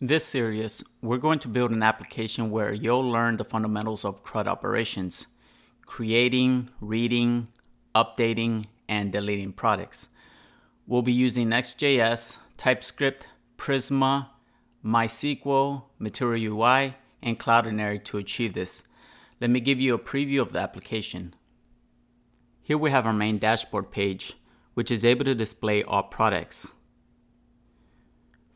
In this series, we're going to build an application where you'll learn the fundamentals of CRUD operations, creating, reading, updating, and deleting products. We'll be using Next.js, TypeScript, Prisma, MySQL, Material UI, and Cloudinary to achieve this. Let me give you a preview of the application. Here we have our main dashboard page, which is able to display all products.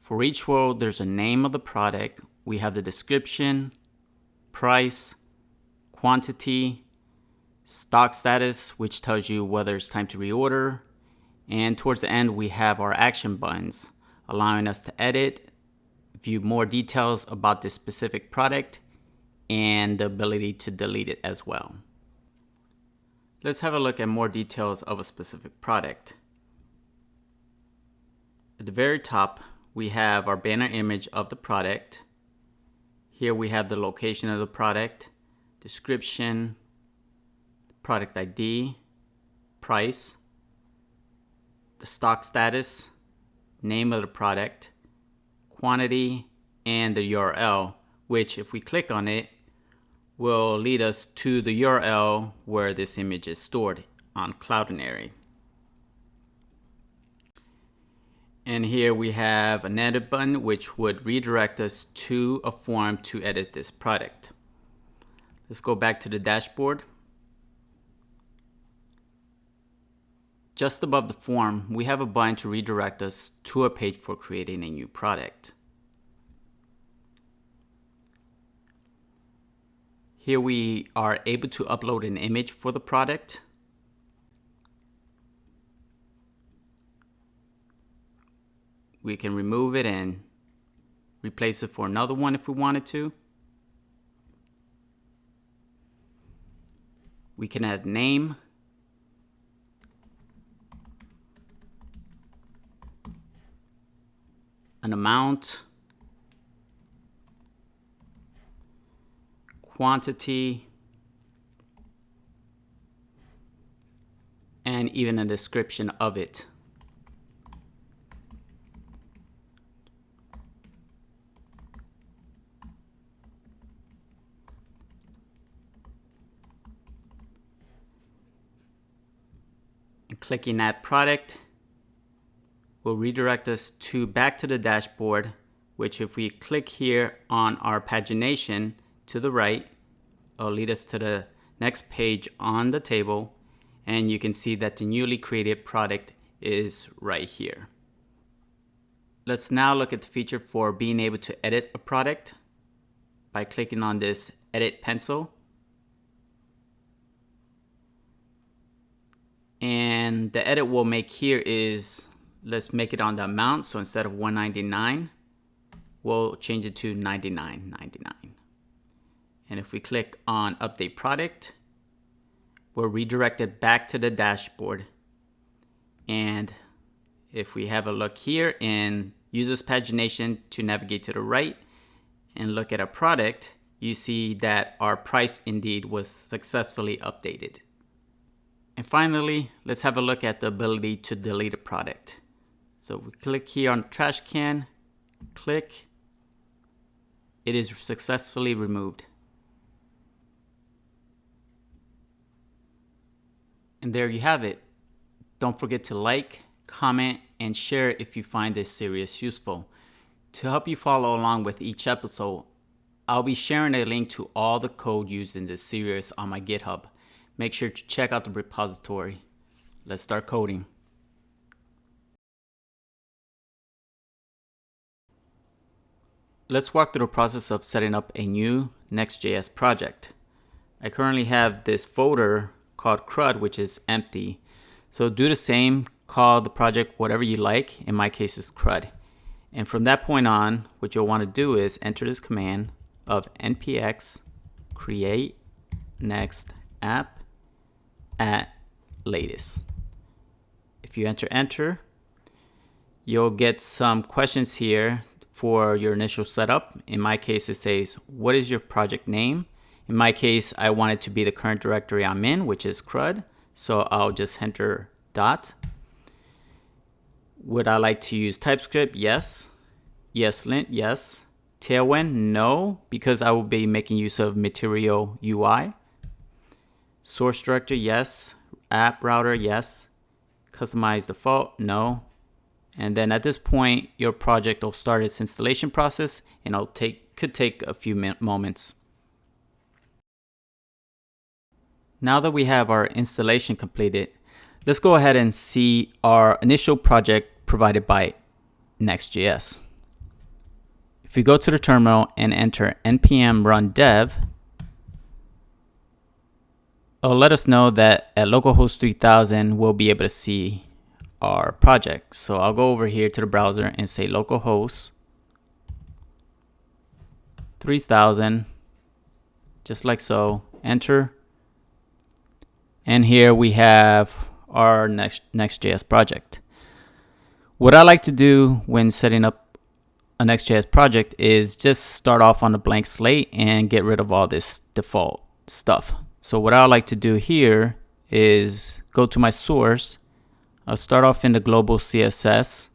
For each row, there's a name of the product. We have the description, price, quantity, stock status, which tells you whether it's time to reorder. And towards the end, we have our action buttons, allowing us to edit, view more details about this specific product, and the ability to delete it as well. Let's have a look at more details of a specific product. At the very top, we have our banner image of the product. Here we have the location of the product, description, product ID, price, the stock status, name of the product, quantity, and the URL, which if we click on it, will lead us to the URL where this image is stored on Cloudinary. And here we have an edit button, which would redirect us to a form to edit this product. Let's go back to the dashboard. Just above the form, we have a button to redirect us to a page for creating a new product. Here we are able to upload an image for the product. We can remove it and replace it for another one if we wanted to. We can add name, an amount, quantity, and even a description of it. Clicking Add Product will redirect us back to the dashboard, which if we click here on our pagination to the right, it'll lead us to the next page on the table, and you can see that the newly created product is right here. Let's now look at the feature for being able to edit a product by clicking on this Edit Pencil. And the edit we'll make here is, let's make it on the amount. So instead of $199, we'll change it to $99.99. And if we click on Update Product, we're redirected back to the dashboard. And if we have a look here and use this pagination to navigate to the right and look at our product, you see that our price indeed was successfully updated. And finally, let's have a look at the ability to delete a product. So we click here on the trash can, click, it is successfully removed. And there you have it. Don't forget to like, comment, and share if you find this series useful. To help you follow along with each episode, I'll be sharing a link to all the code used in this series on my GitHub. Make sure to check out the repository. Let's start coding. Let's walk through the process of setting up a new Next.js project. I currently have this folder called CRUD, which is empty. So do the same, call the project whatever you like. In my case, it's CRUD. And from that point on, what you'll want to do is enter this command of npx create next app at latest. If you enter, you'll get some questions here for your initial setup. In my case, it says, what is your project name? In my case, I want it to be the current directory I'm in, which is CRUD. So I'll just enter dot. Would I like to use TypeScript? Yes. ESLint? Yes. Tailwind, no, because I will be making use of Material UI. Source directory, yes. App router, yes. Customize default, no. And then at this point, your project will start its installation process, and could take a few moments. Now that we have our installation completed, let's go ahead and see our initial project provided by Next.js. If we go to the terminal and enter npm run dev, it'll let us know that at localhost 3000, we'll be able to see our project. So I'll go over here to the browser and say localhost 3000, just like so, enter. And here we have our Next.js project. What I like to do when setting up a Next.js project is just start off on a blank slate and get rid of all this default stuff. So what I like to do here is go to my source. I'll start off in the global CSS,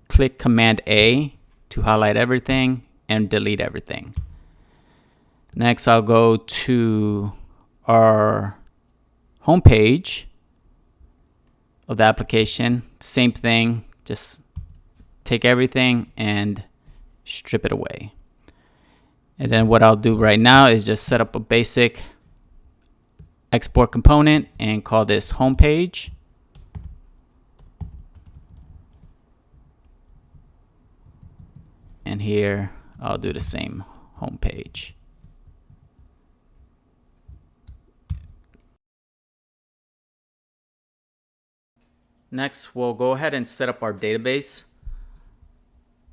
click Command A to highlight everything and delete everything. Next, I'll go to our home page of the application. Same thing, just take everything and strip it away. And then what I'll do right now is just set up a basic export component and call this home page. And here I'll do the same home page. Next, we'll go ahead and set up our database.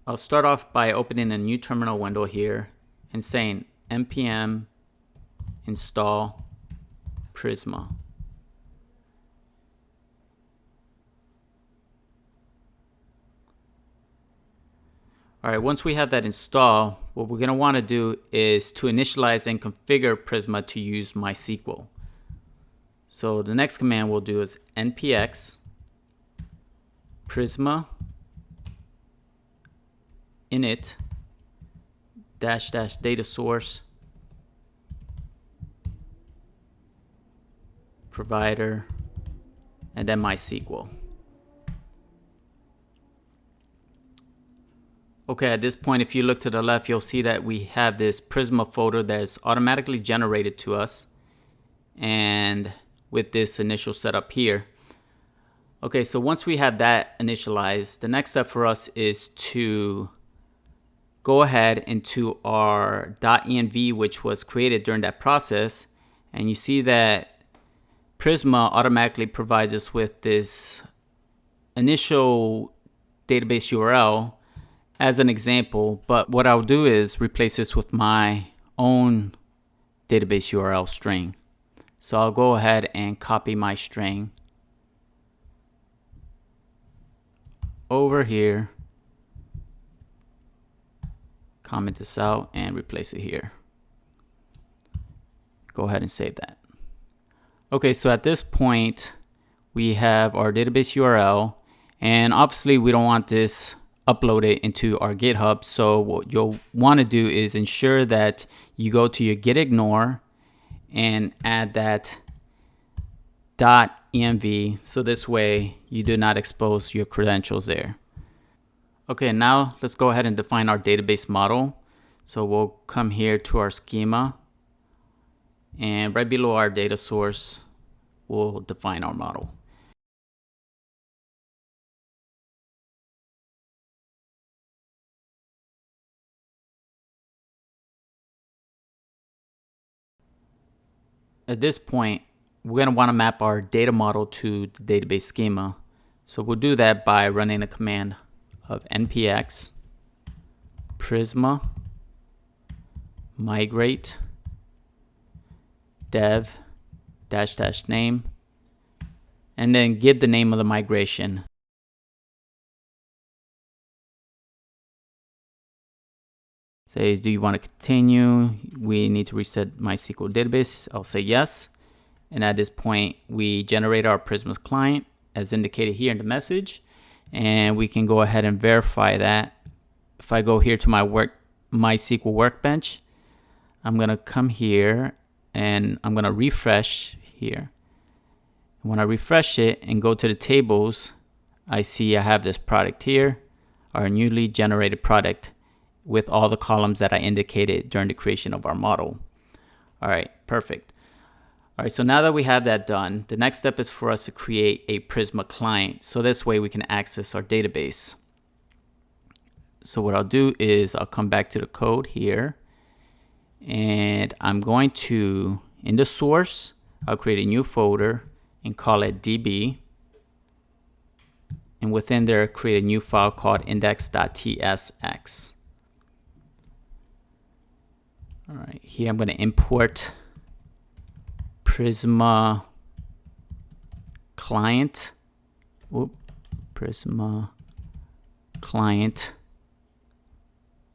I'll start off by opening a new terminal window here and saying npm install Prisma. All right, once we have that installed, what we're going to want to do is to initialize and configure Prisma to use MySQL. So the next command we'll do is npx Prisma init -- data source provider and then MySQL. Okay, at this point, if you look to the left, you'll see that we have this Prisma folder that's automatically generated to us, and with this initial setup here. Okay, so once we have that initialized, the next step for us is to go ahead into our .env, which was created during that process, and you see that Prisma automatically provides us with this initial database URL as an example, but what I'll do is replace this with my own database URL string. So I'll go ahead and copy my string over here, comment this out, and replace it here. Go ahead and save that. Okay, so at this point, we have our database URL, and obviously we don't want this uploaded into our GitHub. So what you'll want to do is ensure that you go to your git ignore and add that .env, so this way you do not expose your credentials there. Okay, now let's go ahead and define our database model. So we'll come here to our schema, and right below our data source, we'll define our model. At this point, we're going to want to map our data model to the database schema. So we'll do that by running a command of npx prisma migrate dev -- name, and then give the name of the migration. Says, do you want to continue? We need to reset MySQL database. I'll say yes. And at this point, we generate our Prisma client as indicated here in the message. And we can go ahead and verify that if I go here to my MySQL workbench, I'm going to come here and I'm going to refresh here. When I refresh it and go to the tables, I see I have this product here, our newly generated product, with all the columns that I indicated during the creation of our model. All right, perfect. All right, so now that we have that done, the next step is for us to create a Prisma client. So this way we can access our database. So what I'll do is I'll come back to the code here, and I'm going to, in the source, I'll create a new folder and call it DB. And within there, create a new file called index.tsx. All right, here I'm going to import Prisma client. Prisma client.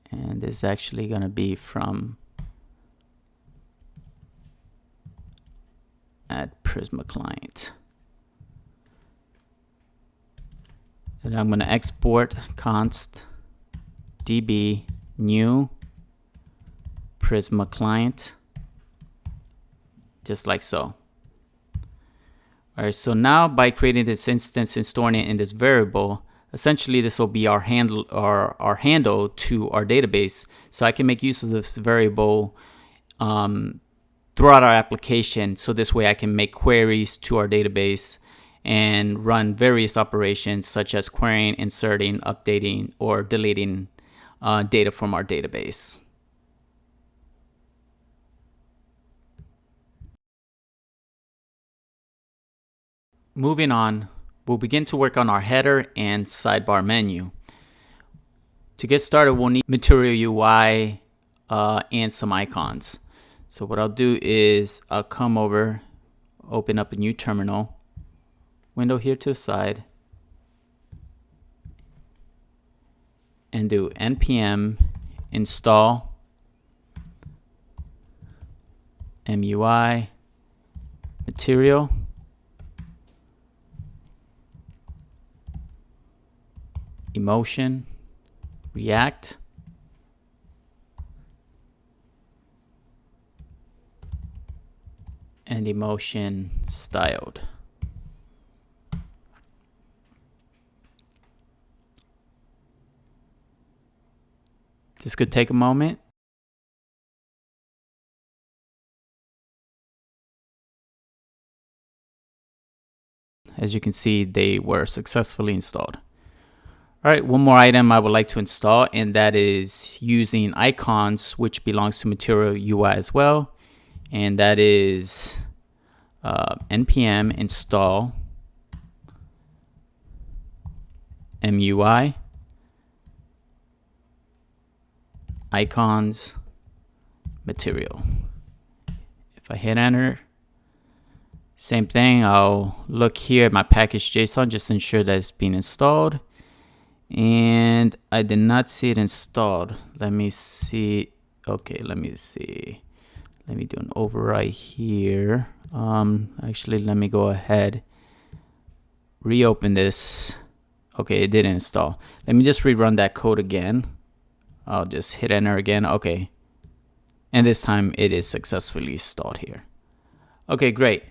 And this is actually going to be from at Prisma client. And I'm going to export const db new Prisma client, just like so. All right, so now by creating this instance and storing it in this variable, essentially this will be our handle to our database. So I can make use of this variable throughout our application. So this way I can make queries to our database and run various operations such as querying, inserting, updating, or deleting data from our database. Moving on, we'll begin to work on our header and sidebar menu. To get started, we'll need Material UI and some icons. So what I'll do is I'll come over, open up a new terminal, window here to the side, and do npm install MUI material emotion React and emotion styled. This could take a moment. As you can see, they were successfully installed. All right, one more item I would like to install, and that is using icons, which belongs to Material UI as well. And that is npm install MUI icons material. If I hit enter, same thing, I'll look here at my package.json just to ensure that it's being installed. And I did not see it installed. Let me see. Okay, let me see. Let me do an overwrite here. Actually, let me go ahead, reopen this. Okay, it didn't install. Let me just rerun that code again. I'll just hit enter again. Okay, and this time it is successfully installed here. Okay, great.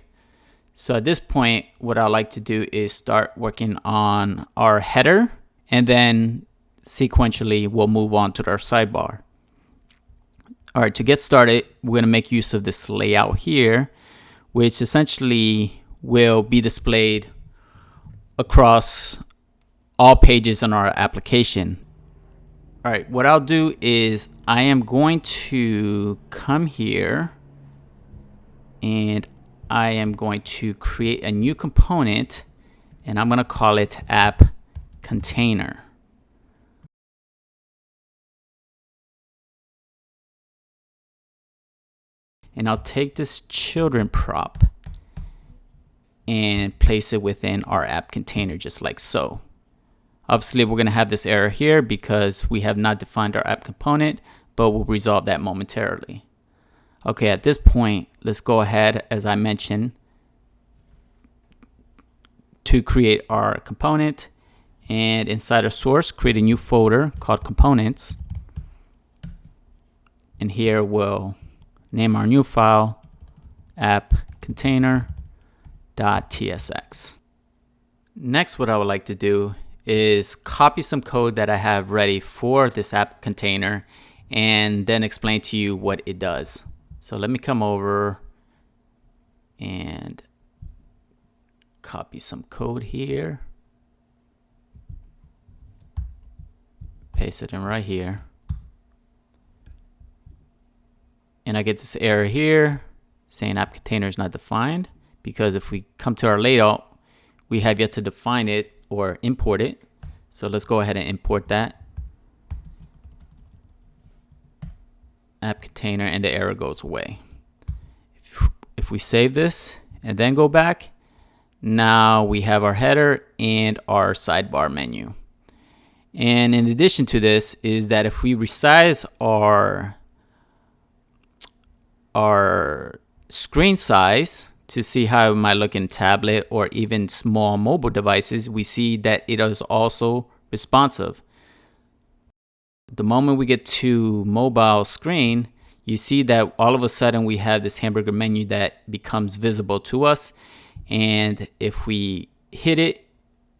So at this point, what I like to do is start working on our header, and then sequentially we'll move on to our sidebar. All right, to get started, we're going to make use of this layout here, which essentially will be displayed across all pages in our application. All right, what I'll do is I am going to come here and I am going to create a new component, and I'm going to call it app container. And I'll take this children prop and place it within our app container, just like so. Obviously, we're going to have this error here because we have not defined our app component, but we'll resolve that momentarily. Okay, at this point, let's go ahead, as I mentioned, to create our component. And inside our source, create a new folder called components. And here we'll name our new file app container.tsx. Next, what I would like to do is copy some code that I have ready for this app container and then explain to you what it does. So let me come over and copy some code here. Paste it in right here. And I get this error here saying app container is not defined, because if we come to our layout, we have yet to define it or import it. So let's go ahead and import that app container, and the error goes away. If we save this and then go back, now we have our header and our sidebar menu. And in addition to this is that if we resize our screen size to see how it might look in tablet or even small mobile devices, we see that it is also responsive. The moment we get to mobile screen, you see that all of a sudden we have this hamburger menu that becomes visible to us. And if we hit it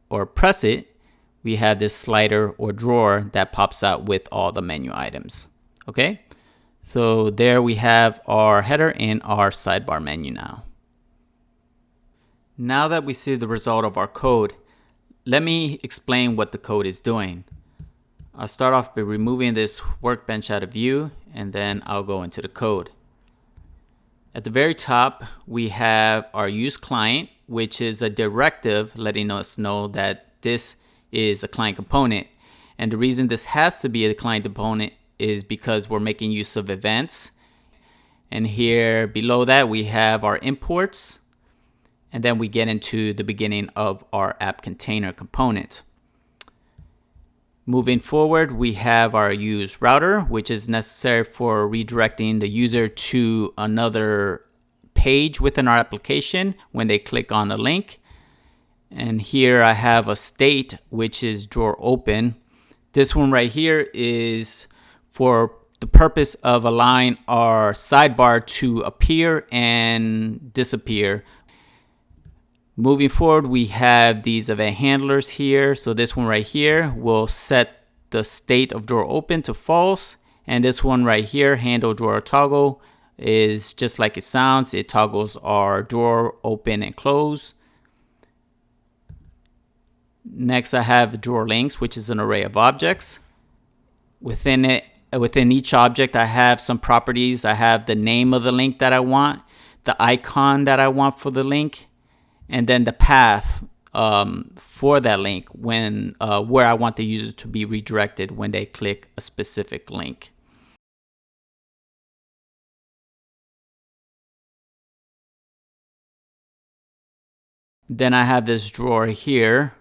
or press it, we have this slider or drawer that pops out with all the menu items. Okay, so there we have our header and our sidebar menu now. Now that we see the result of our code, let me explain what the code is doing. I'll start off by removing this workbench out of view, and then I'll go into the code. At the very top, we have our use client, which is a directive letting us know that this is a client component. And the reason this has to be a client component is because we're making use of events. And here below that, we have our imports. And then we get into the beginning of our app container component. Moving forward, we have our use router, which is necessary for redirecting the user to another page within our application when they click on a link. And here I have a state, which is drawer open. This one right here is for the purpose of allowing our sidebar to appear and disappear. Moving forward, we have these event handlers here. So this one right here will set the state of drawer open to false. And this one right here, handle drawer toggle, is just like it sounds. It toggles our drawer open and close. Next, I have drawer links, which is an array of objects. Within each object, I have some properties. I have the name of the link that I want, the icon that I want for the link, and then the path for that link when where I want the user to be redirected when they click a specific link. Then I have this drawer here.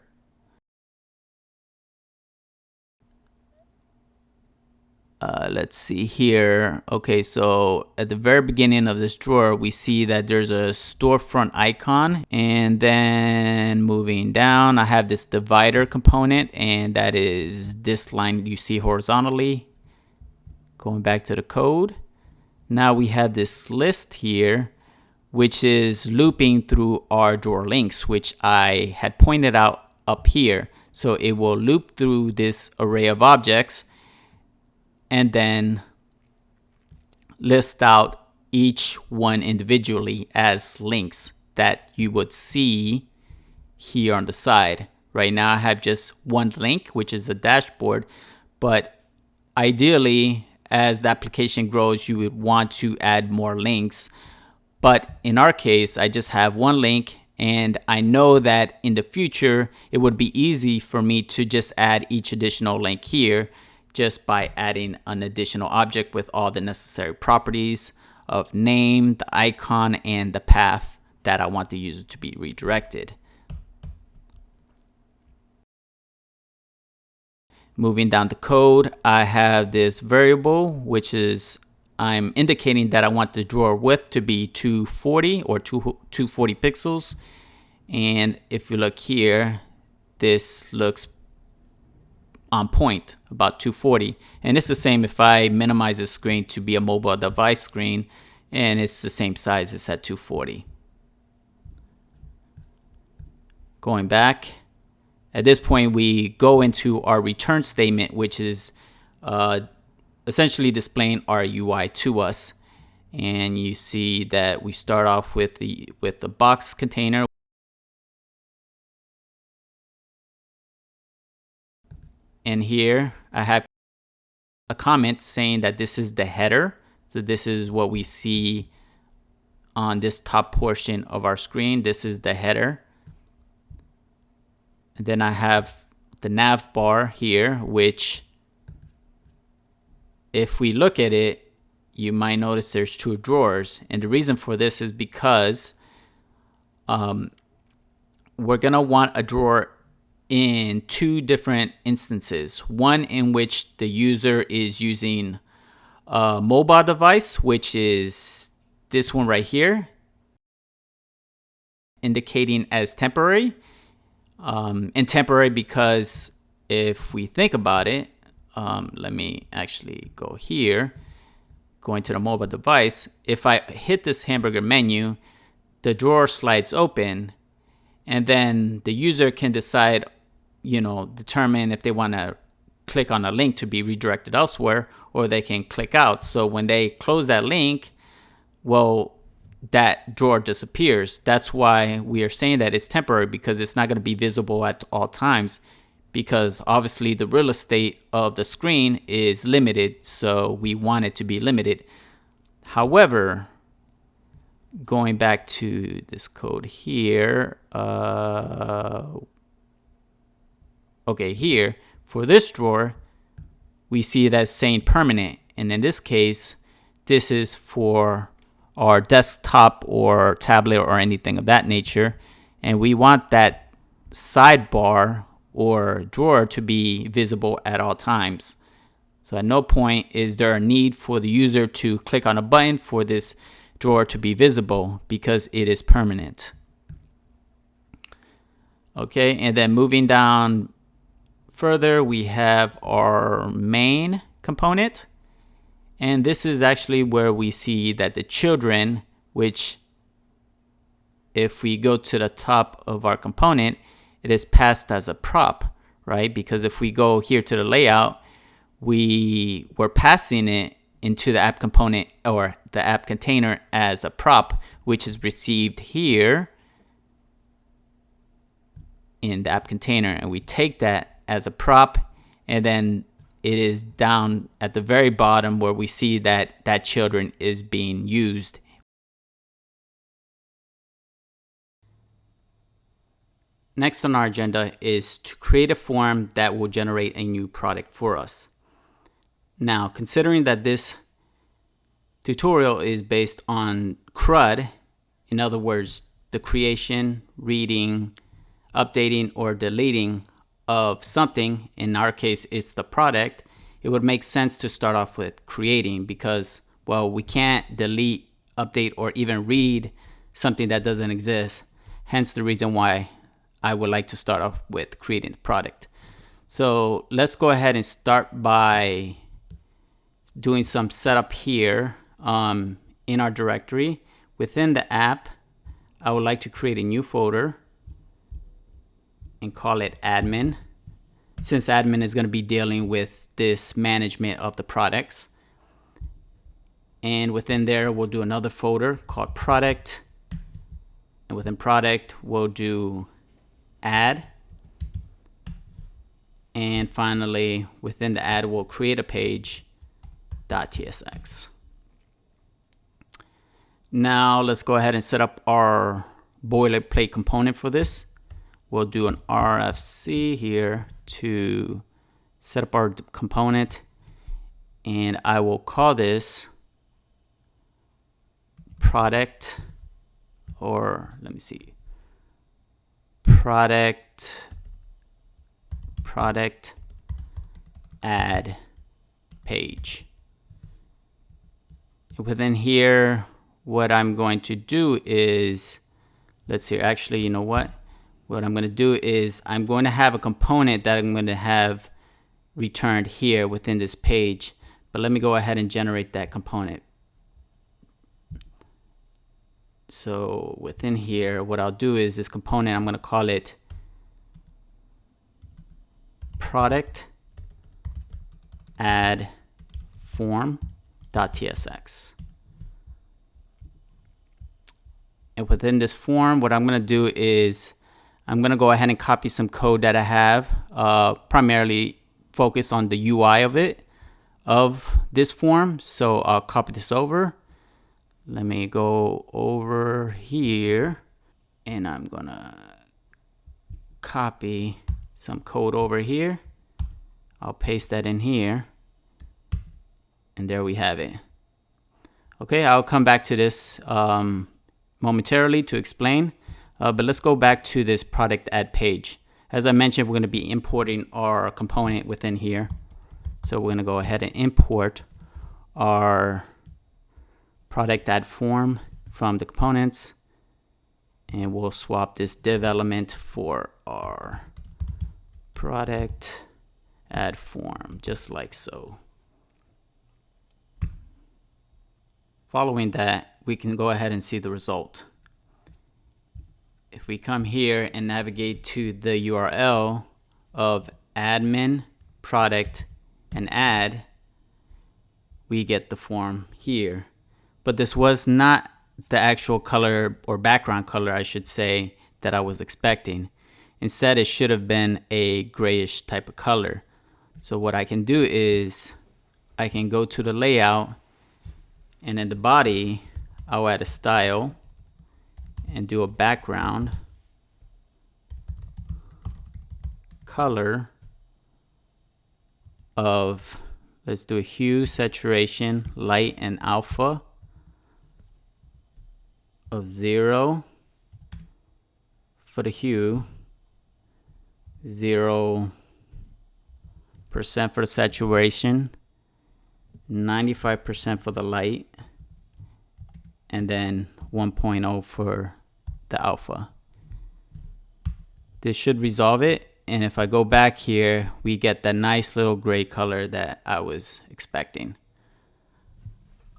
Let's see here. Okay, so at the very beginning of this drawer, we see that there's a storefront icon. And then moving down, I have this divider component, and that is this line you see horizontally. Going back to the code. Now we have this list here, which is looping through our drawer links, which I had pointed out up here. So it will loop through this array of objects and then list out each one individually as links that you would see here on the side. Right now I have just one link, which is a dashboard, but ideally as the application grows, you would want to add more links. But in our case, I just have one link, and I know that in the future, it would be easy for me to just add each additional link here just by adding an additional object with all the necessary properties of name, the icon, and the path that I want the user to be redirected. Moving down the code, I have this variable, which is I'm indicating that I want the drawer width to be 240 or 240 pixels. And if you look here, this looks on point, about 240. And it's the same if I minimize the screen to be a mobile device screen, and it's the same size, it's at 240. Going back, at this point we go into our return statement, which is essentially displaying our UI to us. And you see that we start off with the box container. And here I have a comment saying that this is the header. So this is what we see on this top portion of our screen. This is the header. And then I have the nav bar here, which if we look at it, you might notice there's two drawers. And the reason for this is because we're gonna want a drawer in two different instances. One in which the user is using a mobile device, which is this one right here, indicating as temporary. And temporary because if we think about it, let me actually go here, going to the mobile device. If I hit this hamburger menu, the drawer slides open, and then the user can decide, determine if they want to click on a link to be redirected elsewhere, or they can click out. So when they close that link, well, that drawer disappears. That's why we are saying that it's temporary, because it's not going to be visible at all times, because obviously the real estate of the screen is limited, so we want it to be limited. However, going back to this code here, okay, here for this drawer we see it as saying permanent, and in this case this is for our desktop or tablet or anything of that nature, and we want that sidebar or drawer to be visible at all times. So at no point is there a need for the user to click on a button for this drawer to be visible, because it is permanent. Okay, and then moving down further, we have our main component. And this is actually where we see that the children, which if we go to the top of our component, it is passed as a prop, right? Because if we go here to the layout, we're passing it into the app component or the app container as a prop, which is received here in the app container. And we take that as a prop, and then it is down at the very bottom where we see that that children is being used. Next on our agenda is to create a form that will generate a new product for us. Now, considering that this tutorial is based on CRUD, in other words, the creation, reading, updating, or deleting of something, in our case it's the product, it would make sense to start off with creating, because, well, we can't delete, update, or even read something that doesn't exist. Hence the reason why I would like to start off with creating the product. So let's go ahead and start by doing some setup here in our directory. Within the app, I would like to create a new folder and call it admin, since admin is going to be dealing with this management of the products. And within there, we'll do another folder called product, and within product we'll do add, and finally within the add we'll create a page .tsx. Now let's go ahead and set up our boilerplate component for this. We'll do an RFC here to set up our component, and I will call this product, or let me see, product add page. Within here, what I'm going to do is, let's see, actually, you know what I'm going to do is I'm going to have a component that I'm going to have returned here within this page. But let me go ahead and generate that component. So within here, what I'll do is this component, I'm going to call it product add form.tsx. And within this form, what I'm going to do is I'm going to go ahead and copy some code that I have, primarily focus on the UI of this form. So I'll copy this over. Let me go over here and I'm going to copy some code over here. I'll paste that in here. And there we have it. Okay, I'll come back to this momentarily to explain, but let's go back to this product add page. As I mentioned, we're going to be importing our component within here. So we're going to go ahead and import our product add form from the components, and we'll swap this div element for our product add form, just like so. Following that, we can go ahead and see the result. If we come here and navigate to the URL of admin, product, and add, we get the form here. But this was not the actual color or background color, I should say, that I was expecting. Instead, it should have been a grayish type of color. So what I can do is I can go to the layout, and in the body, I'll add a style and do a background color of, let's do a hue, saturation, light, and alpha of 0 for the hue, 0% for the saturation, 95% for the light, and then 1.0 for the alpha. This should resolve it, and if I go back here, we get that nice little gray color that I was expecting.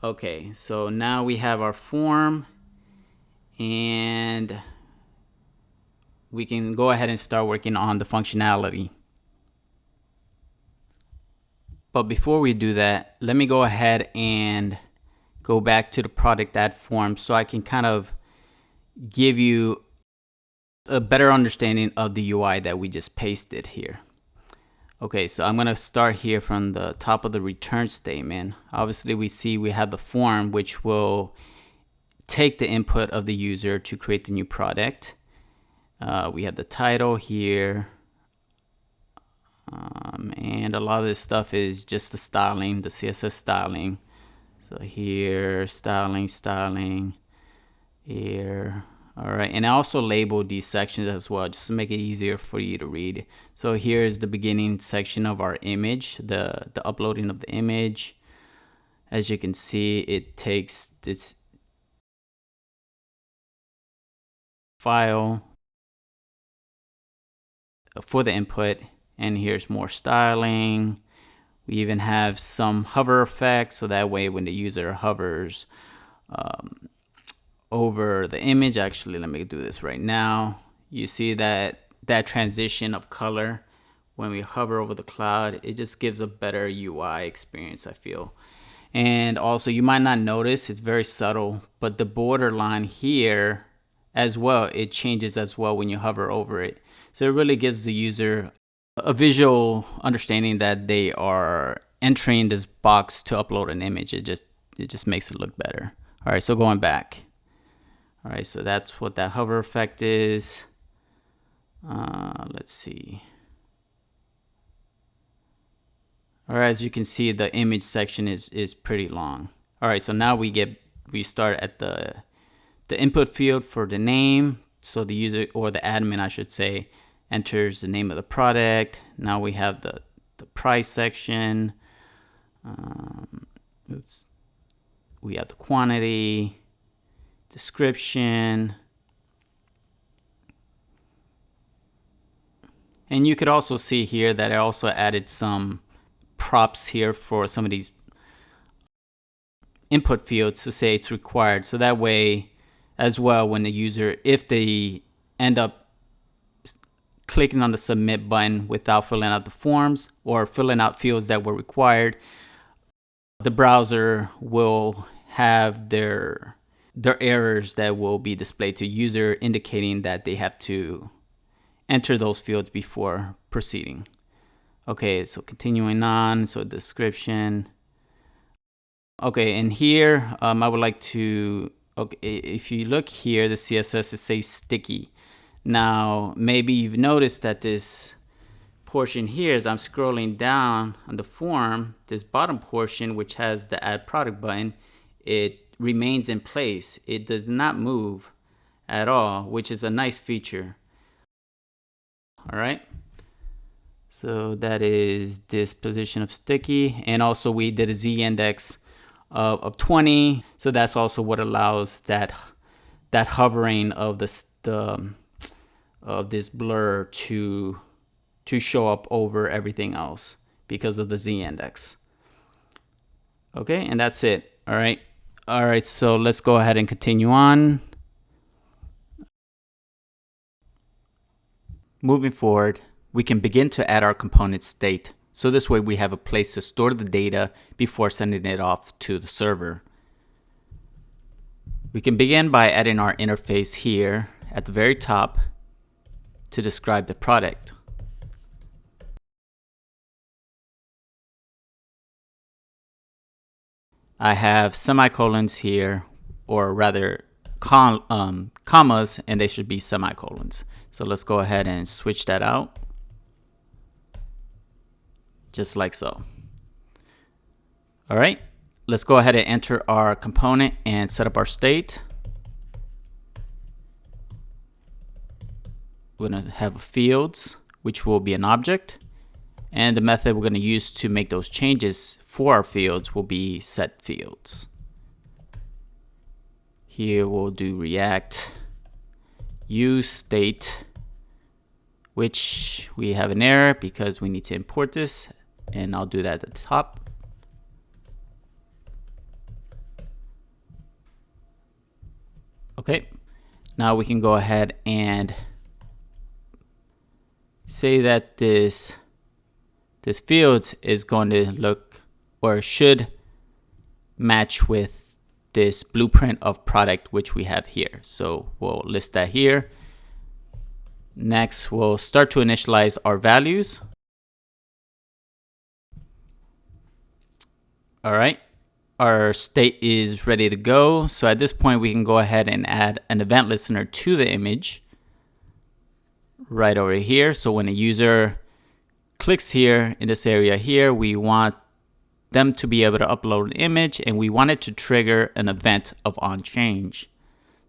Okay, so now we have our form, and we can go ahead and start working on the functionality. But before we do that, let me go ahead and go back to the product add form so I can kind of give you a better understanding of the UI that we just pasted here. Okay, so I'm going to start here from the top of the return statement. Obviously, we have the form, which will take the input of the user to create the new product. We have the title here. And a lot of this stuff is just the styling, the CSS styling. So here, styling, here. All right, and I also labeled these sections as well, just to make it easier for you to read. So here's the beginning section of our image, the uploading of the image. As you can see, it takes this file for the input, and here's more styling. We even have some hover effects, so that way when the user hovers over the image, actually let me do this right now, you see that transition of color when we hover over the cloud. It just gives a better UI experience, I feel. And also, you might not notice, it's very subtle, but the borderline here as well, it changes as well when you hover over it. So it really gives the user a visual understanding that they are entering this box to upload an image. It just makes it look better. All right, so going back. All right, so that's what that hover effect is. Let's see. All right, as you can see, the image section is pretty long. All right, so now we start at the input field for the name. So the user, or the admin, I should say, enters the name of the product. Now we have the price section. We have the quantity, description, and you could also see here that I also added some props here for some of these input fields to say it's required. So that way as well, when the user, if they end up clicking on the submit button without filling out the forms or filling out fields that were required, the browser will have their errors that will be displayed to user, indicating that they have to enter those fields before proceeding. Okay, so continuing on, so description. Okay, and here I would like to, okay, if you look here, the CSS, it says sticky. Now, maybe you've noticed that this portion here, as I'm scrolling down on the form, this bottom portion, which has the add product button, it remains in place. It does not move at all, which is a nice feature. All right. So that is this position of sticky. And also we did a Z index of 20. So that's also what allows that hovering of this blur to show up over everything else because of the Z index. Okay, and that's it. All right. All right, so let's go ahead and continue on. Moving forward, we can begin to add our component state. So this way we have a place to store the data before sending it off to the server. We can begin by adding our interface here at the very top to describe the product. I have semicolons here, or rather commas, and they should be semicolons. So let's go ahead and switch that out. Just like so. All right, let's go ahead and enter our component and set up our state. We're going to have fields, which will be an object. And the method we're going to use to make those changes for our fields will be set fields. Here we'll do React use state, which we have an error because we need to import this, and I'll do that at the top. Okay, now we can go ahead and say that this field is going to look, or should match with this blueprint of product which we have here. So we'll list that here. Next, we'll start to initialize our values. All right, our state is ready to go. So at this point, we can go ahead and add an event listener to the image right over here. So when a user clicks here in this area here, we want them to be able to upload an image, and we want it to trigger an event of onChange.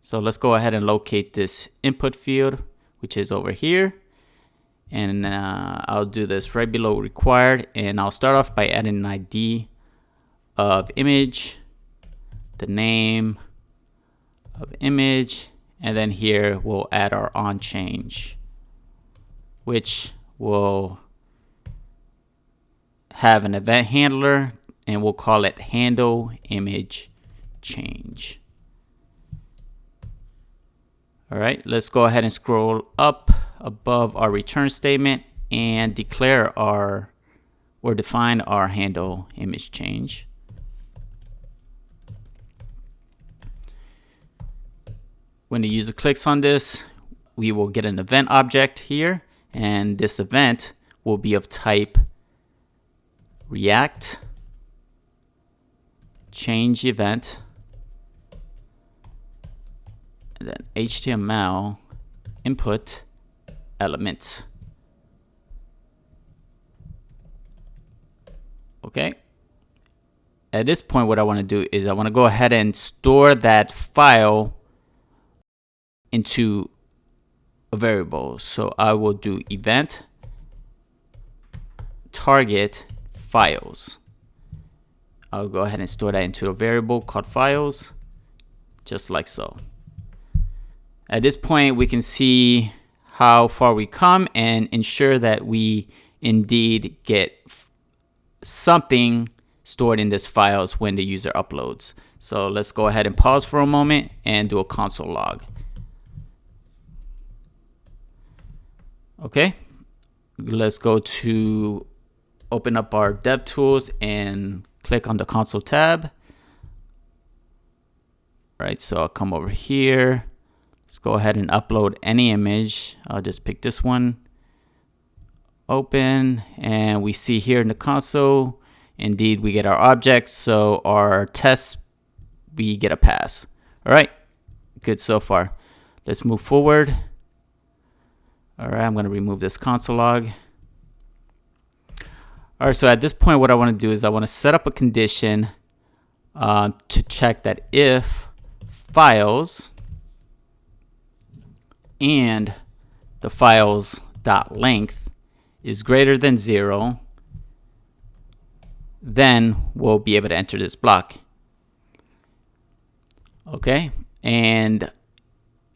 So let's go ahead and locate this input field, which is over here. And I'll do this right below required. And I'll start off by adding an ID of image, the name of image, and then here we'll add our onChange, which will have an event handler, and we'll call it handle image change. All right, let's go ahead and scroll up above our return statement and declare our, or define our handle image change. When the user clicks on this, we will get an event object here, and this event will be of type React change event, and then HTML input element. Okay. At this point, what I want to do is I want to go ahead and store that file into a variable. So I will do event target files. I'll go ahead and store that into a variable called files, just like so. At this point, we can see how far we come and ensure that we indeed get something stored in this files when the user uploads. So let's go ahead and pause for a moment and do a console log. Okay, let's go to open up our DevTools and click on the console tab. Right, so I'll come over here. Let's go ahead and upload any image. I'll just pick this one. Open, and we see here in the console, indeed we get our objects. So our tests, we get a pass. All right, good so far. Let's move forward. All right, I'm going to remove this console log. All right, so at this point, what I want to do is I want to set up a condition to check that if files and the files dot length is greater than 0, then we'll be able to enter this block. Okay, and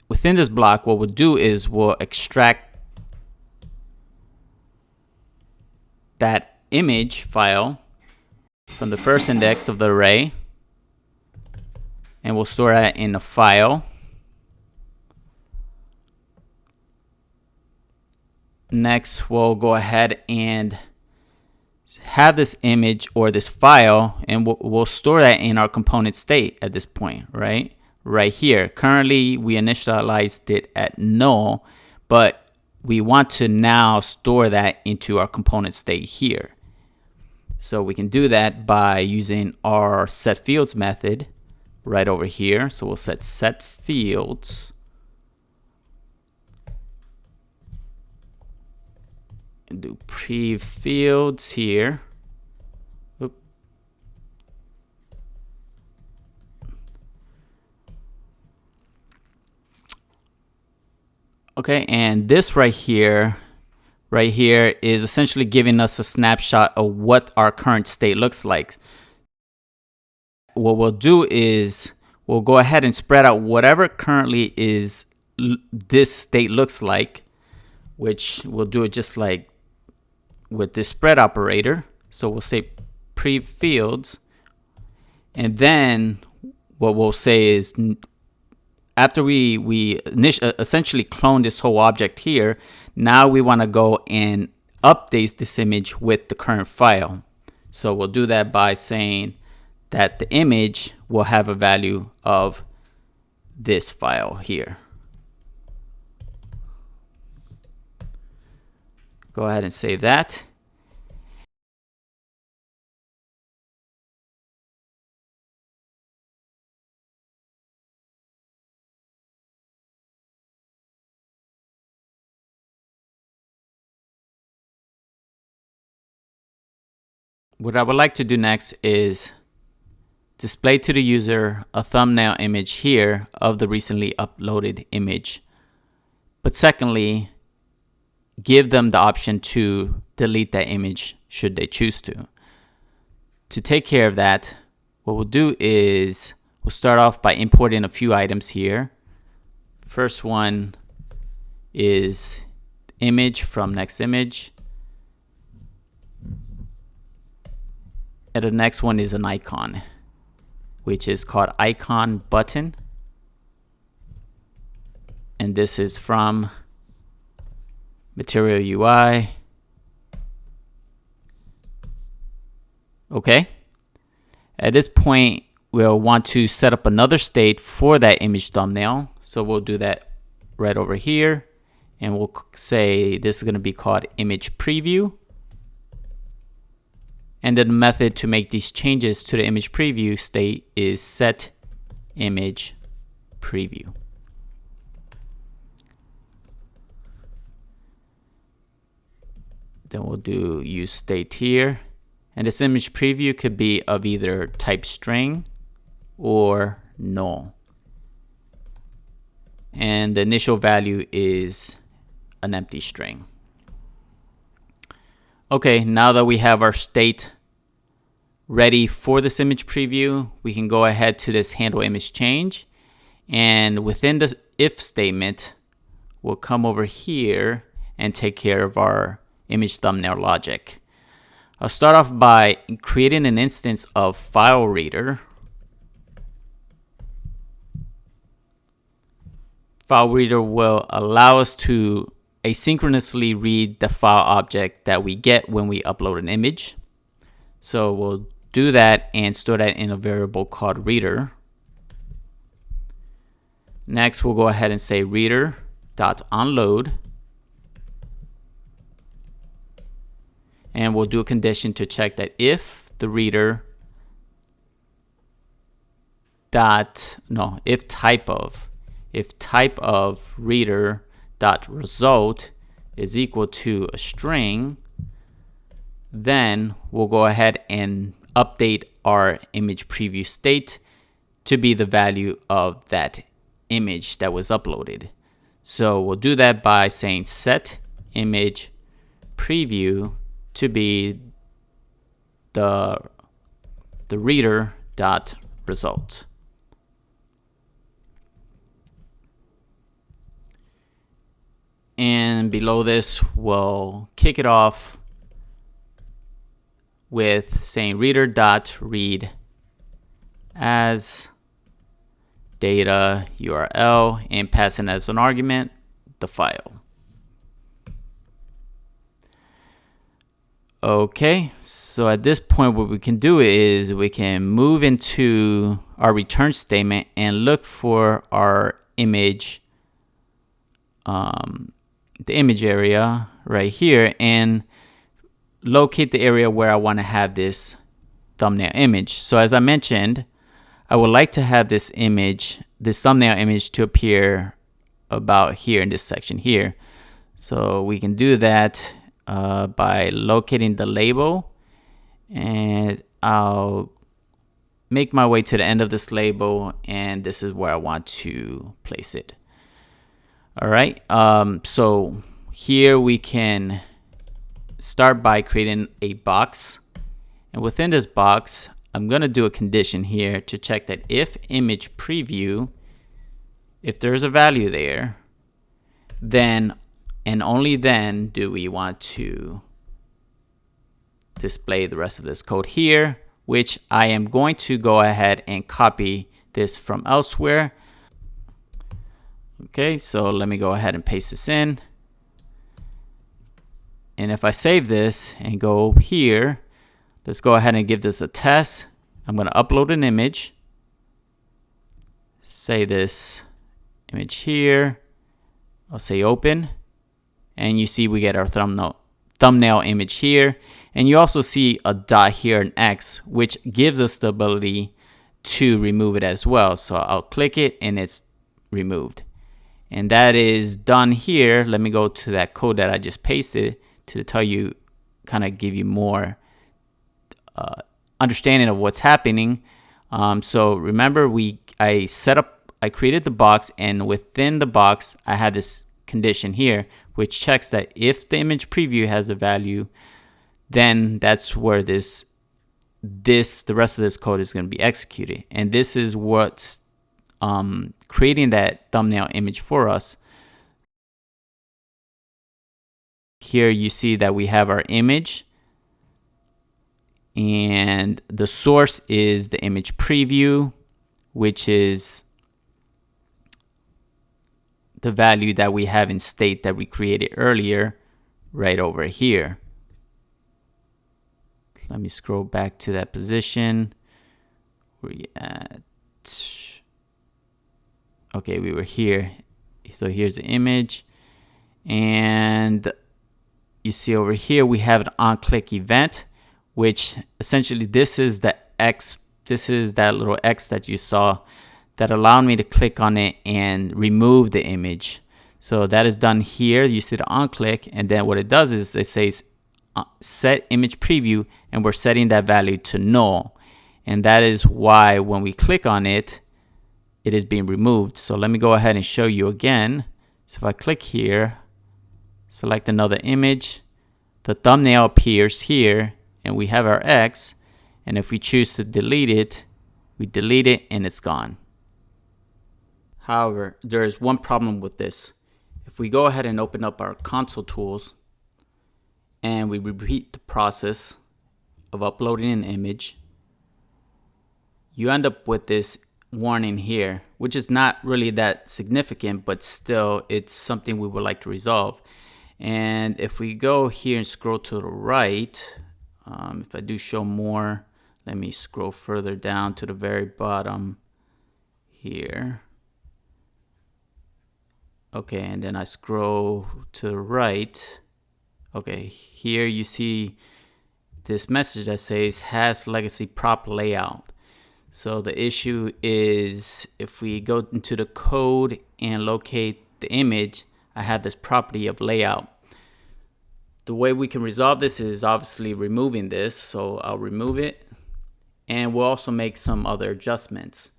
within this block, what we'll do is we'll extract that image file from the first index of the array, and we'll store that in a file. Next, we'll go ahead and have this image or this file, and we'll store that in our component state at this point, right? Right here. Currently, we initialized it at null, but we want to now store that into our component state here. So we can do that by using our setFields method right over here. So we'll set setFields and do preFields here. Oop. Okay, and this right here is essentially giving us a snapshot of what our current state looks like. What we'll do is we'll go ahead and spread out whatever currently is this state looks like, which we'll do it just like with this spread operator. So we'll say preFields, and then what we'll say is after we essentially clone this whole object here, now we want to go and update this image with the current file. So we'll do that by saying that the image will have a value of this file here. Go ahead and save that. What I would like to do next is display to the user a thumbnail image here of the recently uploaded image. But secondly, give them the option to delete that image should they choose to. To take care of that, what we'll do is we'll start off by importing a few items here. First one is image from Next.image. And the next one is an icon, which is called icon button. And this is from Material UI. Okay. At this point, we'll want to set up another state for that image thumbnail. So we'll do that right over here. And we'll say this is going to be called image preview. And then the method to make these changes to the image preview state is set image preview. Then we'll do use state here. And this image preview could be of either type string or null. And the initial value is an empty string. Okay, now that we have our state ready for this image preview, we can go ahead to this handle image change. And within the if statement, we'll come over here and take care of our image thumbnail logic. I'll start off by creating an instance of file reader. File reader will allow us to asynchronously read the file object that we get when we upload an image. So we'll do that and store that in a variable called reader. Next, we'll go ahead and say reader.onload. And we'll do a condition to check that if the reader if type of reader dot result is equal to a string, then we'll go ahead and update our image preview state to be the value of that image that was uploaded. So we'll do that by saying set image preview to be the reader dot result. And below this, we'll kick it off with saying reader.read as data URL and passing as an argument the file. Okay, so at this point, what we can do is we can move into our return statement and look for our image, the image area right here, and locate the area where I want to have this thumbnail image. So as I mentioned, I would like to have this image, this thumbnail image, to appear about here in this section here. So we can do that by locating the label, and I'll make my way to the end of this label, and this is where I want to place it. All right, so here we can start by creating a box, and within this box I'm going to do a condition here to check that if image preview, if there's a value there, then and only then do we want to display the rest of this code here, which I am going to go ahead and copy this from elsewhere. Okay, so let me go ahead and paste this in. And if I save this and go here, let's go ahead and give this a test. I'm going to upload an image. Say this image here. I'll say open. And you see we get our thumbnail image here. And you also see a dot here, an X, which gives us the ability to remove it as well. So I'll click it and it's removed. And that is done here. Let me go to that code that I just pasted to tell you, kind of give you more understanding of what's happening. So remember, I created the box, and within the box I had this condition here which checks that if the image preview has a value, then that's where the rest of this code is going to be executed. And this is what's creating that thumbnail image for us. Here you see that we have our image, and the source is the image preview, which is the value that we have in state that we created earlier right over here. Let me scroll back to that position. Where you at? Okay, we were here. So here's the image, and you see over here we have an on-click event, which essentially this is the X. This is that little X that you saw that allowed me to click on it and remove the image. So that is done here. You see the on-click, and then what it does is it says set image preview, and we're setting that value to null. And that is why when we click on it, it is being removed. So let me go ahead and show you again. So if I click here, select another image, the thumbnail appears here, and we have our X. And if we choose to delete it, we delete it and it's gone. However, there is one problem with this. If we go ahead and open up our console tools and we repeat the process of uploading an image, you end up with this warning here, which is not really that significant, but still it's something we would like to resolve. And if we go here and scroll to the right, if I do show more, let me scroll further down to the very bottom here. Okay, and then I scroll to the right. Okay, here you see this message that says has legacy prop layout. So the issue is if we go into the code and locate the image, I have this property of layout. The way we can resolve this is obviously removing this. So I'll remove it, and we'll also make some other adjustments.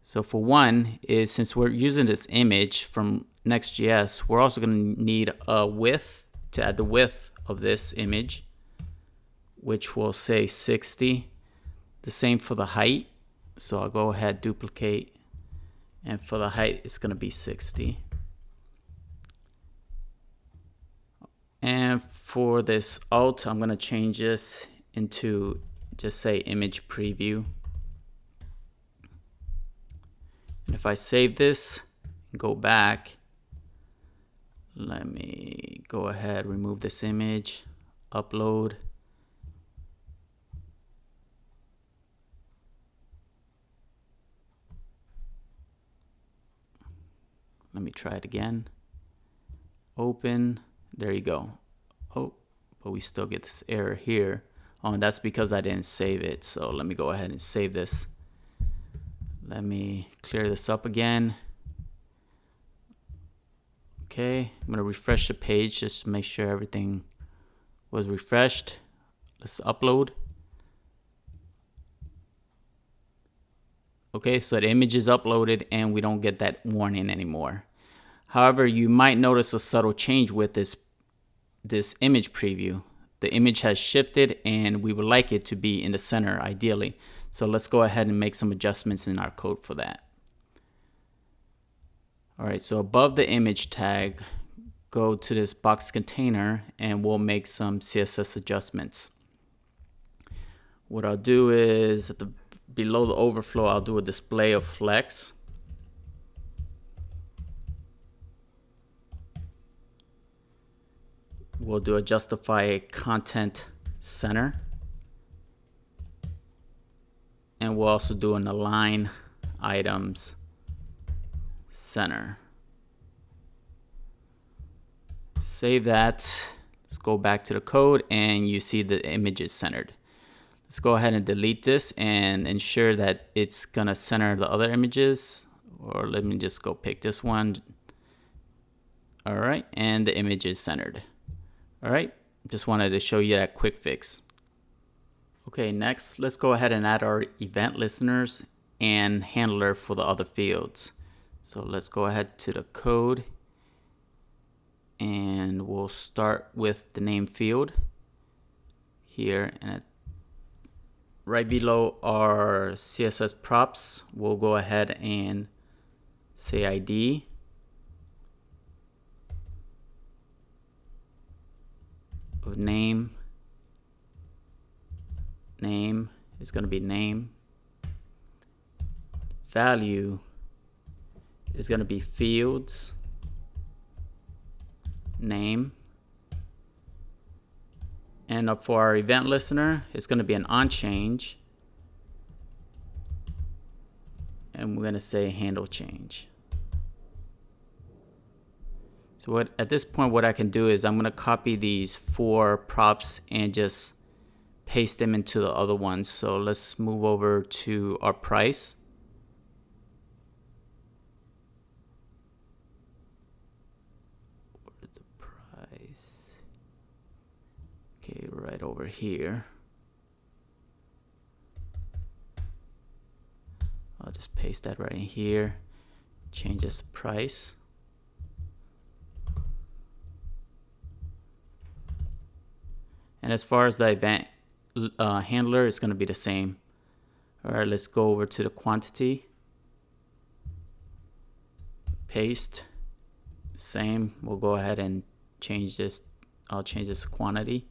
So for one is, since we're using this image from Next.js, we're also going to need a width to add the width of this image, which will say 60. The same for the height. So I'll go ahead, duplicate, and for the height, it's going to be 60. And for this alt, I'm going to change this into just say image preview. And if I save this and go back, let me go ahead, remove this image, upload. Let me try it again. Open. There you go. Oh, but we still get this error here. Oh, and that's because I didn't save it. So let me go ahead and save this. Let me clear this up again. Okay, I'm going to refresh the page just to make sure everything was refreshed. Let's upload. Okay, so the image is uploaded and we don't get that warning anymore. However, you might notice a subtle change with this image preview. The image has shifted and we would like it to be in the center ideally. So let's go ahead and make some adjustments in our code for that. All right, so above the image tag, go to this box container and we'll make some CSS adjustments. What I'll do is below the overflow, I'll do a display of flex. We'll do a justify content center. And we'll also do an align items center. Save that. Let's go back to the code and you see the image is centered. Let's go ahead and delete this and ensure that it's gonna center the other images, or let me just go pick this one. All right, and the image is centered. All right, just wanted to show you that quick fix. Okay, next, let's go ahead and add our event listeners and handler for the other fields. So let's go ahead to the code and we'll start with the name field here, and right below our CSS props, we'll go ahead and say ID. Of name is going to be name. Value is going to be fields name. And for our event listener, it's going to be an onChange. And we're going to say handle change. So at this point, what I can do is I'm going to copy these 4 props and just paste them into the other ones. So let's move over to our price. Where's the price? Okay, right over here. I'll just paste that right in here. Change this to price. And as far as the event handler, it's going to be the same. All right, let's go over to the quantity. Paste. Same. We'll go ahead and change this. I'll change this to quantity.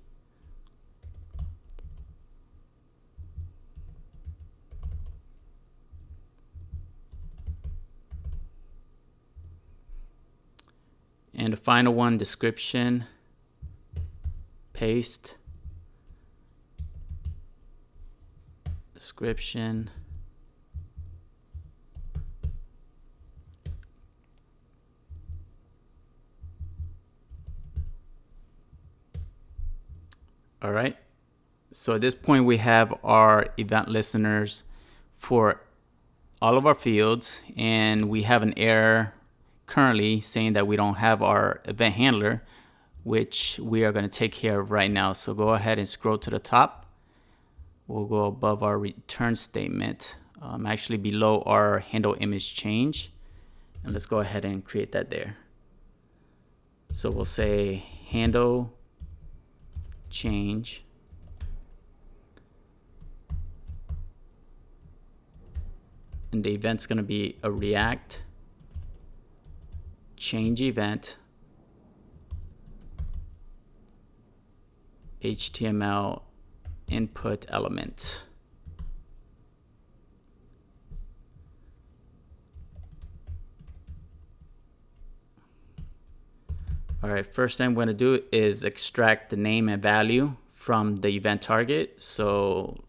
And the final one, description, paste, description, all right. So at this point we have our event listeners for all of our fields, and we have an error currently saying that we don't have our event handler, which we are going to take care of right now. So go ahead and scroll to the top. We'll go above our return statement, actually below our handle image change, and let's go ahead and create that there. So we'll say handle change, and the event's going to be a React change event HTML input element. All right, first thing I'm going to do is extract the name and value from the event target. So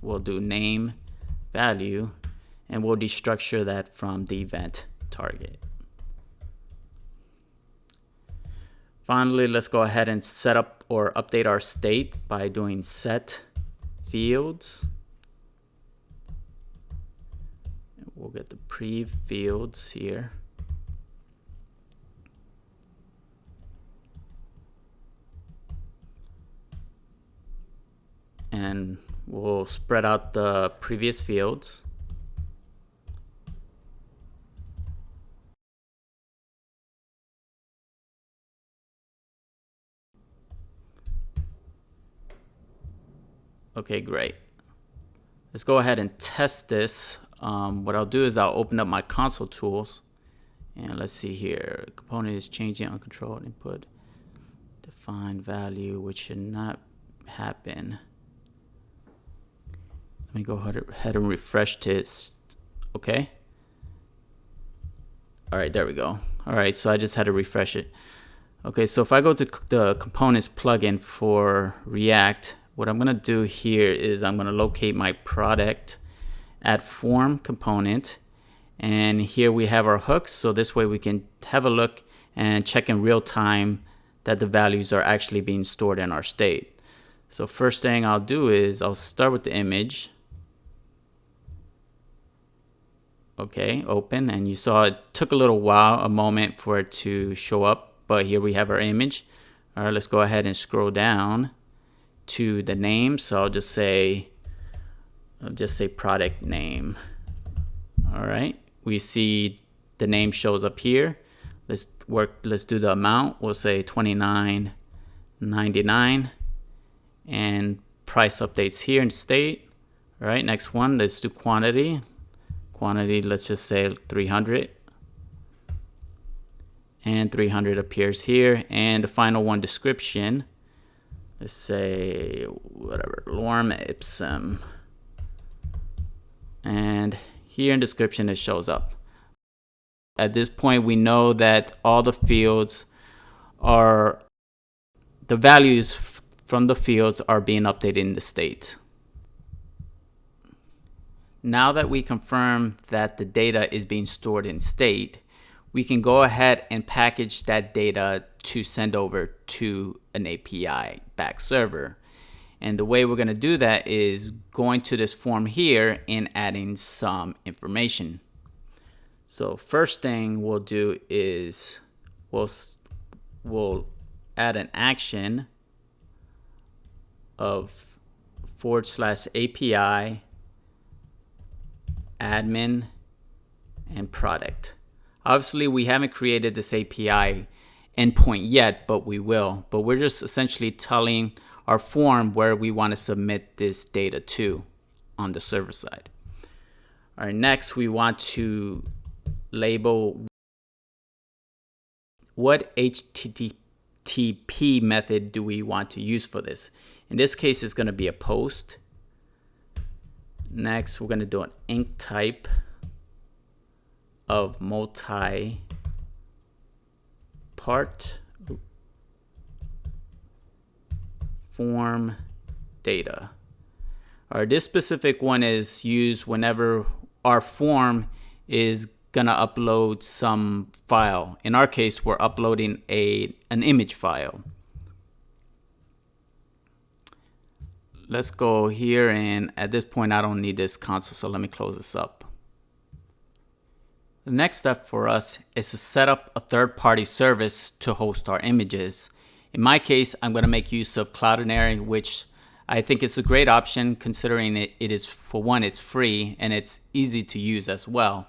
we'll do name value, and we'll destructure that from the event target. Finally, let's go ahead and set up or update our state by doing set fields. We'll get the pre fields here. And we'll spread out the previous fields. Okay, great. Let's go ahead and test this. What I'll do is I'll open up my console tools, and let's see here. Component is changing uncontrolled input. Define value, which should not happen. Let me go ahead and refresh this. Okay. All right, there we go. All right, so I just had to refresh it. Okay, so if I go to the components plugin for React, what I'm going to do here is I'm going to locate my product add form component, and here we have our hooks. So this way we can have a look and check in real time that the values are actually being stored in our state. So first thing I'll do is I'll start with the image. Okay, open, and you saw it took a little while, a moment for it to show up, but here we have our image. All right, let's go ahead and scroll down to the name. So I'll just say product name. All right, we see the name shows up here. Let's do the amount. We'll say $29.99, and price updates here in state. All right, next one, let's do quantity. Quantity, let's just say 300, and 300 appears here. And the final one, description, let's say whatever, lorem ipsum, and here in description it shows up. At this point we know that all the fields are, the values from the fields are being updated in the state. Now that we confirm that the data is being stored in state, we can go ahead and package that data to send over to an API back server. And the way we're going to do that is going to this form here and adding some information. So first thing we'll do is we'll add an action of /API admin and product. Obviously we haven't created this API endpoint yet, but we will. But we're just essentially telling our form where we want to submit this data to on the server side. All right, next we want to label what HTTP method do we want to use for this. In this case, it's going to be a post. Next, we're going to do an inc type of multi-post cart form data. All right, this specific one is used whenever our form is gonna upload some file. In our case, we're uploading an image file. Let's go here, and at this point I don't need this console, so let me close this up. The next step for us is to set up a third-party service to host our images. In my case, I'm going to make use of Cloudinary, which I think is a great option considering it is, for one, it's free and it's easy to use as well.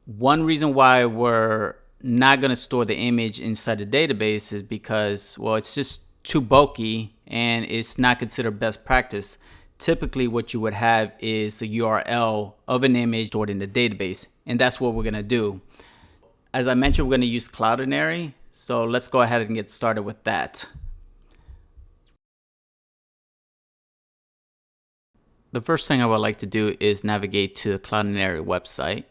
One reason why we're not going to store the image inside the database is because, well, it's just too bulky and it's not considered best practice. Typically what you would have is the URL of an image stored in the database, and that's what we're going to do. As I mentioned, we're going to use Cloudinary, so let's go ahead and get started with that. The first thing I would like to do is navigate to the Cloudinary website.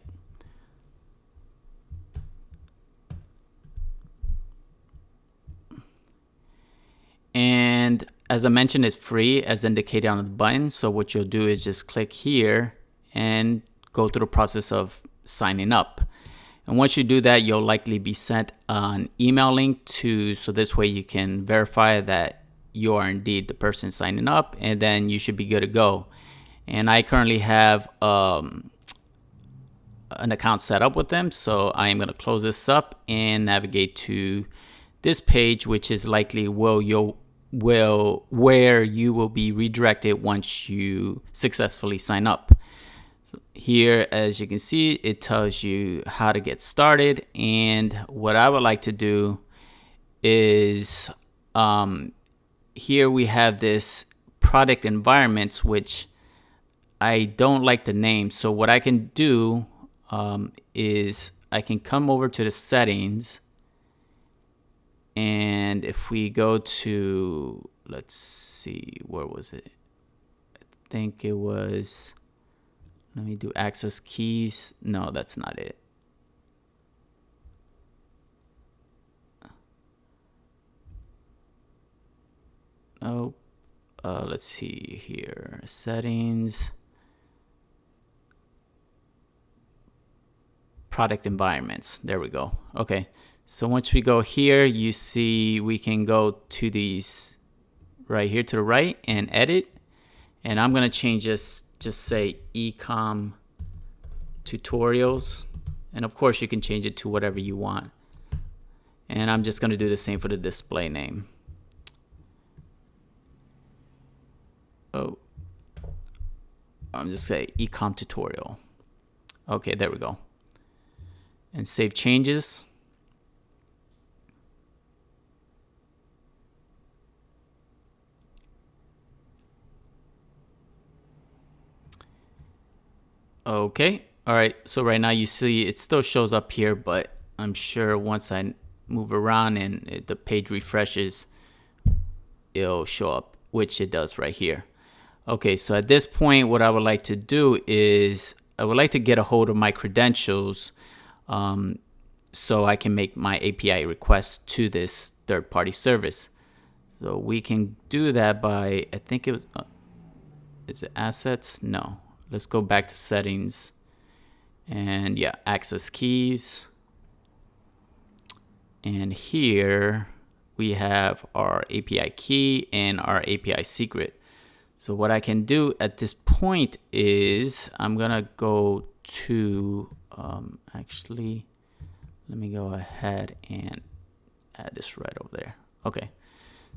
And as I mentioned, it's free as indicated on the button. So what you'll do is just click here and go through the process of signing up. And once you do that, you'll likely be sent an email link so this way you can verify that you are indeed the person signing up, and then you should be good to go. And I currently have an account set up with them, so I am going to close this up and navigate to this page, which is likely where you will be redirected once you successfully sign up. So here, as you can see, it tells you how to get started, and what I would like to do is here we have this product environments, which I don't like the name. So what I can do is I can come over to the settings, and if we go to, let's see, where was it? I think it was, let me do access keys. No, that's not it. Oh, let's see here, settings, product environments. There we go. Okay. So once we go here, you see we can go to these right here to the right and edit. And I'm going to change this, just say ecom tutorials. And of course you can change it to whatever you want. And I'm just going to do the same for the display name. Oh, I'm just say ecom tutorial. Okay, there we go. And save changes. Okay, all right, so right now you see it still shows up here, but I'm sure once I move around and the page refreshes, it'll show up, which it does right here. Okay, so at this point, what I would like to do is I would like to get a hold of my credentials so I can make my API request to this third-party service. So we can do that by, I think it was, is it assets? No. Let's go back to settings, and yeah, access keys. And here we have our API key and our API secret. So what I can do at this point is I'm gonna go to, actually, let me go ahead and add this right over there. Okay,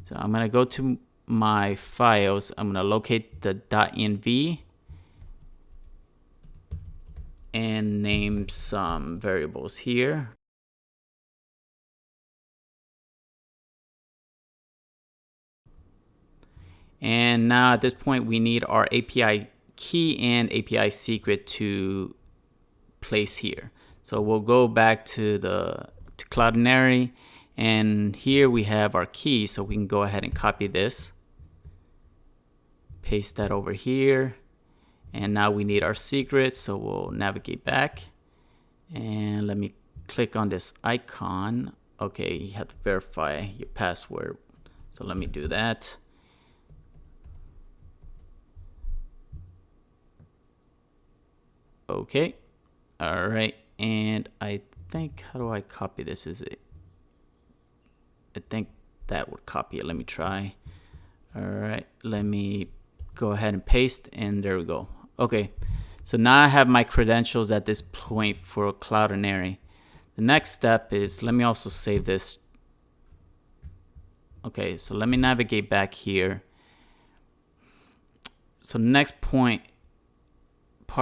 so I'm gonna go to my files. I'm gonna locate the .env and name some variables here. And now at this point, we need our API key and API secret to place here. So we'll go back to Cloudinary, and here we have our key. So we can go ahead and copy this, paste that over here. And now we need our secret, so we'll navigate back. And let me click on this icon Okay, you have to verify your password. So let me do that. Okay. All right. And I think, how do I copy this? I think that would copy it. Let me try. All right. Let me go ahead and paste, and there we go. Okay. So now I have my credentials at this point for Cloudinary. The next step is, let me also save this. Okay, so let me navigate back here. So next part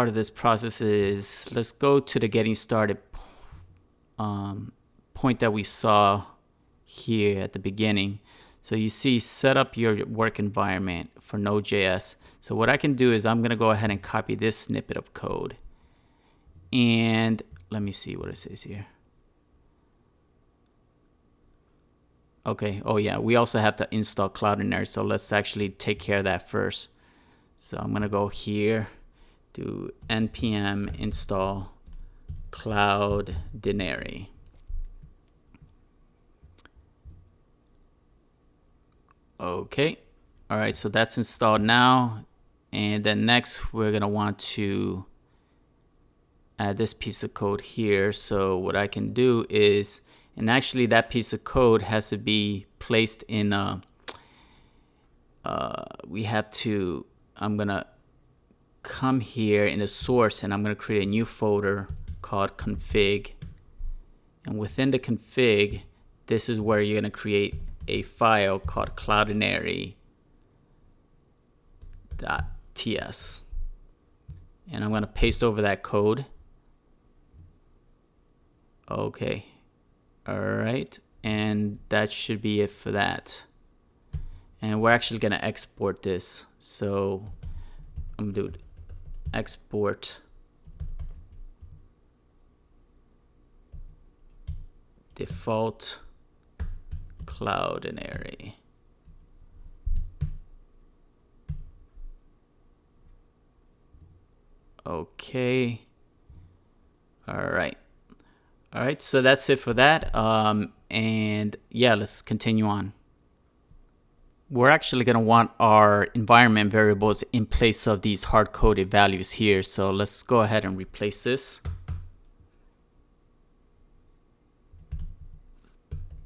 of this process is, let's go to the getting started point that we saw here at the beginning. So you see, set up your work environment for Node.js. So what I can do is I'm going to go ahead and copy this snippet of code. And let me see what it says here. Okay, oh yeah, we also have to install Cloudinary. So let's actually take care of that first. So I'm going to go here, do npm install Cloudinary. Okay, all right, so that's installed now. And then next we're going to want to add this piece of code here. So what I can do is, and actually that piece of code has to be placed in I'm gonna come here in the source, and I'm gonna create a new folder called config. And within the config, this is where you're gonna create a file called cloudinary.ts. And I'm gonna paste over that code. Okay. All right. And that should be it for that. And we're actually going to export this. So I'm going to do export default Cloudinary. Okay. All right. All right, so that's it for that. And yeah, let's continue on. We're actually going to want our environment variables in place of these hard-coded values here. So let's go ahead and replace this.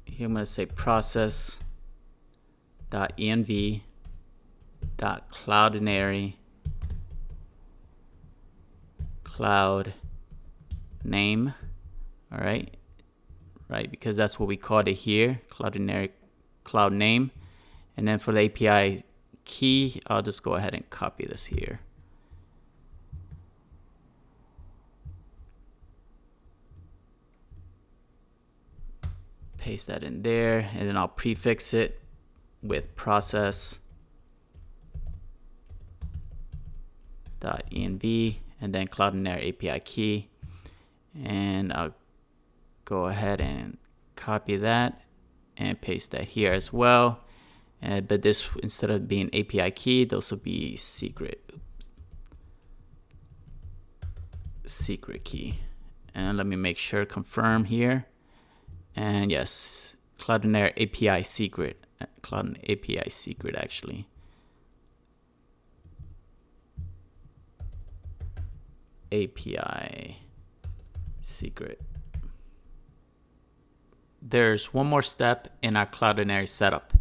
Here I'm going to say process.env.cloudinary cloud name. All right, because that's what we called it here, Cloudinary cloud name. And then for the API key, I'll just go ahead and copy this here. Paste that in there, and then I'll prefix it with process.env and then Cloudinary API key. And I'll go ahead and copy that and paste that here as well. But this, instead of being API key, those will be secret. Secret key. And let me make sure, confirm here. And yes, Cloudinary API secret. Cloudinary API secret actually. API secret. There's one more step in our Cloudinary setup,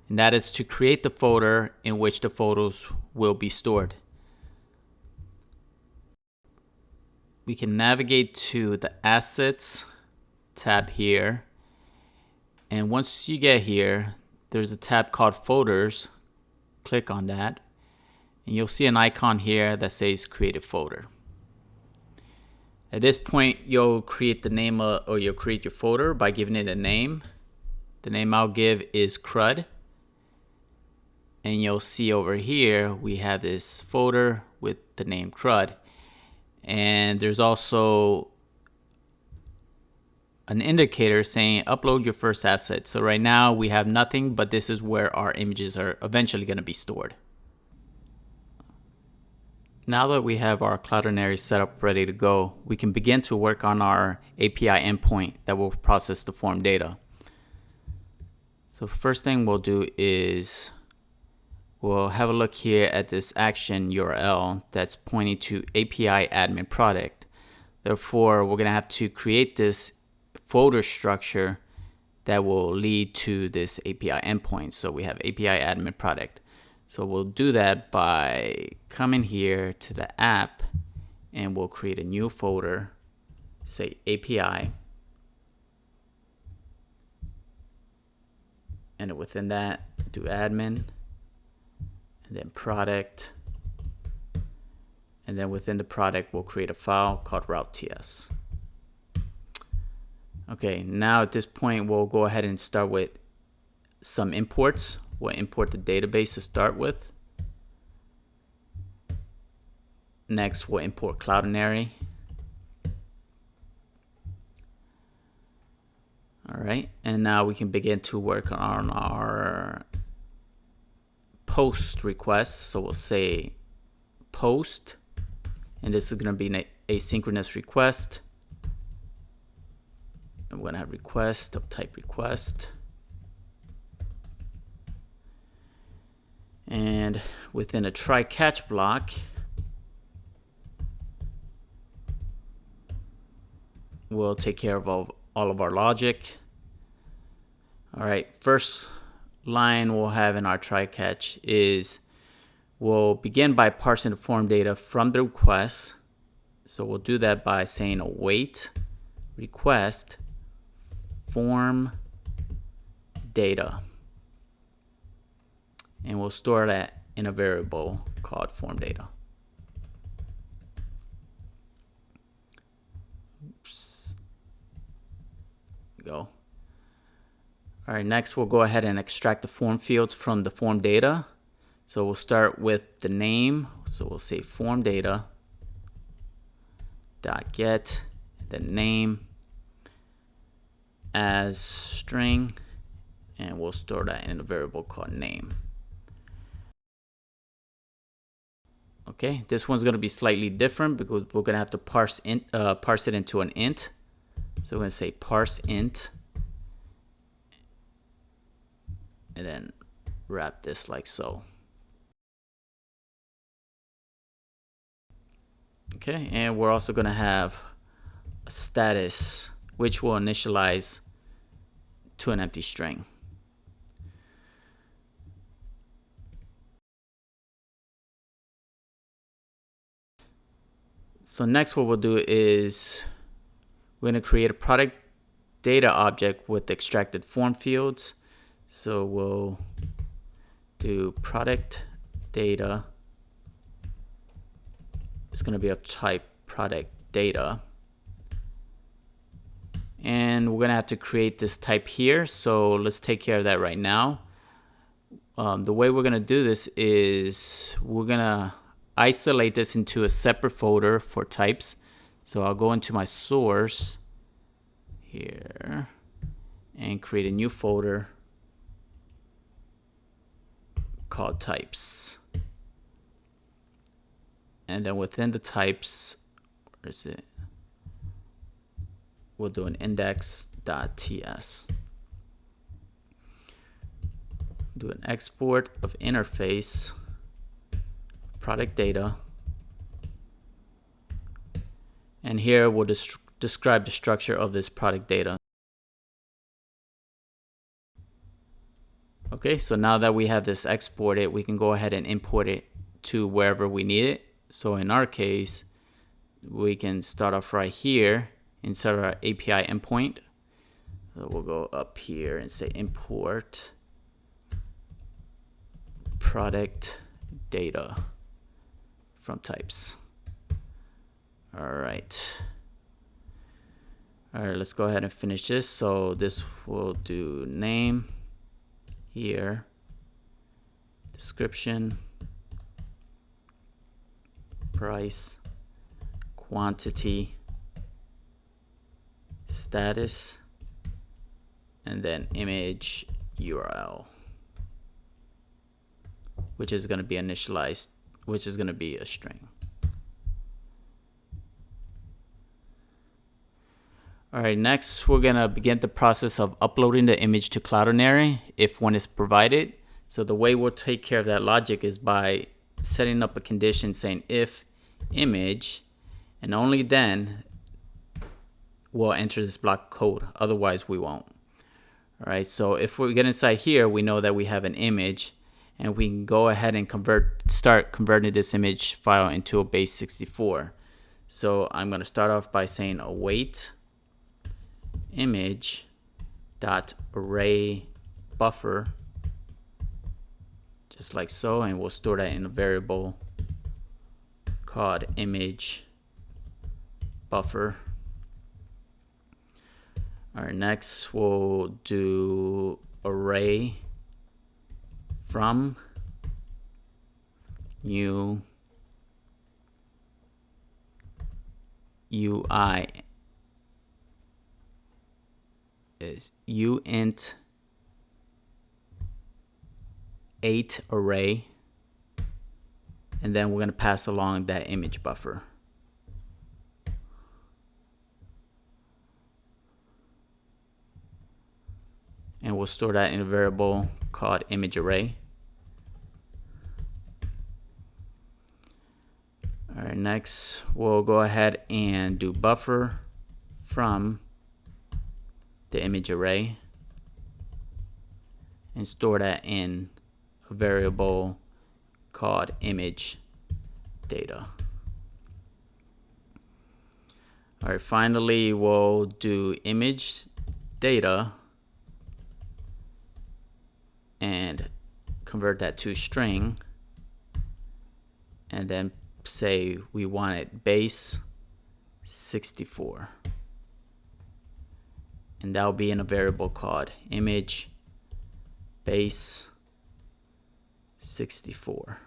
and that is to create the folder in which the photos will be stored. We can navigate to the Assets tab here, and once you get here, there's a tab called Folders. Click on that, and you'll see an icon here that says Create a Folder. At this point, you'll create the name or you'll create your folder by giving it a name. The name I'll give is CRUD. And you'll see over here, we have this folder with the name CRUD. And there's also an indicator saying upload your first asset. So right now we have nothing, but this is where our images are eventually going to be stored. Now that we have our Cloudinary setup ready to go, we can begin to work on our API endpoint that will process the form data. So first thing we'll do is we'll have a look here at this action URL that's pointing to API admin product. Therefore, we're going to have to create this folder structure that will lead to this API endpoint. So we have API admin product. So we'll do that by coming here to the app and we'll create a new folder, say API. And within that, do admin, and then product. And then within the product, we'll create a file called route.ts. Okay, now at this point, we'll go ahead and start with some imports. We'll import the database to start with. Next, we'll import Cloudinary. All right, and now we can begin to work on our post request. So we'll say post, and this is going to be an asynchronous request. I'm going to have request of type request. And within a try catch block, we'll take care of all of our logic. All right, first line we'll have in our try catch is we'll begin by parsing the form data from the request. So we'll do that by saying await request form data. And we'll store that in a variable called form data. Oops. Go. All right, next we'll go ahead and extract the form fields from the form data. So we'll start with the name. So we'll say form data dot get the name as string, and we'll store that in a variable called name. Okay, this one's going to be slightly different because we're going to have to parse it into an int. So we're going to say parse int, and then wrap this like so. Okay, and we're also going to have a status which will initialize to an empty string. So next what we'll do is we're going to create a product data object with extracted form fields. So we'll do product data. It's going to be of type product data. And we're going to have to create this type here. So let's take care of that right now. The way we're going to do this is we're going to isolate this into a separate folder for types. So I'll go into my source here and create a new folder called types. And then within the types, where is it? We'll do an index.ts. Do an export of interface product data. And here we'll describe the structure of this product data. Okay, so now that we have this exported, we can go ahead and import it to wherever we need it. So in our case, we can start off right here inside our API endpoint. So we'll go up here and say import product data from types. All right, let's go ahead and finish this. So this will do name here, description, price, quantity, status, and then image URL, which is going to be initialized, which is going to be a string. All right, next we're gonna begin the process of uploading the image to Cloudinary if one is provided. So the way we'll take care of that logic is by setting up a condition saying if image, and only then we'll enter this block code. Otherwise we won't. All right, so if we get inside here, we know that we have an image, and we can go ahead and start converting this image file into a base 64. So I'm going to start off by saying await image dot array buffer, just like so, and we'll store that in a variable called image buffer. All right, next we'll do array from new UI is uint 8 array, and then we're going to pass along that image buffer. And we'll store that in a variable called image array. All right, next we'll go ahead and do buffer from the image array and store that in a variable called image data. All right, finally we'll do image data and convert that to string, and then say we want it base 64, and that will be in a variable called image base 64.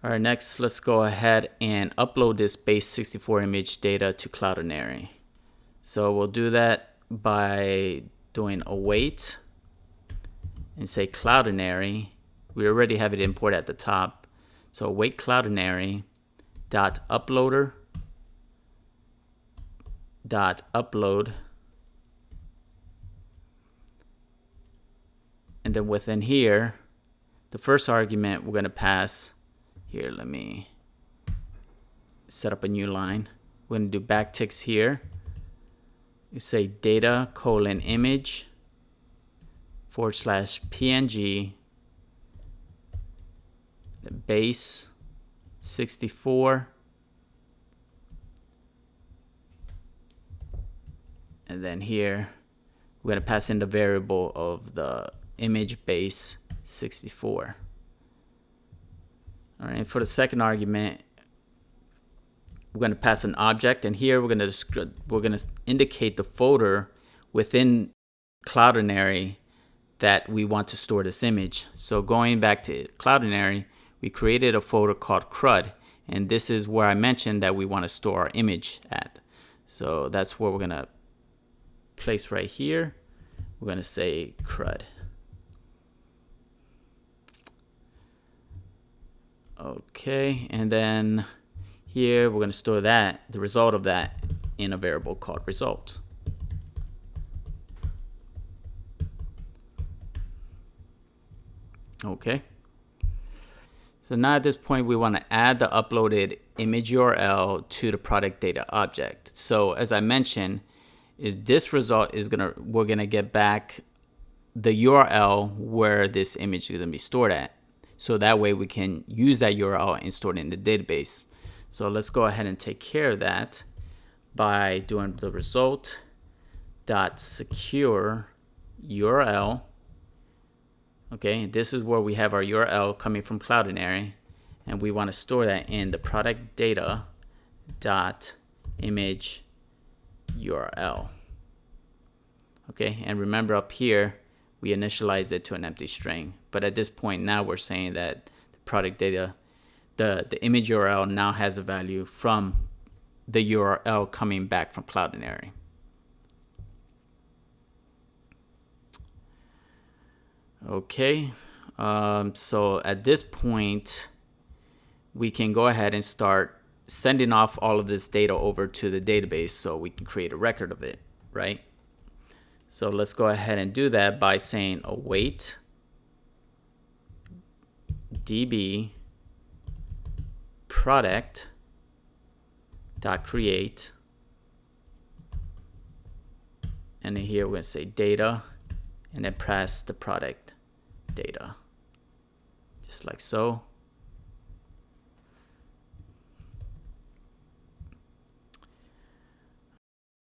All right, next let's go ahead and upload this base 64 image data to Cloudinary. So we'll do that by doing await and say Cloudinary. We already have it imported at the top, so await Cloudinary dot uploader dot upload, and then within here the first argument we're going to pass here, let me set up a new line. We're going to do backticks here. You say data colon image / PNG the base 64, and then here we're going to pass in the variable of the image base 64. All right, for the second argument we're going to pass an object, and here we're going to indicate the folder within Cloudinary that we want to store this image. So going back to Cloudinary, we created a folder called CRUD, and this is where I mentioned that we want to store our image at. So that's where we're going to place right here. We're going to say CRUD. Okay, and then here we're going to store that, the result of that, in a variable called result. Okay. So now at this point we want to add the uploaded image URL to the product data object. So as I mentioned, this result is we're gonna get back the URL where this image is gonna be stored at. So that way we can use that URL and store it in the database. So let's go ahead and take care of that by doing the result dot secure URL. Okay, this is where we have our URL coming from Cloudinary, and we want to store that in the product data dot image URL. Okay, and remember up here we initialized it to an empty string, but at this point now we're saying that the product data, the image URL now has a value from the URL coming back from Cloudinary. Okay, so at this point we can go ahead and start sending off all of this data over to the database so we can create a record of it, right? So let's go ahead and do that by saying await db product dot create, and then here we're going to say data, and then press the product data, just like so.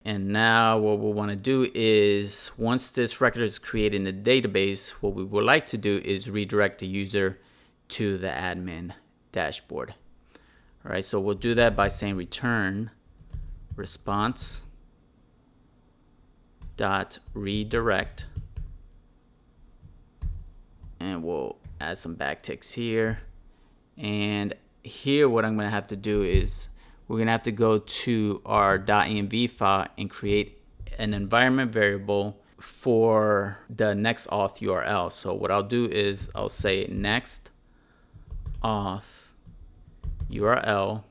And now what we want to do is, once this record is created in the database, what we would like to do is redirect the user to the admin dashboard. All right, so we'll do that by saying return response dot redirect, and we'll add some backticks here. And here what I'm going to have to do is we're going to have to go to our .env file and create an environment variable for the next auth URL. So what I'll do is I'll say next auth URL,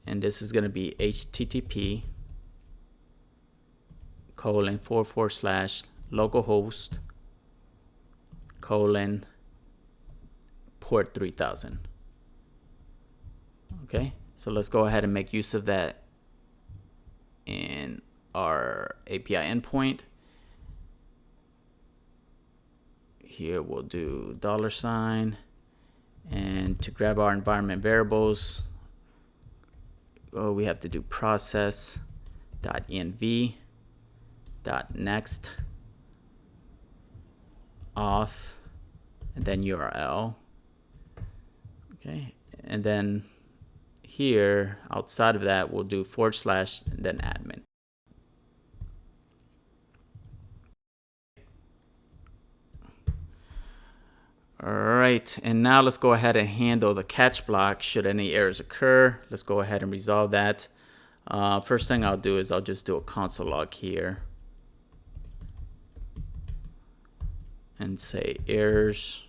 and this is going to be http colon / localhost colon port 3000. Okay, so let's go ahead and make use of that in our API endpoint. Here we'll do $, and to grab our environment variables, we have to do process.env.next auth and then URL. Okay, and then here outside of that we'll do / and then admin. All right, and now let's go ahead and handle the catch block should any errors occur. Let's go ahead and resolve that. First thing I'll do is I'll just do a console log here and say errors.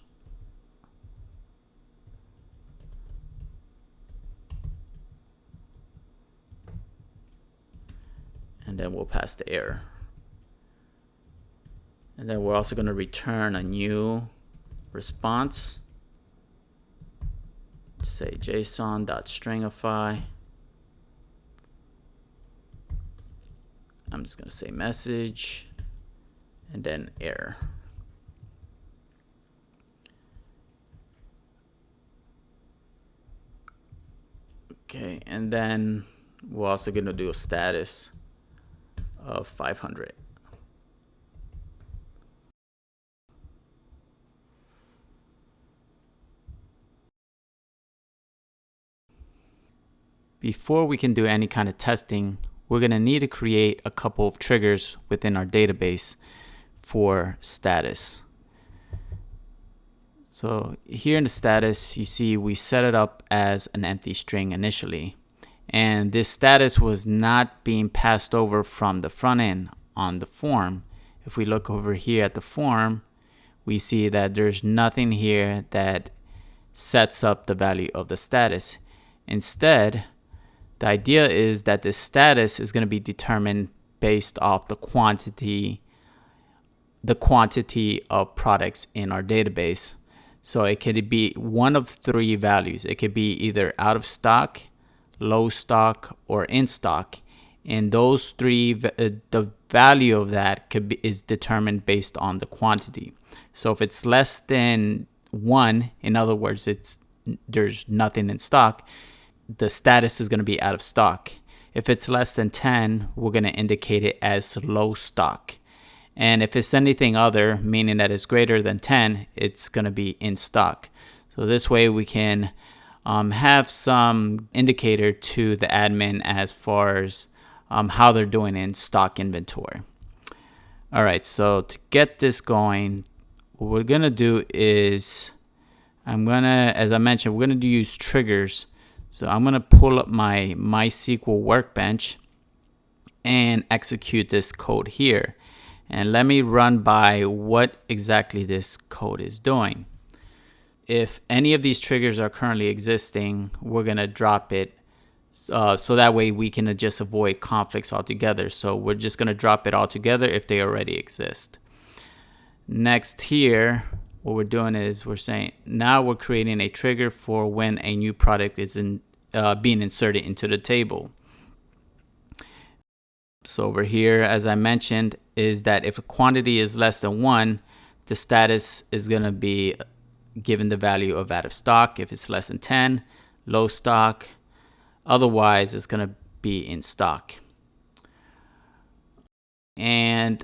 And then we'll pass the error. And then we're also going to return a new response. Say json.stringify. I'm just going to say message and then error. Okay, and then we're also going to do a status of 500. Before we can do any kind of testing, we're going to need to create a couple of triggers within our database for status. So here in the status, you see we set it up as an empty string initially. And this status was not being passed over from the front end on the form. If we look over here at the form, we see that there's nothing here that sets up the value of the status. Instead, the idea is that the status is going to be determined based off the quantity of products in our database. So it could be one of three values. It could be either out of stock, low stock, or in stock. And those three, the value of that is determined based on the quantity. So if it's less than 1, in other words, there's nothing in stock, the status is going to be out of stock. If it's less than 10, we're going to indicate it as low stock. And if it's anything other, meaning that it's greater than 10, it's going to be in stock. So this way we can have some indicator to the admin as far as how they're doing in stock inventory. All right, so to get this going, what we're going to do is as I mentioned, we're going to use triggers. So I'm going to pull up my MySQL workbench and execute this code here. And let me run by what exactly this code is doing. if any of these triggers are currently existing, we're going to drop it so that way we can just avoid conflicts altogether. So we're just going to drop it all together if they already exist. Next here, what we're doing is we're saying now we're creating a trigger for when a new product is being inserted into the table. So over here, as I mentioned, is that if a quantity is less than 1, the status is going to be given the value of out of stock. If it's less than 10, low stock. Otherwise, it's going to be in stock. And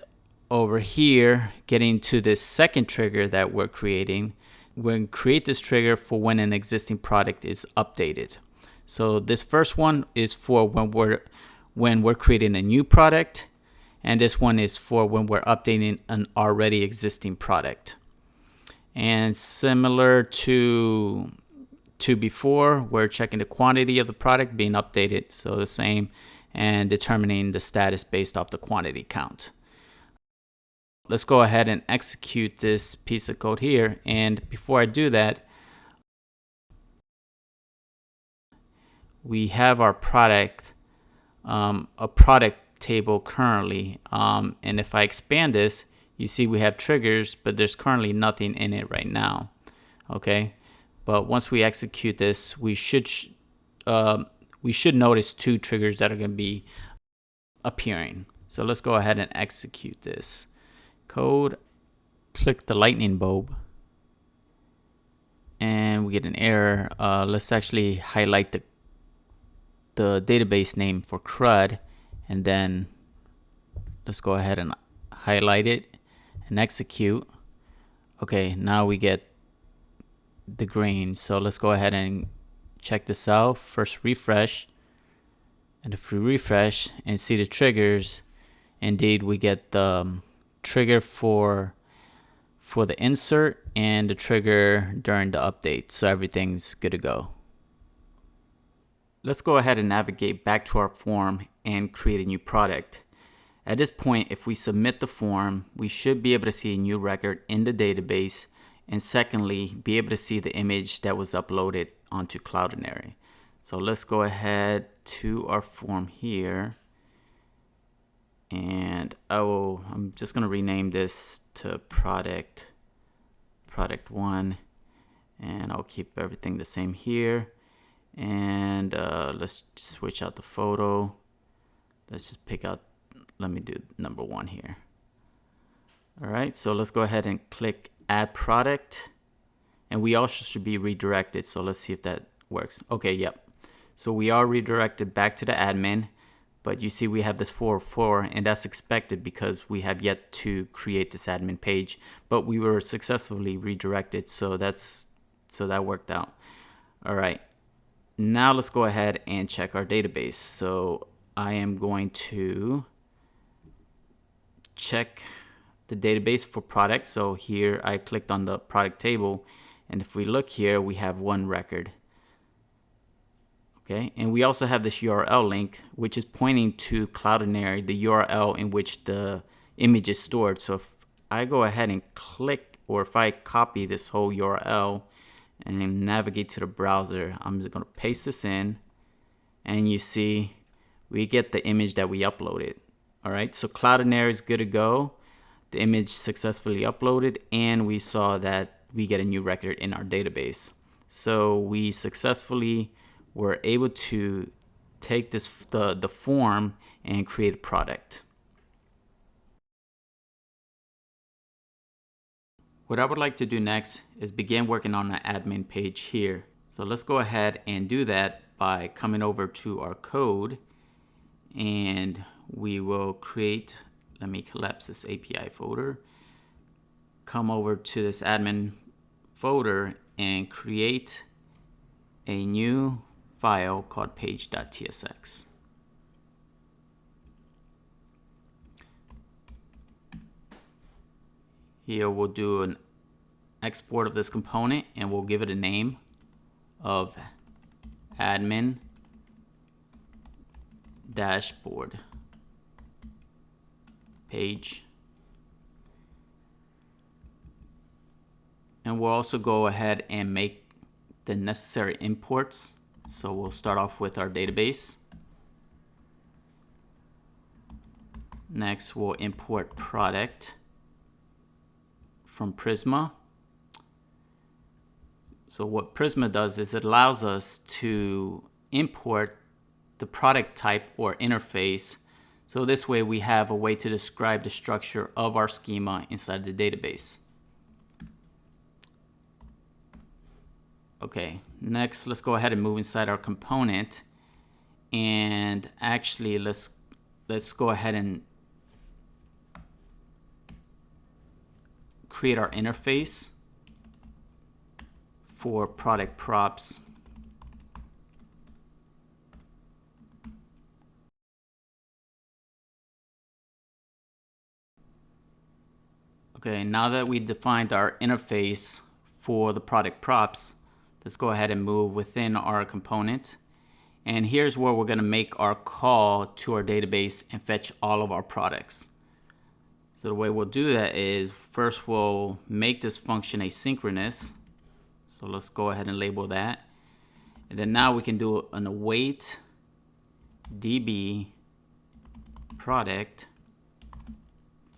over here, getting to this second trigger that we're creating, we're going to create this trigger for when an existing product is updated. So this first one is for when we're creating a new product, and this one is for when we're updating an already existing product. And similar to before, we're checking the quantity of the product being updated, so the same, and determining the status based off the quantity count. Let's go ahead and execute this piece of code here. And before I do that, we have our product, a product table currently. And if I expand this, you see we have triggers, but there's currently nothing in it right now. Okay, but once we execute this, we should notice 2 triggers that are going to be appearing. So let's go ahead and execute this code. Click the lightning bulb, and we get an error. Let's actually highlight the database name for CRUD, and then let's go ahead and highlight it and execute. Okay, now we get the green. So let's go ahead and check this out. First refresh, and if we refresh and see the triggers, indeed we get the trigger for the insert and the trigger during the update. So everything's good to go. Let's go ahead and navigate back to our form and create a new product. At this point, if we submit the form, we should be able to see a new record in the database, and secondly, be able to see the image that was uploaded onto Cloudinary. So let's go ahead to our form here, and I'm just going to rename this to product 1, and I'll keep everything the same here. And let's switch out the photo. Let's just pick out, let me do number 1 here. All right, so let's go ahead and click add product, and we also should be redirected. So let's see if that works. Okay, yep. So we are redirected back to the admin, but you see we have this 404, and that's expected because we have yet to create this admin page, but we were successfully redirected. So that worked out. All right. Now let's go ahead and check our database. So I am going to check the database for products. So here I clicked on the product table, and if we look here, we have 1 record. Okay, and we also have this URL link, which is pointing to Cloudinary, the URL in which the image is stored. So if I go ahead and click, or if I copy this whole URL and navigate to the browser, I'm just going to paste this in, and you see we get the image that we uploaded. All right, so Cloudinary is good to go. The image successfully uploaded, and we saw that we get a new record in our database. So we successfully were able to take the form and create a product. What I would like to do next is begin working on an admin page here. So let's go ahead and do that by coming over to our code, and we will create, let me collapse this API folder, come over to this admin folder and create a new file called page.tsx. Here we'll do an export of this component, and we'll give it a name of admin dashboard page. And we'll also go ahead and make the necessary imports. So we'll start off with our database. Next, we'll import product from Prisma. So what Prisma does is it allows us to import the product type or interface. So this way we have a way to describe the structure of our schema inside the database. Okay, next let's go ahead and move inside our component. And actually let's go ahead and create our interface for product props. Okay, now that we defined our interface for the product props, let's go ahead and move within our component. And here's where we're going to make our call to our database and fetch all of our products. So the way we'll do that is first we'll make this function asynchronous. So let's go ahead and label that. And then now we can do an await db product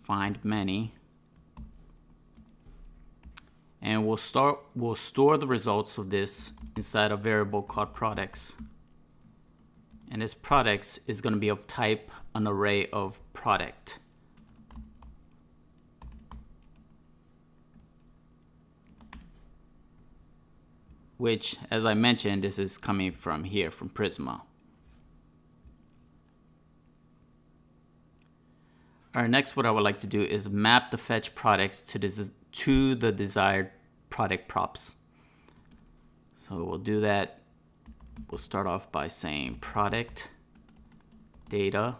find many. And we'll store the results of this inside a variable called products. And this products is going to be of type an array of product. Which, as I mentioned, this is coming from here, from Prisma. All right, next what I would like to do is map the fetch products to the desired product props. So we'll do that. We'll start off by saying product data.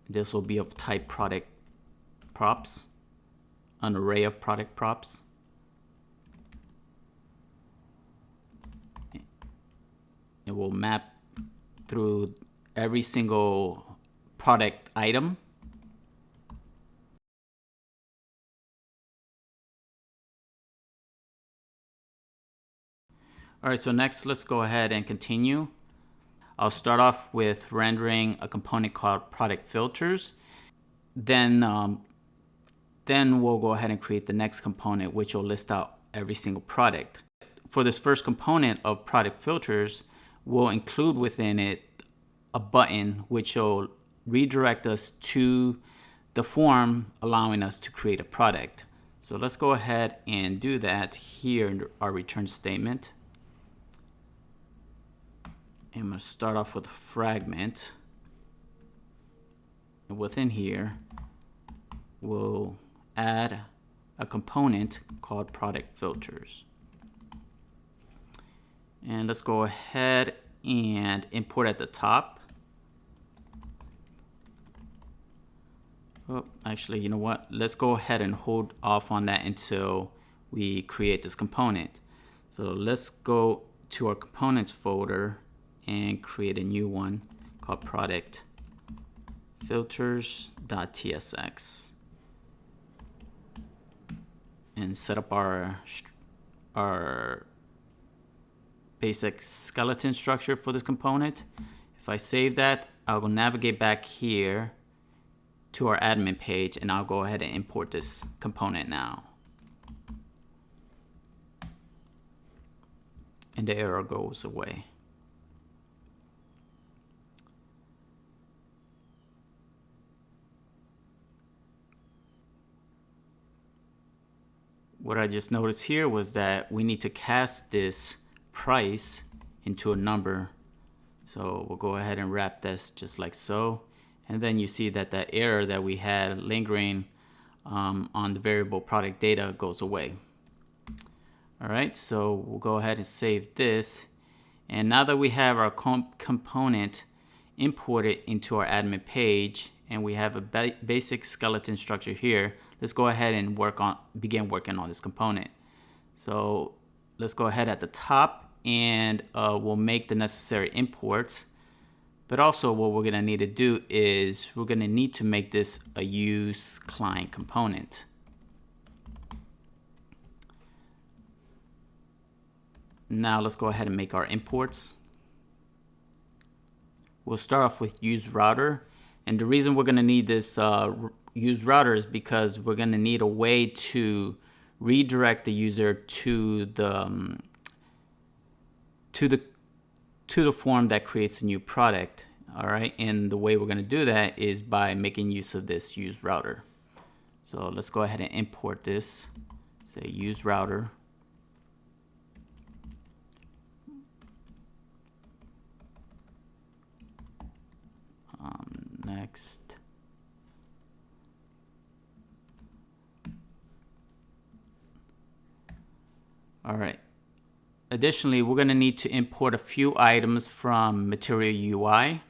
This will be of type product props, an array of product props. It will map through every single product item. All right, so next let's go ahead and continue. I'll start off with rendering a component called product filters. Then we'll go ahead and create the next component, which will list out every single product. For this first component of product filters, we'll include within it a button which will redirect us to the form allowing us to create a product. So let's go ahead and do that here in our return statement. I'm going to start off with a fragment. And within here, we'll add a component called product filters. And let's go ahead and import at the top. Oh, actually, you know what? Let's go ahead and hold off on that until we create this component. So let's go to our components folder and create a new one called product filters.tsx and set up our basic skeleton structure for this component. If I save that, I'll go navigate back here to our admin page and I'll go ahead and import this component now. And the error goes away. What I just noticed here was that we need to cast this price into a number. So we'll go ahead and wrap this just like so. And then you see that that error that we had lingering on the variable product data goes away. All right, so we'll go ahead and save this. And now that we have our component imported into our admin page and we have a basic skeleton structure here, let's go ahead and begin working on this component. So let's go ahead at the top and we'll make the necessary imports. But also what we're going to need to do is we're going to need to make this a use client component. Now let's go ahead and make our imports. We'll start off with use router. And the reason we're going to need this use router is because we're going to need a way to redirect the user to the form that creates a new product. All right, and the way we're going to do that is by making use of this use router. So let's go ahead and import this. Say use router. Next. All right. Additionally, we're going to need to import a few items from Material UI.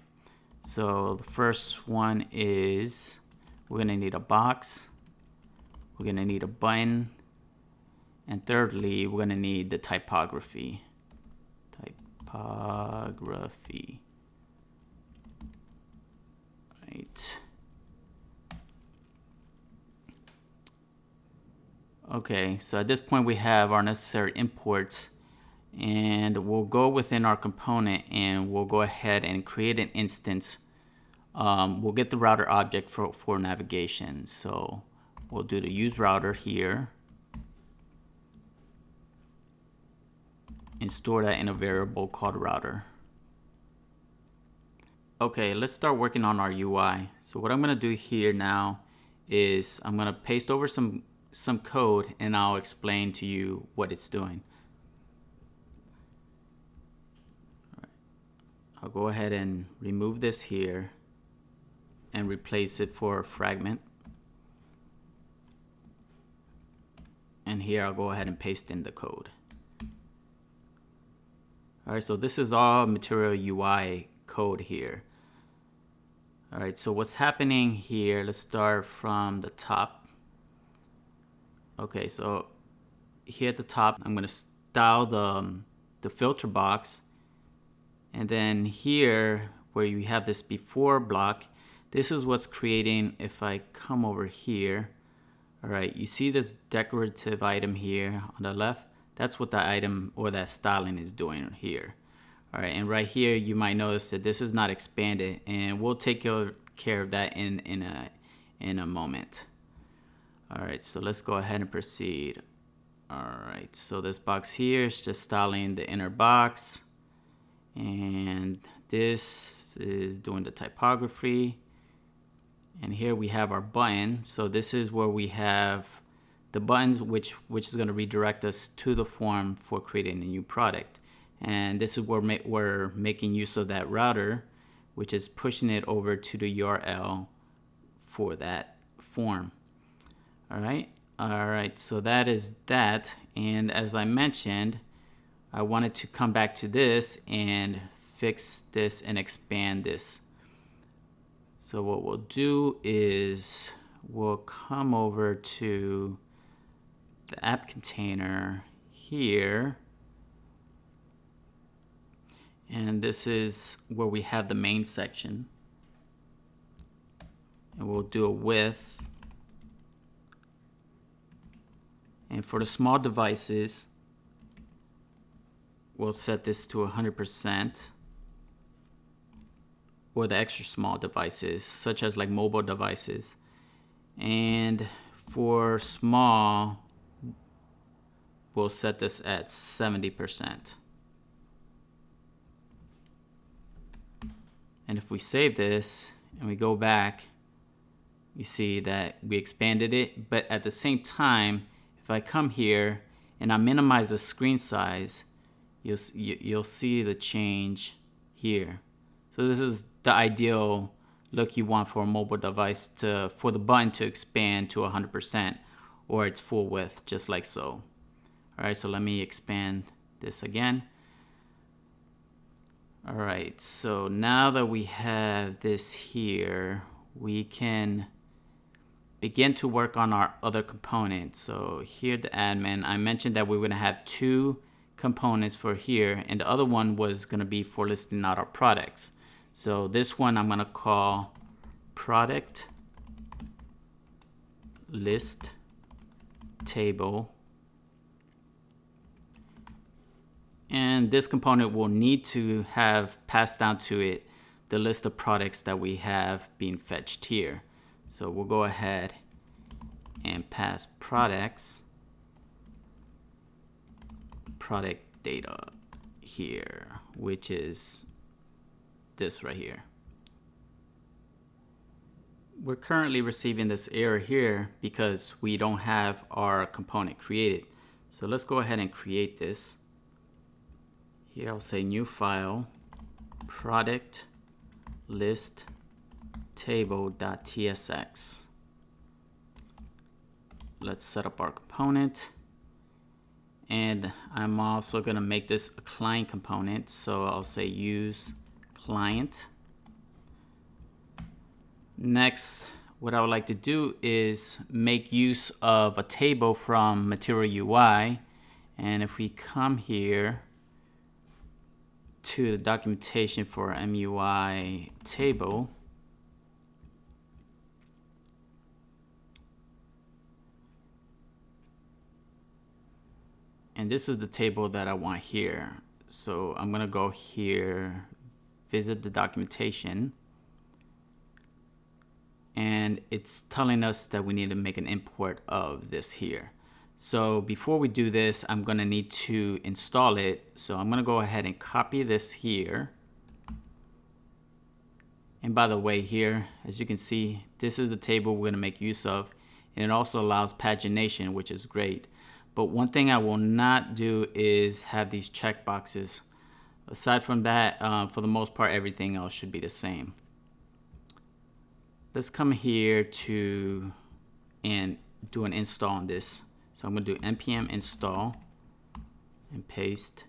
So the first one is we're going to need a box. We're going to need a button. And thirdly, we're going to need the typography. Typography. Right. Okay, so at this point we have our necessary imports, and we'll go within our component and we'll go ahead and create an instance. We'll get the router object for navigation. So we'll do the use router here and store that in a variable called router. Okay, let's start working on our UI. So what I'm going to do here now is I'm going to paste over some code and I'll explain to you what it's doing. All right. I'll go ahead and remove this here and replace it for a fragment. And here I'll go ahead and paste in the code. All right, so this is all Material UI code here. All right, so what's happening here, let's start from the top. Okay, so here at the top, I'm going to style the filter box. And then here, where you have this before block, this is what's creating, if I come over here, all right, you see this decorative item here on the left? That's what the item or that styling is doing here. All right, and right here, you might notice that this is not expanded, and we'll take care of that in a moment. All right, so let's go ahead and proceed. All right, so this box here is just styling the inner box, and this is doing the typography. And here we have our button. So this is where we have the buttons, which is going to redirect us to the form for creating a new product. And this is where we're making use of that router, which is pushing it over to the URL for that form. All right, so that is that. And as I mentioned, I wanted to come back to this and fix this and expand this. So what we'll do is we'll come over to the app container here. And this is where we have the main section. And we'll do a width. And for the small devices, we'll set this to 100%. Or the extra small devices, such as like mobile devices. And for small, we'll set this at 70%. And if we save this and we go back, you see that we expanded it. But at the same time, if I come here and I minimize the screen size, you'll see the change here. So this is the ideal look you want for a mobile device, for the button to expand to 100% or its full width, just like so. All right, so let me expand this again. All right, so now that we have this here, we can begin to work on our other components. So here, the admin, I mentioned that we were gonna have two components for here, and the other one was gonna be for listing out our products. So this one I'm gonna call product list table. And this component will need to have passed down to it the list of products that we have being fetched here. So we'll go ahead and pass products product data here, which is this right here. We're currently receiving this error here because we don't have our component created. So let's go ahead and create this. Here I'll say new file, product list table.tsx. Let's set up our component. And I'm also going to make this a client component. So I'll say use client. Next, what I would like to do is make use of a table from Material UI. And if we come here to the documentation for MUI table, and this is the table that I want here. So I'm going to go here, visit the documentation, and it's telling us that we need to make an import of this here. So before we do this, I'm going to need to install it. So I'm going to go ahead and copy this here. And by the way, here, as you can see, this is the table we're going to make use of. And it also allows pagination, which is great. But one thing I will not do is have these checkboxes. Aside from that, for the most part, everything else should be the same. Let's come here to and do an install on this. So I'm going to do npm install and paste.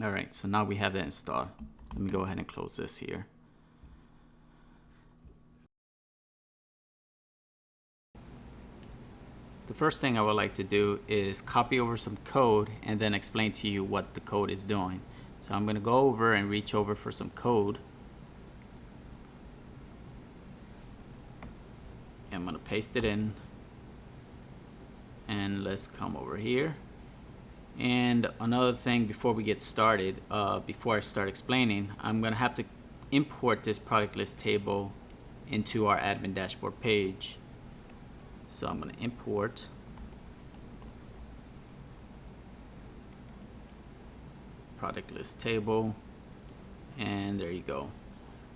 All right, so now we have that installed. Let me go ahead and close this here. The first thing I would like to do is copy over some code and then explain to you what the code is doing. So I'm going to go over and reach over for some code. I'm going to paste it in. And let's come over here. And another thing before we get started, before I start explaining, I'm going to have to import this product list table into our admin dashboard page. So I'm going to import product list table, and there you go.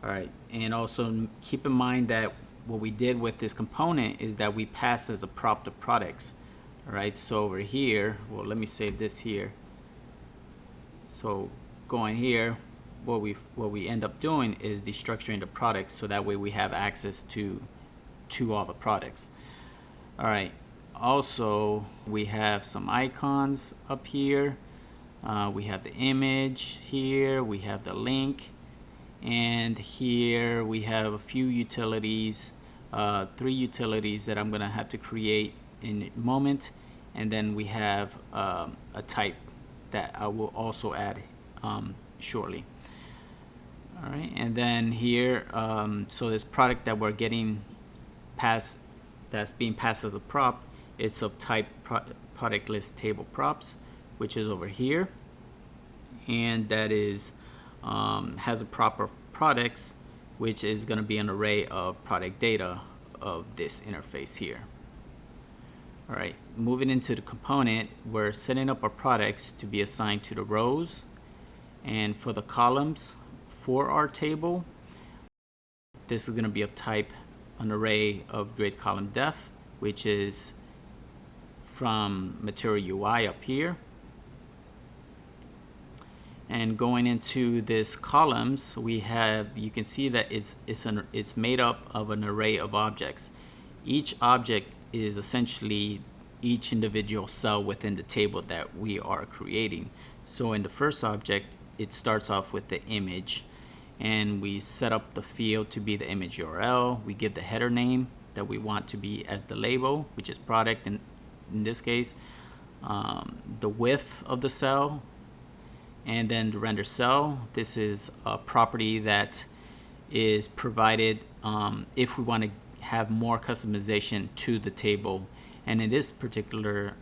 All right, and also keep in mind that what we did with this component is that we passed as a prop to products. All right, so over here, well, let me save this here. So going here, what we end up doing is destructuring the products, so that way we have access to all the products. All right, also we have some icons up here. We have the image here, we have the link, and here we have a few utilities, 3 utilities that I'm gonna have to create in a moment, and then we have a type that I will also add shortly. All right, and then here, so this product that we're getting passed, that's being passed as a prop, it's of type product list table props, which is over here, and that is has a prop of products, which is going to be an array of product data of this interface here. All right, moving into the component, we're setting up our products to be assigned to the rows, and for the columns for our table, this is going to be of type an array of grid column def, which is from Material UI up here. And going into this columns, we have, you can see that it's made up of an array of objects. Each object is essentially each individual cell within the table that we are creating. So in the first object, it starts off with the image, and we set up the field to be the image URL. We give the header name that we want to be as the label, which is product in this case, the width of the cell, and then the render cell. This is a property that is provided if we want to have more customization to the table, And in this particular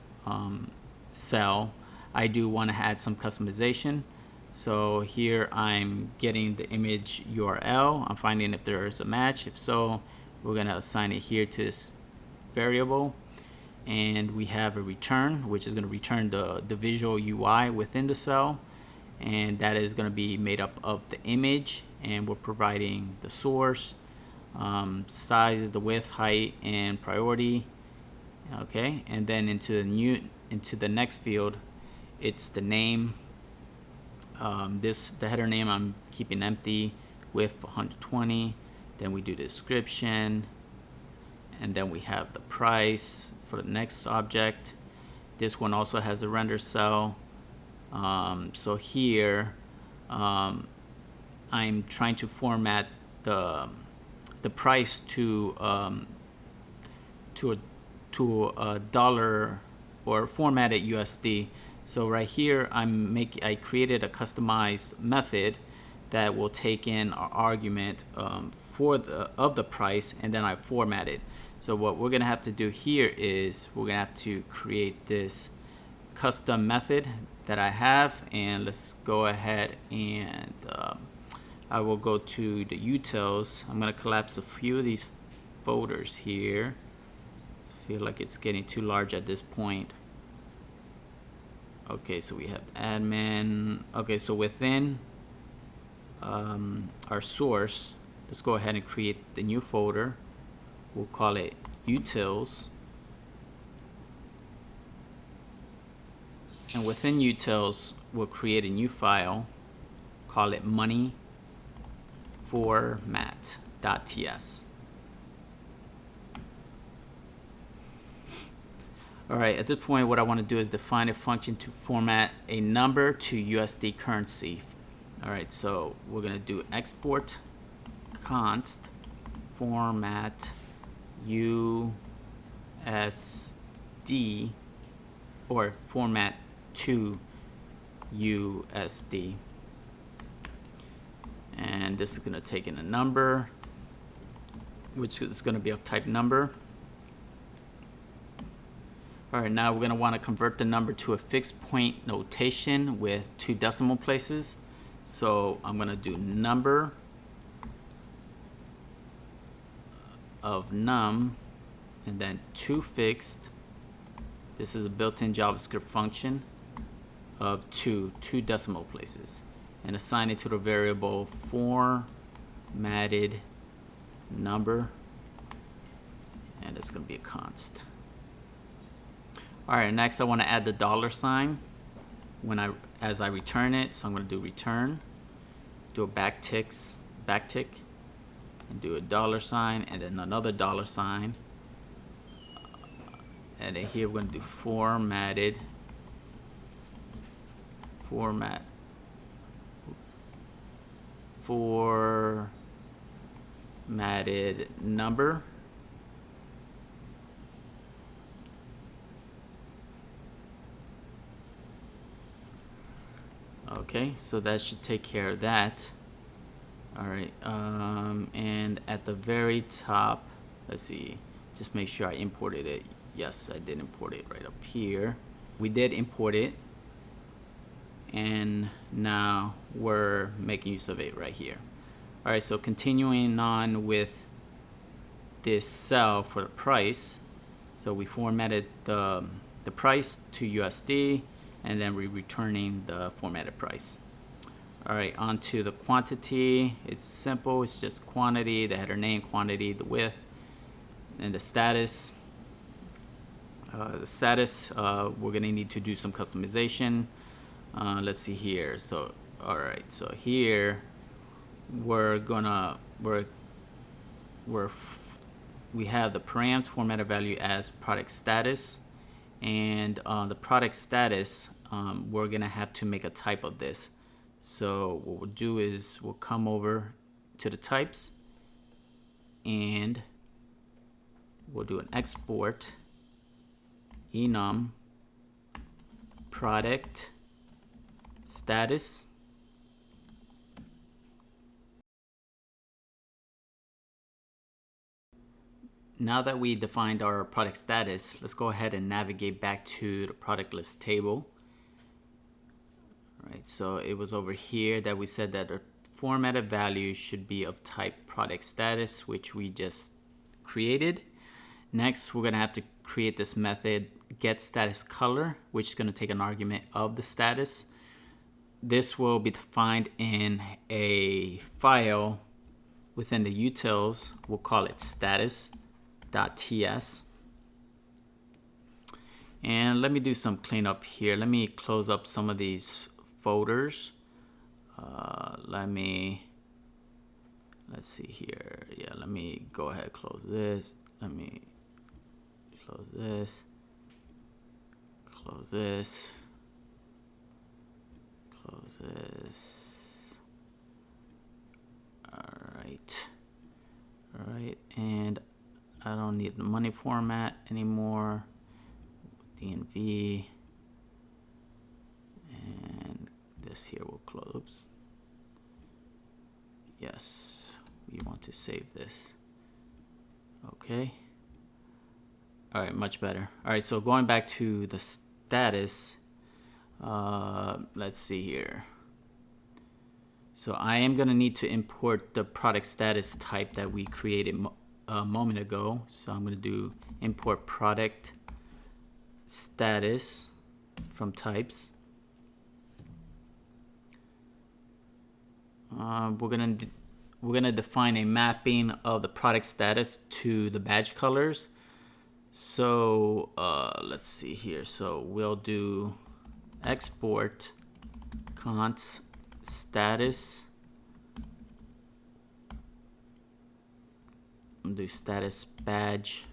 cell, I do want to add some customization. So here I'm getting the image URL. I'm finding if there is a match. If so, we're going to assign it here to this variable. And we have a return, which is going to return the visual UI within the cell. And that is going to be made up of the image. And we're providing the source, size is the width, height, and priority. Okay, and then into the next field, it's the name. The header name I'm keeping empty, width 120. Then we do the description, and then we have the price for the next object. This one also has a render cell. So here I'm trying to format the price to a dollar, or format it USD. So right here I created a customized method that will take in our argument of the price, and then I format it. So what we're gonna have to do here is we're gonna have to create this custom method that I have, and let's go ahead and I will go to the utils. I'm gonna collapse a few of these folders here. I feel like it's getting too large at this point. Okay, so we have admin. Okay, so within our source, let's go ahead and create the new folder. We'll call it utils. And within utils, we'll create a new file, call it money format.ts. All right, at this point, what I want to do is define a function to format a number to USD currency. All right, so we're going to do export const format USD, or format to USD. And this is going to take in a number, which is going to be of type number. All right, now we're going to want to convert the number to a fixed point notation with 2 decimal places. So I'm going to do number of num, and then 2 fixed. This is a built-in JavaScript function of 2 decimal places, and assign it to the variable formatted number, and it's going to be a const. All right, next I want to add the $sign as I return it. So I'm going to do return, do a backtick, and do a $sign, and then another $sign. And then here we're going to do formatted number. Okay, so that should take care of that. All right, and at the very top, let's see, just make sure I imported it. Yes, I did import it right up here. We did import it, and now we're making use of it right here. All right, so continuing on with this cell for the price. So we formatted the price to USD, and then we're returning the formatted price. All right, on to the quantity. It's simple, it's just quantity, the header name, quantity, the width, and the status. We're gonna need to do some customization. Let's see here. So, all right, so here we have the params formatted value as product status, and the product status, we're gonna have to make a type of this. So what we'll do is we'll come over to the types, and we'll do an export enum product status, Now that we defined our product status, let's go ahead and navigate back to the product list table. All right, so it was over here that we said that our formatted value should be of type product status, which we just created. Next, we're going to have to create this method getStatusColor, which is going to take an argument of the status. This will be defined in a file within the utils. We'll call it status.ts. And let me do some cleanup here. Let me close up some of these folders. Let's see here. Yeah, let me go ahead and close this. Let me close this. Close this. Close this. Alright. Alright, and I don't need the money format anymore. DNV. And this here will close. Oops. Yes, we want to save this. Okay. All right, much better. All right, so going back to the status, let's see here. So I am going to need to import the product status type that we created a moment ago. So I'm going to do import product status from types. We're gonna define a mapping of the product status to the badge colors. So let's see here. So we'll do export const status. We'll do status badge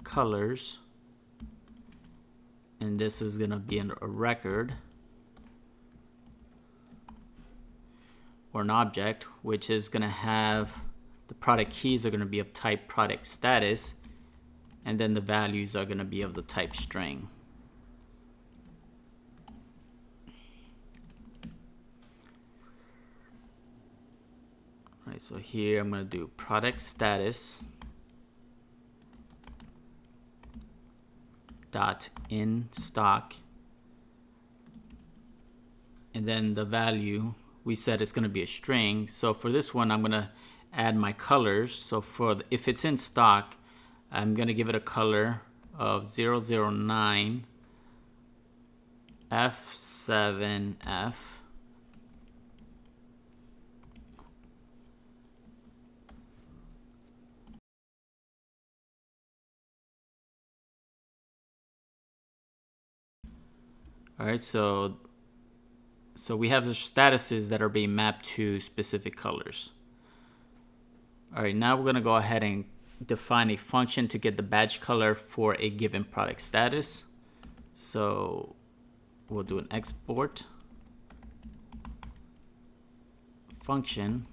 colors. And this is going to be a record or an object, which is going to have the product keys are going to be of type product status, and then the values are going to be of the type string. All right, so here I'm going to do product status dot in stock, and then the value we said is going to be a string. So for this one, I'm going to add my colors. So if it's in stock, I'm going to give it a color of 009 F7F. All right, so we have the statuses that are being mapped to specific colors. All right, now we're going to go ahead and define a function to get the badge color for a given product status. So we'll do an export function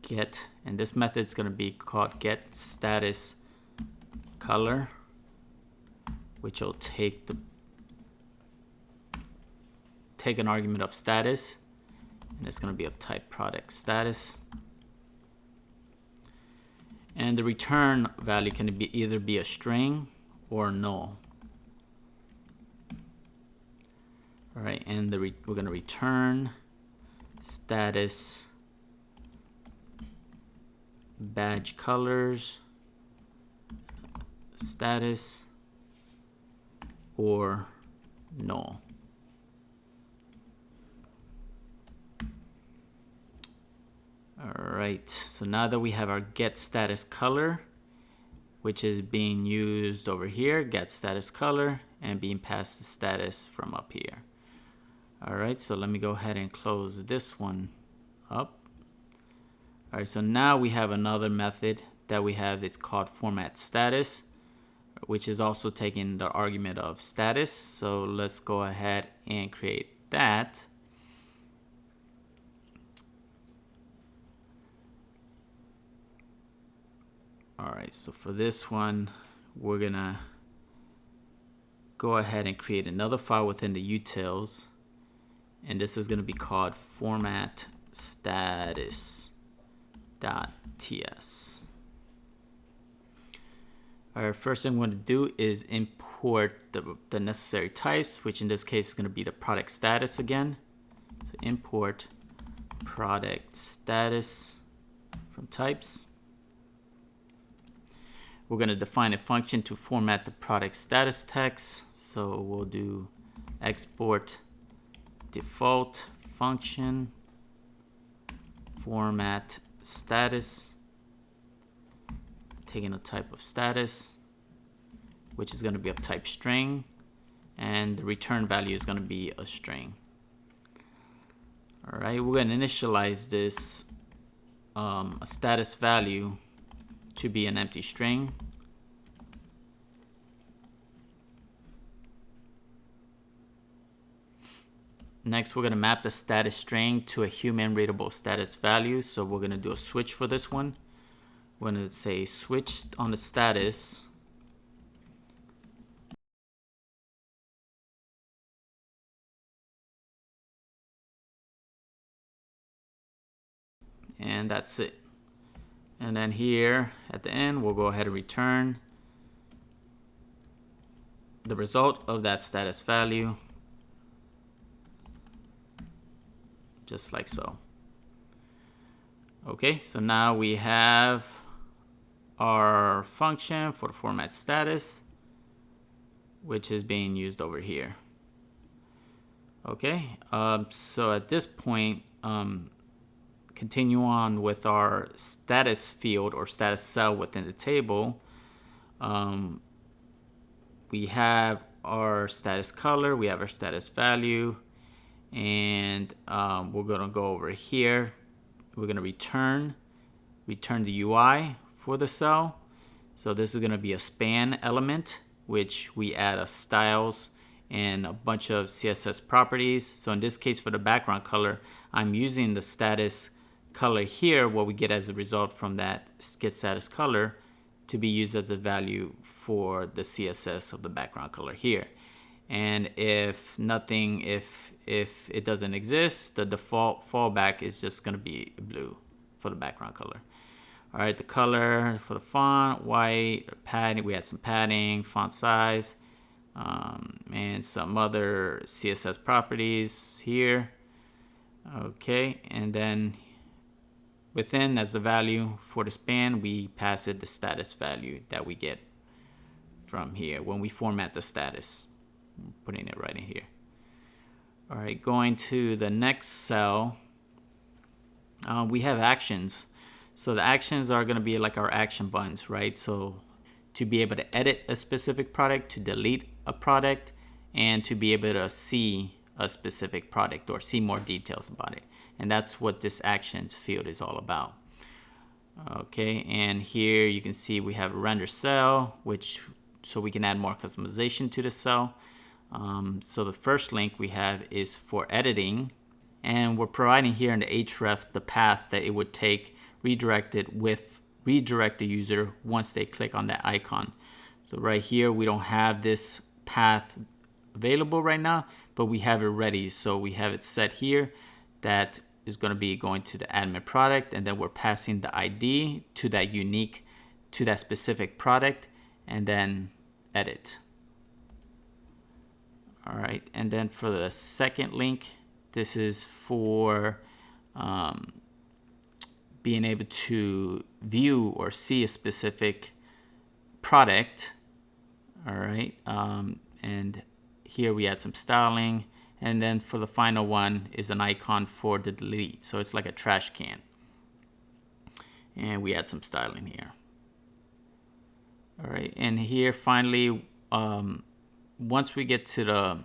get, and this method is going to be called getStatusColor, which will take an argument of status, and it's going to be of type product status. And the return value can either be a string or null. All right, and we're going to return status badge colors status or null. Alright, so now that we have our getStatusColor, which is being used over here, getStatusColor, and being passed the status from up here. Alright, so let me go ahead and close this one up. Alright, so now we have another method that we have. It's called formatStatus, which is also taking the argument of status. So let's go ahead and create that. Alright, so for this one, we're gonna go ahead and create another file within the utils, and this is going to be called format status.ts. Our first thing we're going to do is import the necessary types, which in this case is going to be the product status again. So import product status from types. We're going to define a function to format the product status text. So we'll do export default function format status, taking a type of status, which is going to be of type string, and the return value is going to be a string. All right, we're going to initialize this a status value to be an empty string. Next, we're going to map the status string to a human readable status value. So we're going to do a switch for this one. We're going to say switch on the status. And that's it. And then here at the end, we'll go ahead and return the result of that status value, just like so. Okay, so now we have our function for the format status, which is being used over here. Okay, so at this point, continue on with our status field or status cell within the table. We have our status color, we have our status value, and we're going to go over here. We're going to return the UI for the cell. So this is going to be a span element, which we add a styles and a bunch of CSS properties. So in this case, for the background color, I'm using the status color here, what we get as a result from that get status color, to be used as a value for the CSS of the background color here. And if it doesn't exist, the default fallback is just going to be blue for the background color. All right, the color for the font, white, padding, we had some padding, font size, and some other CSS properties here. Okay, and then within, as the value for the span, we pass it the status value that we get from here when we format the status. I'm putting it right in here. All right, going to the next cell, we have actions. So the actions are going to be like our action buttons, right? So to be able to edit a specific product, to delete a product, and to be able to see a specific product or see more details about it. And that's what this actions field is all about. Okay, and here you can see we have a render cell, so we can add more customization to the cell. So the first link we have is for editing, and we're providing here in the href the path that it would take, redirect the user once they click on that icon. So right here we don't have this path available right now, but we have it ready. So we have it set here that is going to be going to the admin product, and then we're passing the ID to that specific product, and then edit. All right, and then for the second link, this is for being able to view or see a specific product. All right, and here we add some styling, and then for the final one is an icon for the delete. So it's like a trash can, and we add some styling here. All right, and here finally, once we get to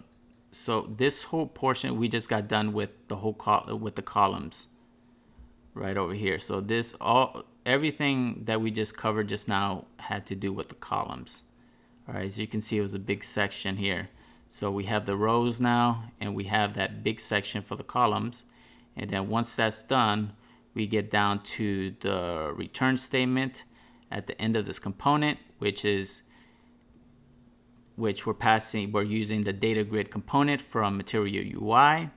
so this whole portion, we just got done with the whole with the columns right over here. So everything that we just covered just now had to do with the columns. All right, as you can see, it was a big section here. So we have the rows now, and we have that big section for the columns. And then once that's done, we get down to the return statement at the end of this component, which we're using the data grid component from Material UI.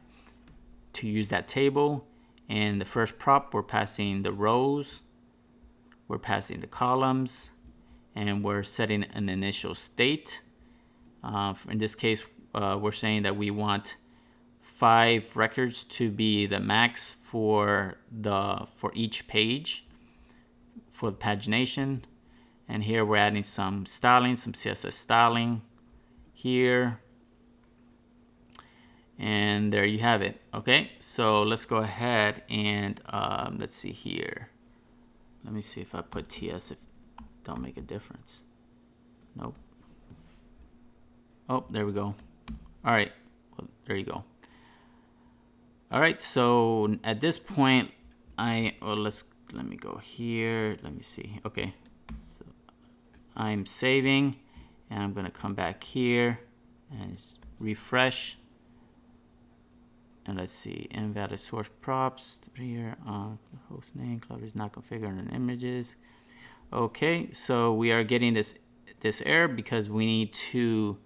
to use that table. And the first prop, we're passing the rows, we're passing the columns, and we're setting an initial state. In this case, we're saying that we want 5 records to be the max for each page for the pagination. And here we're adding some styling, some CSS styling here. And there you have it. Okay, so let's go ahead and let's see here. Let me see if I put TS, if don't make a difference. Nope. Oh, there we go. All right, well, there you go. All right, so at this point, let me go here. Let me see. Okay, so I'm saving, and I'm gonna come back here and refresh. And let's see, invalid source props here. Host name, Cloud is not configured in images. Okay, so we are getting this error because we need to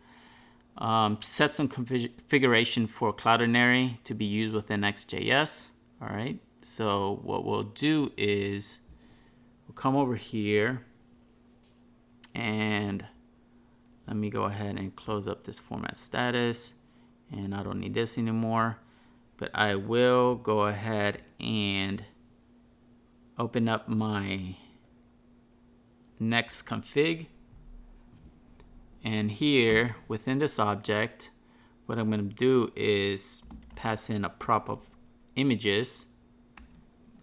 set some configuration for Cloudinary to be used within Next.js. All right, so what we'll do is we'll come over here and let me go ahead and close up this format status, and I don't need this anymore. But I will go ahead and open up my Next config. And here within this object, what I'm going to do is pass in a prop of images.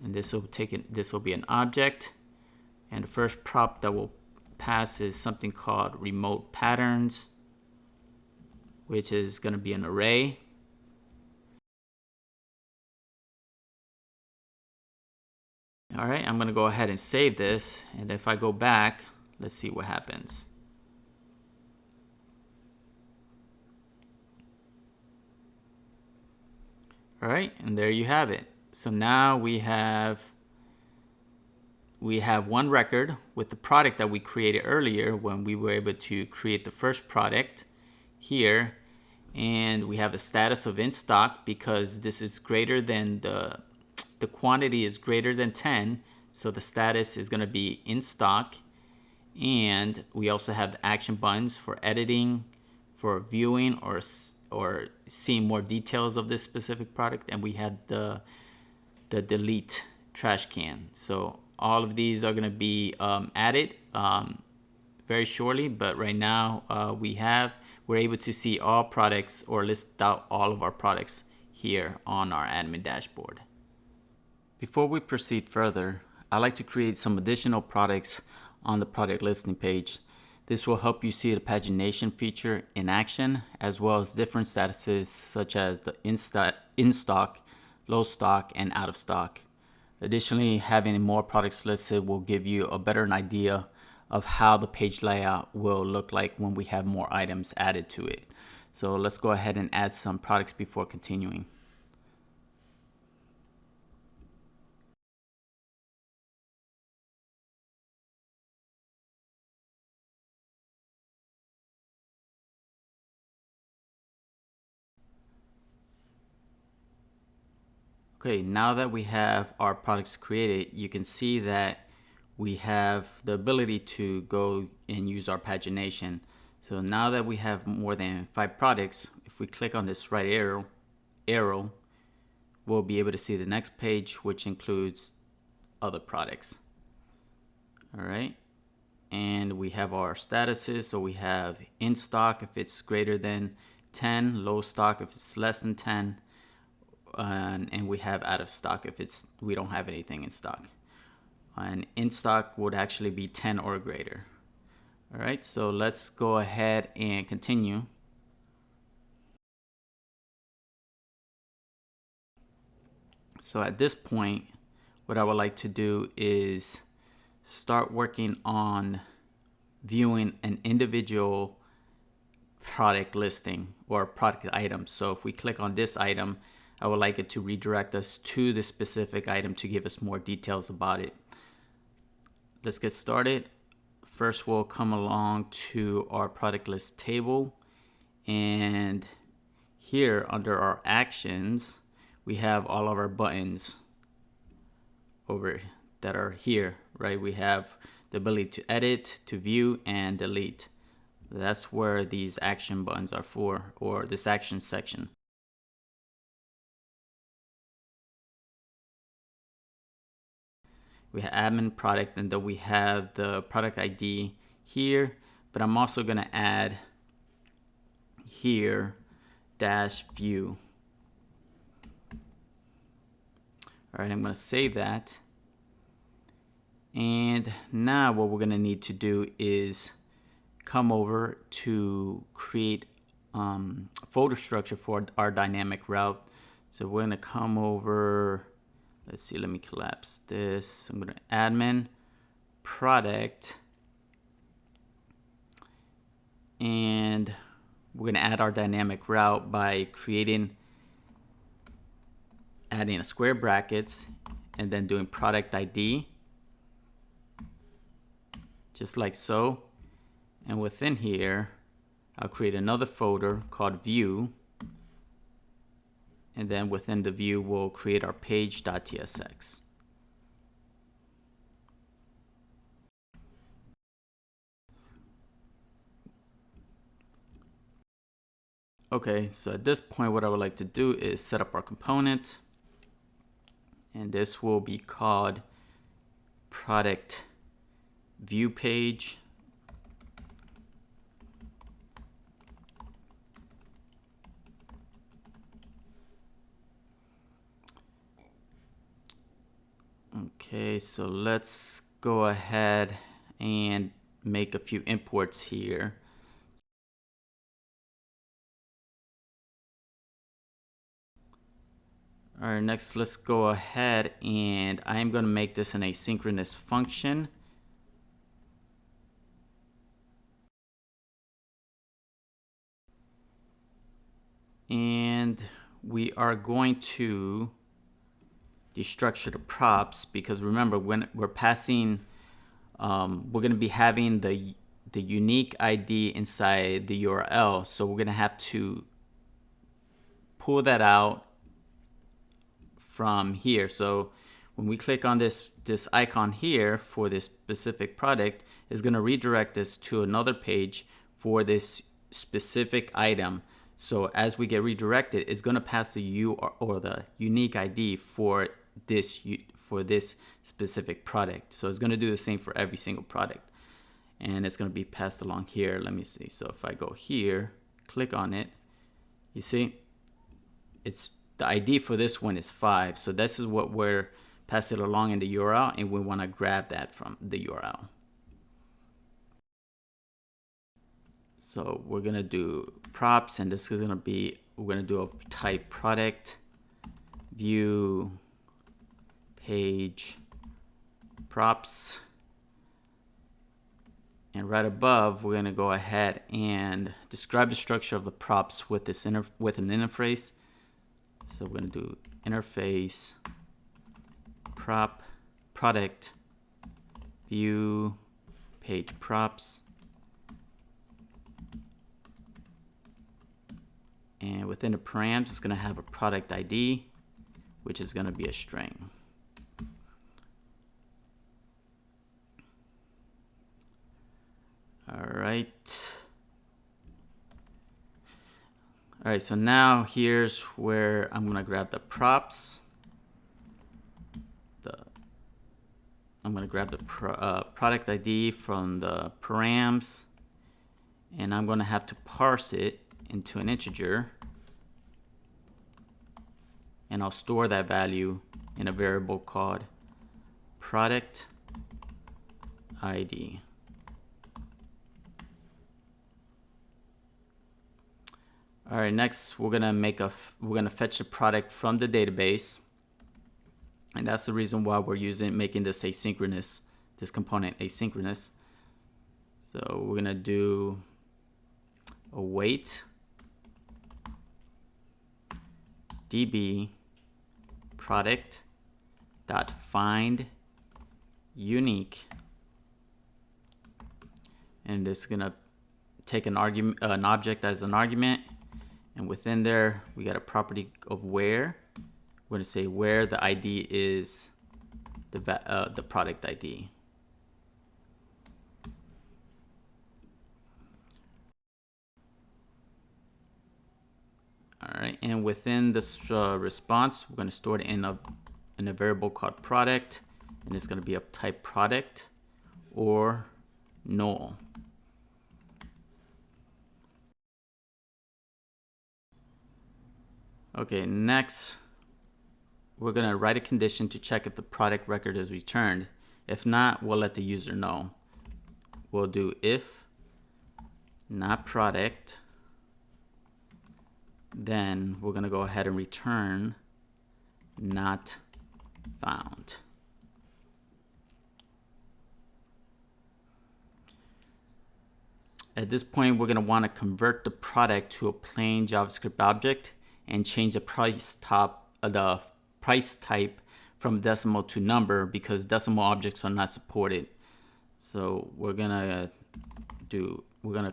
And this will be an object. And the first prop that will pass is something called remote patterns, which is going to be an array. All right, I'm going to go ahead and save this. And if I go back, let's see what happens. All right, and there you have it. So now we have one record with the product that we created earlier when we were able to create the first product here. And we have a status of in stock because this is greater than the quantity is greater than 10, so the status is going to be in stock. And we also have the action buttons for editing, for viewing, or seeing more details of this specific product. And we had the delete trash can. So all of these are going to be added very shortly, but right now we're able to see all products or list out all of our products here on our admin dashboard. Before we proceed further, I like to create some additional products on the product listing page. This will help you see the pagination feature in action, as well as different statuses such as the in stock, low stock, and out of stock. Additionally, having more products listed will give you a better idea of how the page layout will look like when we have more items added to it. So let's go ahead and add some products before continuing. Okay, now that we have our products created, you can see that we have the ability to go and use our pagination. So now that we have more than 5 products, if we click on this right arrow, we'll be able to see the next page, which includes other products. All right, and we have our statuses. So we have in stock if it's greater than 10, low stock if it's less than 10, and we have out of stock if we don't have anything in stock. And in stock would actually be 10 or greater. All right, so let's go ahead and continue. So at this point, what I would like to do is start working on viewing an individual product listing or product item. So if we click on this item, I would like it to redirect us to the specific item to give us more details about it. Let's get started. First, we'll come along to our product list table, and here under our actions, we have all of our buttons over that are here, right? We have the ability to edit, to view, and delete. That's where these action buttons are for, or this action section. We have admin product, and then we have the product ID here, but I'm also going to add here -view. All right, I'm going to save that. And now what we're going to need to do is come over to create folder structure for our dynamic route. So we're going to come over, let's see, let me collapse this. I'm going to admin product, and we're going to add our dynamic route by adding a square brackets and then doing product ID, just like so. And within here, I'll create another folder called view. And then within the view, we'll create our page.tsx. Okay, so at this point, what I would like to do is set up our component. And this will be called product view page. Okay, so let's go ahead and make a few imports here. All right, next let's go ahead and I'm going to make this an asynchronous function. And we are going to destructure the props, because remember, when we're passing, we're going to be having the unique ID inside the URL. So we're going to have to pull that out from here. So when we click on this icon here for this specific product, it's going to redirect us to another page for this specific item. So as we get redirected, it's going to pass the or the unique ID for this specific product. So it's going to do the same for every single product, and it's going to be passed along here. Let me see. So if I go here, click on it, you see it's the ID for this one is 5. So this is what we're passing along in the URL, and we want to grab that from the URL. So we're going to do props, and this is going to be, we're going to do a type product view page props. And right above, we're going to go ahead and describe the structure of the props with this with an interface. So we're going to do interface prop product view page props. And within the params, it's going to have a product ID, which is going to be a string. All right. All right, so now here's where I'm going to grab the props. I'm going to grab the product ID from the params, and I'm going to have to parse it into an integer, and I'll store that value in a variable called product ID. All right, next we're gonna fetch a product from the database, and that's the reason why we're making this asynchronous, this component asynchronous. So we're gonna do await db product dot find unique, and it's gonna take an object as an argument, and within there we got a property of where we're going to say where the ID is the product ID. All right, and within this response, we're going to store it in a variable called product, and it's going to be of type product or null. Okay, next, we're going to write a condition to check if the product record is returned. If not, we'll let the user know. We'll do if not product, then we're going to go ahead and return not found. At this point, we're going to want to convert the product to a plain JavaScript object and change the price type from decimal to number, because decimal objects are not supported. So we're gonna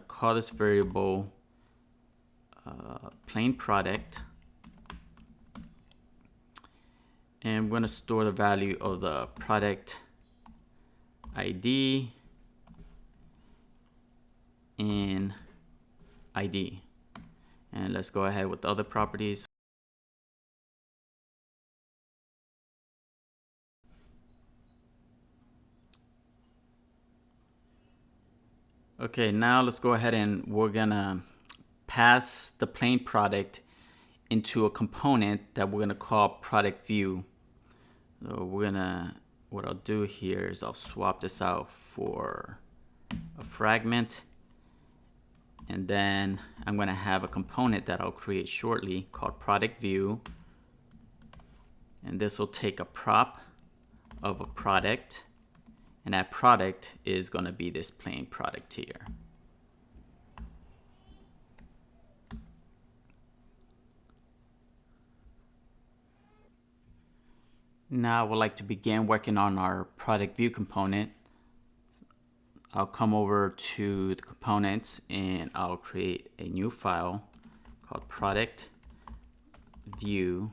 call this variable plain product, and we're gonna store the value of the product ID in ID. And let's go ahead with the other properties. Okay, now let's go ahead and we're gonna pass the plain product into a component that we're gonna call product view. So what I'll do here is I'll swap this out for a fragment, and then I'm gonna have a component that I'll create shortly called product view, and this will take a prop of a product, and that product is going to be this plain product here. Now I would like to begin working on our product view component. I'll come over to the components and I'll create a new file called product view.tsx.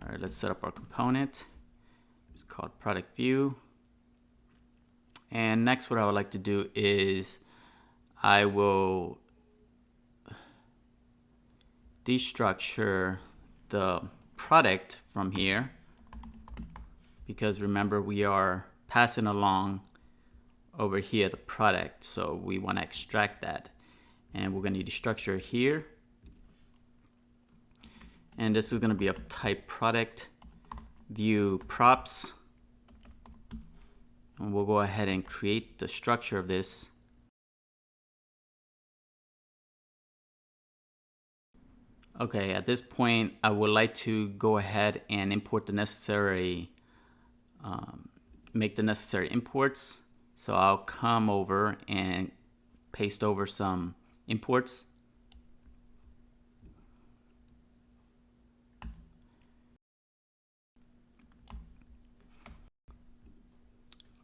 All right, let's set up our component. It's called product view. And next, what I would like to do is I will destructure the product from here, because remember, we are passing along over here the product, so we want to extract that, and we're going to destructure here. And this is going to be of type product view props. And we'll go ahead and create the structure of this. Okay, at this point, I would like to go ahead and import the necessary, make the necessary imports. So I'll come over and paste over some imports.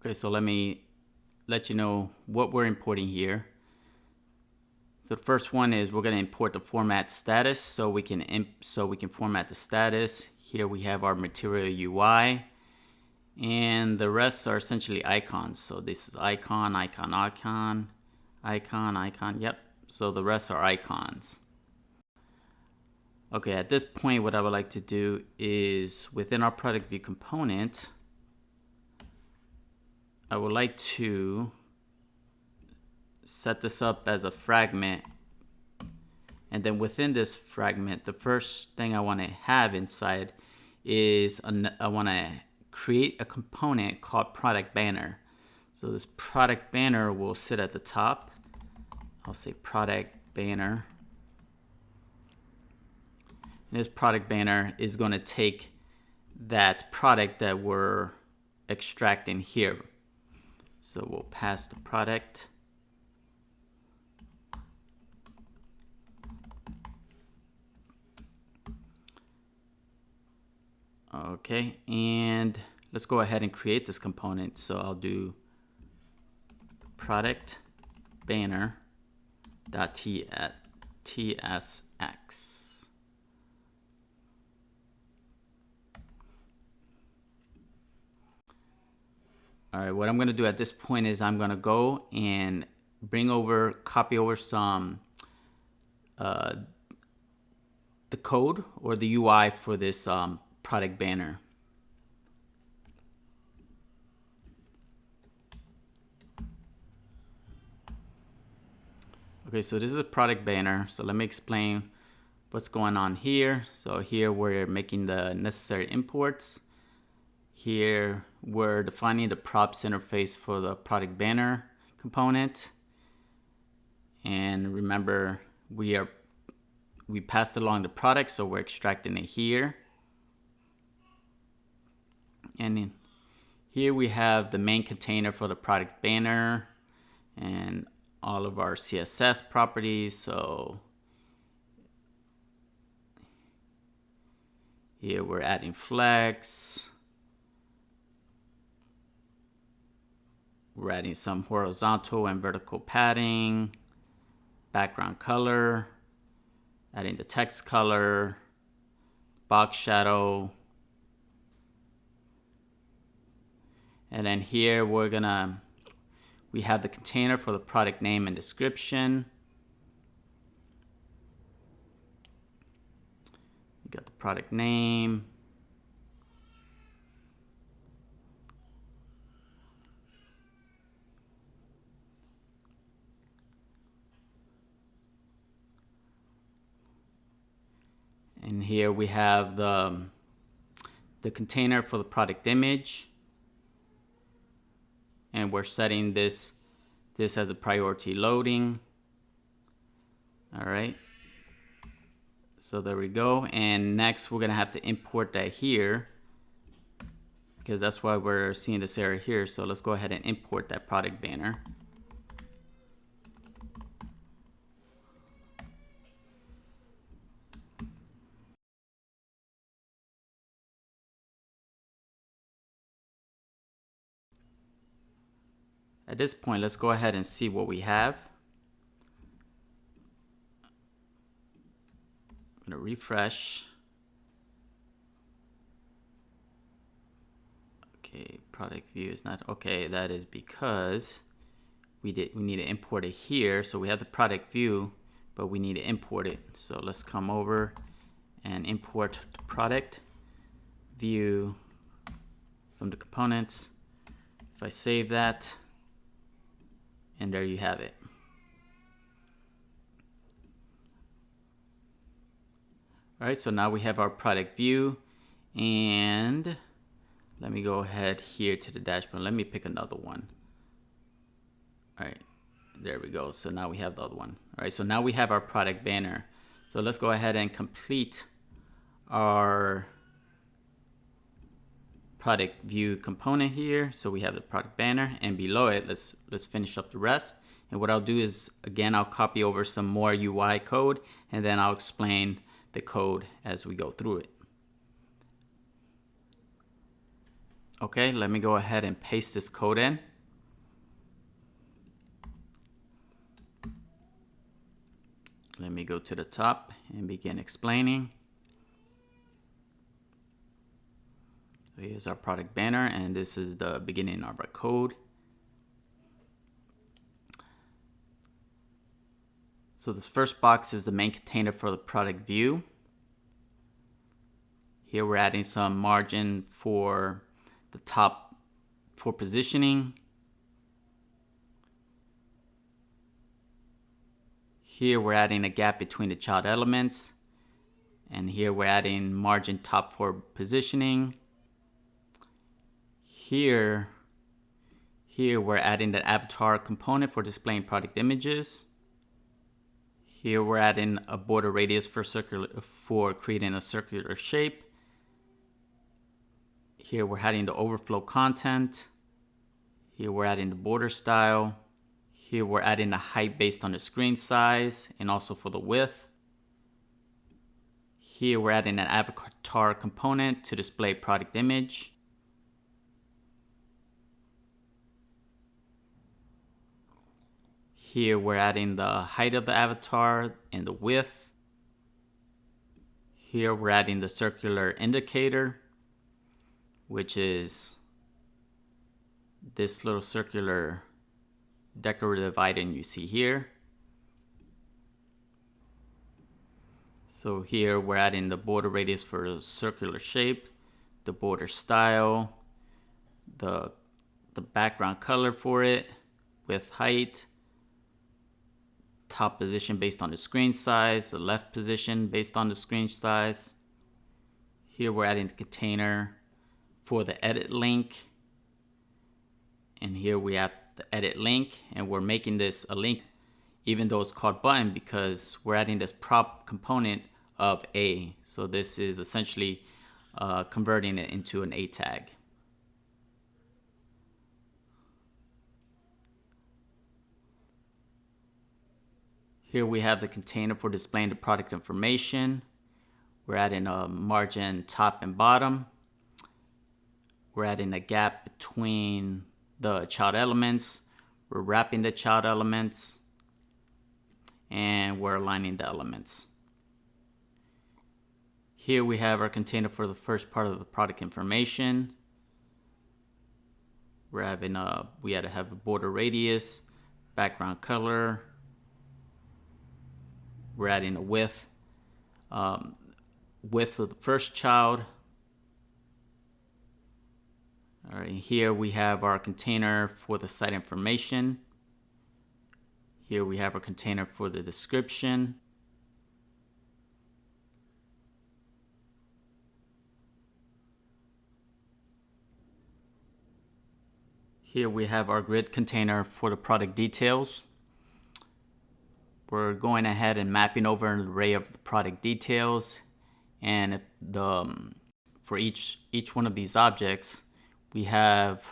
Okay, so let me let you know what we're importing here. So the first one is we're going to import the format status, so we can format the status. Here we have our material UI, and the rest are essentially icons. So this is icon, icon, icon, icon, icon. Yep. So the rest are icons. Okay, at this point, what I would like to do is within our product view component, I would like to set this up as a fragment, and then within this fragment, the first thing I want to have inside is I want to create a component called product banner. So this product banner will sit at the top. I'll say product banner. And this product banner is going to take that product that we're extracting here. So we'll pass the product. Okay, and let's go ahead and create this component. So I'll do product banner .tsx. All right, what I'm going to do at this point is I'm going to go and copy over some the code or the UI for this product banner. Okay, so this is a product banner. So let me explain what's going on here. So here we're making the necessary imports. Here we're defining the props interface for the product banner component. And remember, we passed along the product, so we're extracting it here. And here we have the main container for the product banner and all of our CSS properties. So here we're adding flex. We're adding some horizontal and vertical padding, background color, adding the text color, box shadow. And then here we have the container for the product name and description. We got the product name. And here we have the container for the product image. And we're setting this as a priority loading. All right. So there we go. And next we're gonna have to import that here because that's why we're seeing this error here. So let's go ahead and import that product banner. At this point, let's go ahead and see what we have. I'm gonna refresh. Okay, product view is not okay. That is because we need to import it here. So we have the product view, but we need to import it. So let's come over and import the product view from the components. If I save that, and there you have it. All right, so now we have our product view, and let me go ahead here to the dashboard. Let me pick another one. All right, there we go. So now we have the other one. All right, so now we have our product banner. So let's go ahead and complete our product view component here. So we have the product banner, and below it, let's finish up the rest. And what I'll do is, again, I'll copy over some more UI code, and then I'll explain the code as we go through it. Okay, let me go ahead and paste this code in. Let me go to the top and begin explaining. So here's our product banner, and this is the beginning of our code. So this first box is the main container for the product view. Here we're adding some margin for the top for positioning. Here we're adding a gap between the child elements. And here we're adding margin top for positioning. Here we're adding the avatar component for displaying product images. Here we're adding a border radius for creating a circular shape. Here we're adding the overflow content. Here we're adding the border style. Here we're adding the height based on the screen size and also for the width. Here we're adding an avatar component to display product image. Here we're adding the height of the avatar and the width. Here we're adding the circular indicator, which is this little circular decorative item you see here. So here we're adding the border radius for the circular shape, the border style, the background color for it, width, height, top position based on the screen size, the left position based on the screen size. Here we're adding the container for the edit link. And here we have the edit link, and we're making this a link even though it's called button because we're adding this prop component of A. So this is essentially converting it into an A tag. Here we have the container for displaying the product information. We're adding a margin top and bottom. We're adding a gap between the child elements. We're wrapping the child elements. And we're aligning the elements. Here we have our container for the first part of the product information. We had to have a border radius, background color. We're adding a width of the first child. All right, here we have our container for the site information. Here we have our container for the description. Here we have our grid container for the product details. We're going ahead and mapping over an array of the product details, and for each one of these objects, we have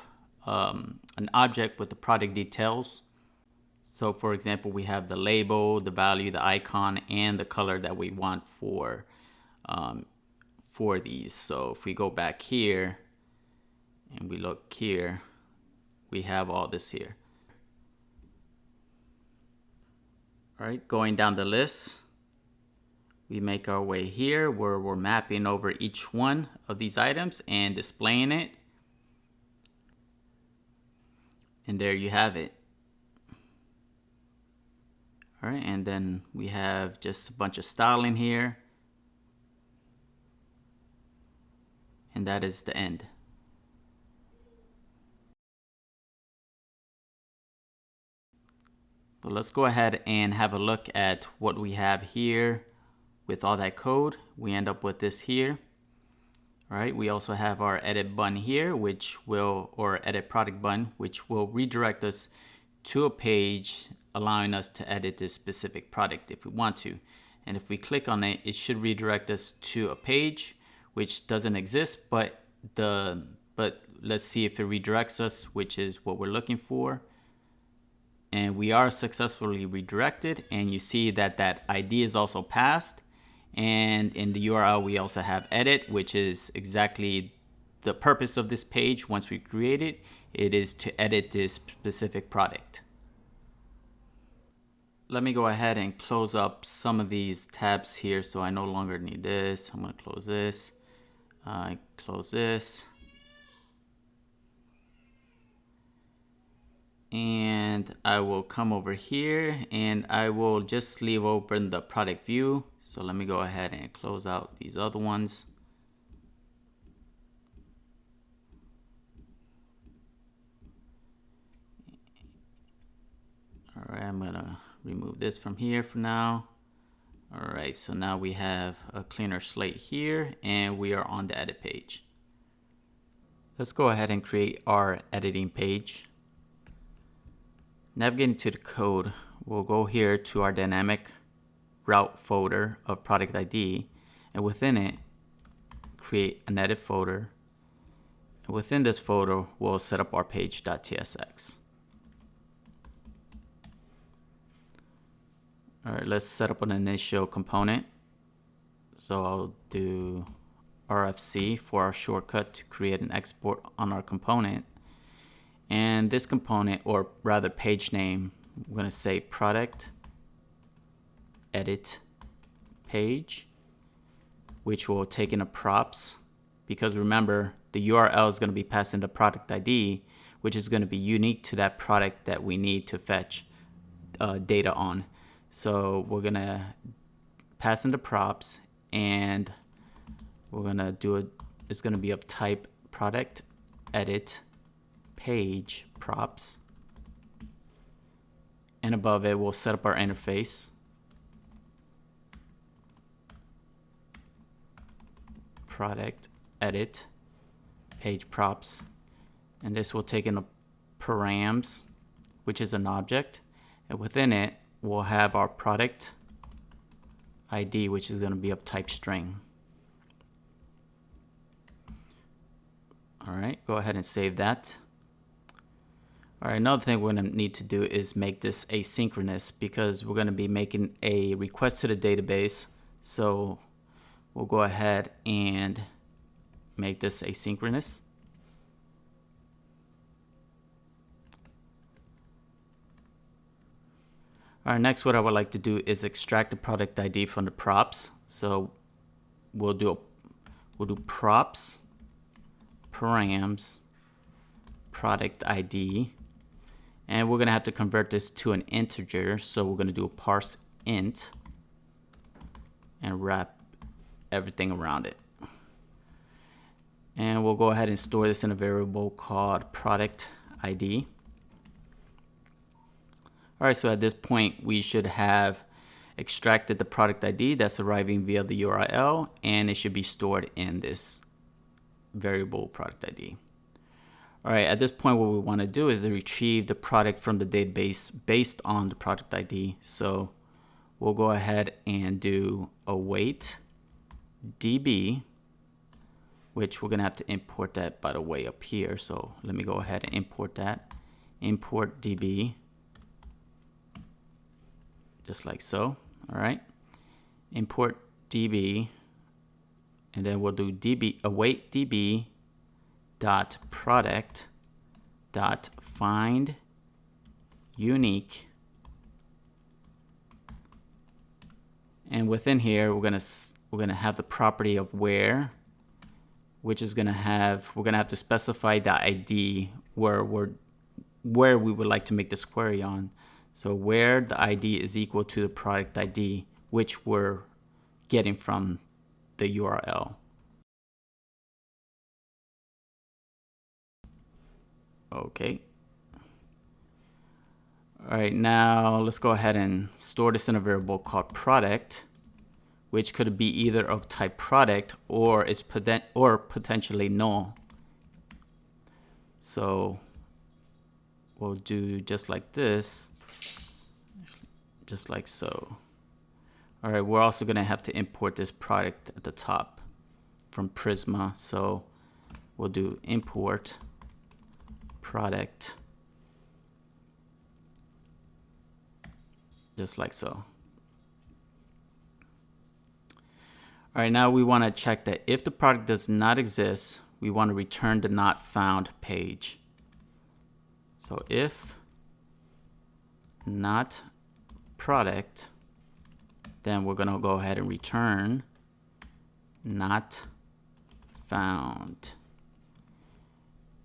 an object with the product details. So for example, we have the label, the value, the icon, and the color that we want for these. So if we go back here and we look here, we have all this here. All right, going down the list, we make our way here where we're mapping over each one of these items and displaying it. And there you have it. All right, and then we have just a bunch of styling here. And that is the end. So let's go ahead and have a look at what we have here with all that code. We end up with this here. All right, we also have our edit button here, or edit product button, which will redirect us to a page, allowing us to edit this specific product if we want to. And if we click on it, it should redirect us to a page which doesn't exist, but let's see if it redirects us, which is what we're looking for. And we are successfully redirected, and you see that that ID is also passed. And in the URL, we also have edit, which is exactly the purpose of this page. Once we create it, it is to edit this specific product. Let me go ahead and close up some of these tabs here so I no longer need this. I'm going to close this. Close this. And I will come over here and I will just leave open the product view. So let me go ahead and close out these other ones. All right, I'm gonna remove this from here for now. All right, so now we have a cleaner slate here and we are on the edit page. Let's go ahead and create our editing page. Navigating to the code, we'll go here to our dynamic route folder of product ID, and within it, create an edit folder. And within this folder, we'll set up our page.tsx. All right, let's set up an initial component. So I'll do RFC for our shortcut to create an export on our component. And this component, or rather page name, we're going to say product edit page, which will take in a props, because remember the URL is going to be passing the product ID, which is going to be unique to that product that we need to fetch data on. So we're going to pass in the props, and we're going to do it. It's going to be of type product edit page props, and above it we'll set up our interface. Product edit page props, and this will take in a params, which is an object, and within it we'll have our product ID, which is going to be of type string. All right, go ahead and save that. All right, another thing we're going to need to do is make this asynchronous, because we're going to be making a request to the database. So we'll go ahead and make this asynchronous. All right, next what I would like to do is extract the product ID from the props. So we'll do props params product ID, and we're going to have to convert this to an integer. So we're going to do a parse int and wrap everything around it. And we'll go ahead and store this in a variable called product ID. All right, so at this point we should have extracted the product ID that's arriving via the URL, and it should be stored in this variable product ID. All right, at this point what we want to do is retrieve the product from the database based on the product ID. So we'll go ahead and do await DB, which we're gonna have to import that, by the way, up here. So let me go ahead and import that. Import DB, just like so. All right, import DB, and then we'll do DB await DB dot product dot find unique, and within here we're gonna have the property of where, which is we're gonna have to specify the ID where we would like to make this query on. So where the ID is equal to the product ID, which we're getting from the URL. Okay. All right, now let's go ahead and store this in a variable called product, which could be either of type product or it's potentially null. So we'll do just like this, just like so. All right, we're also going to have to import this product at the top from Prisma. So we'll do import product, just like so. All right, now we want to check that if the product does not exist, we want to return the not found page. So if not product, then we're going to go ahead and return not found.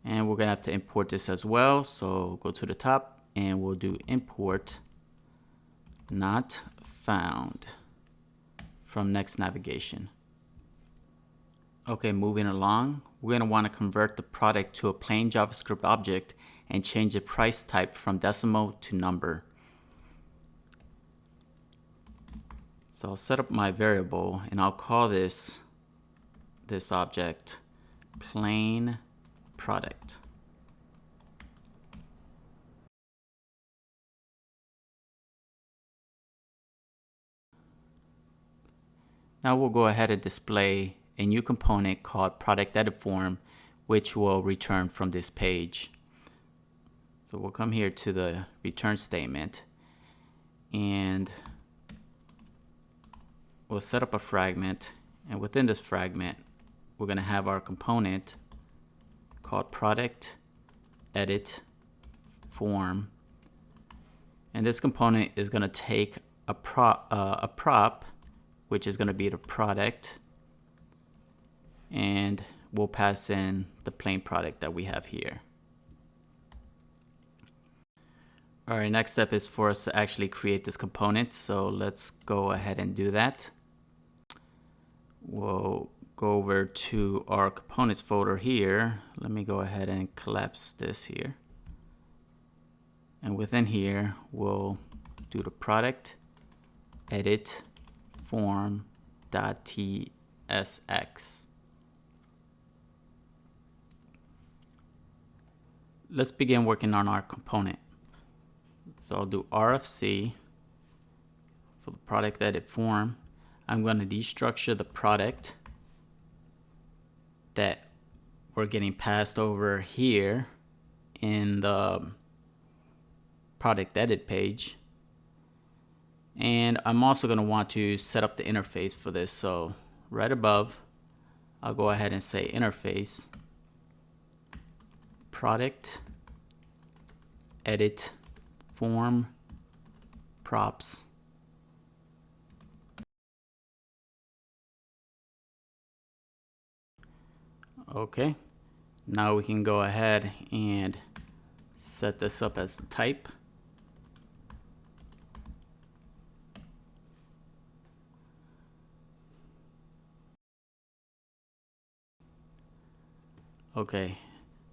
And we're going to have to import this as well. So go to the top and we'll do import not found from Next navigation. Okay, moving along, we're going to want to convert the product to a plain JavaScript object and change the price type from decimal to number. So I'll set up my variable and I'll call this object plain product. Now we'll go ahead and display a new component called product edit form, which will return from this page. So we'll come here to the return statement and we'll set up a fragment, and within this fragment we're going to have our component called product edit form, And this component is going to take a prop, which is going to be the product, and we'll pass in the plain product that we have here. All right, next step is for us to actually create this component. So let's go ahead and do that. We'll go over to our components folder here. Let me go ahead and collapse this here. And within here, we'll do the product edit form.tsx. Let's begin working on our component. So I'll do RFC for the product edit form. I'm going to destructure the product that we're getting passed over here in the product edit page. And I'm also going to want to set up the interface for this. So right above, I'll go ahead and say interface product edit form props. Okay, now we can go ahead and set this up as type. Okay,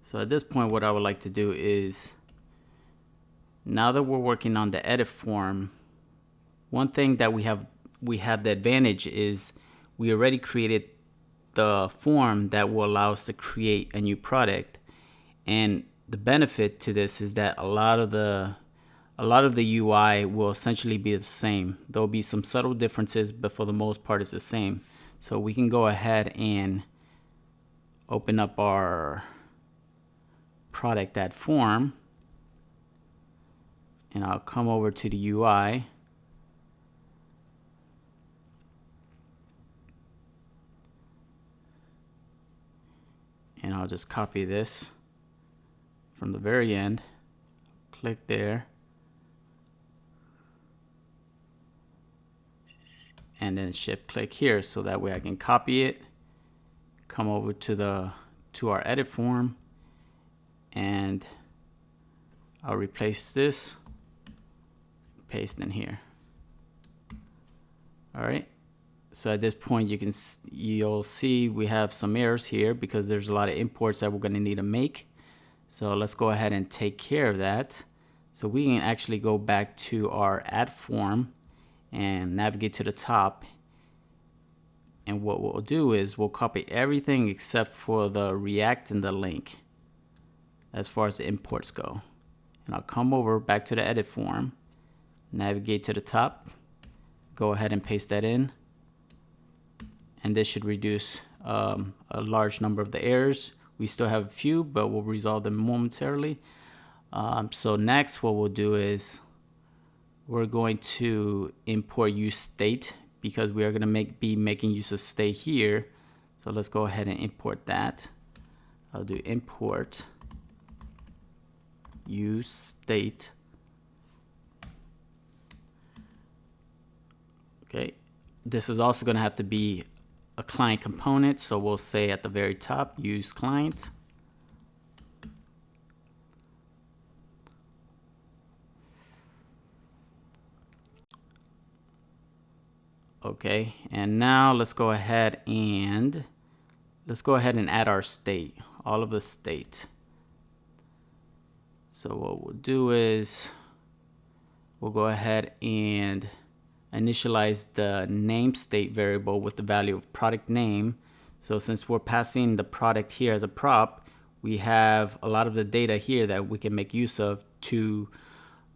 so at this point what I would like to do is, now that we're working on the edit form, one thing that we have the advantage is we already created the form that will allow us to create a new product. And the benefit to this is that a lot of the UI will essentially be the same. There'll be some subtle differences, but for the most part it's the same. So we can go ahead and open up our product add form, and I'll come over to the UI. And I'll just copy this from the very end, click there, and then shift click here, so that way I can copy it, come over to our edit form, and I'll replace this, paste in here. All right. So at this point, you'll see we have some errors here because there's a lot of imports that we're going to need to make. So let's go ahead and take care of that. So we can actually go back to our add form and navigate to the top. And what we'll do is we'll copy everything except for the React and the link as far as the imports go. And I'll come over back to the edit form, navigate to the top, go ahead and paste that in. And this should reduce a large number of the errors. We still have a few, but we'll resolve them momentarily. So next, what we'll do is we're going to import use state, because we are going to be making use of state here. So let's go ahead and import that. I'll do import use state. Okay, this is also going to have to be a client component, so we'll say at the very top, use client. Okay, and now let's go ahead and add our state, all of the state. So what we'll do is we'll go ahead and initialize the name state variable with the value of product name. So since we're passing the product here as a prop, we have a lot of the data here that we can make use of to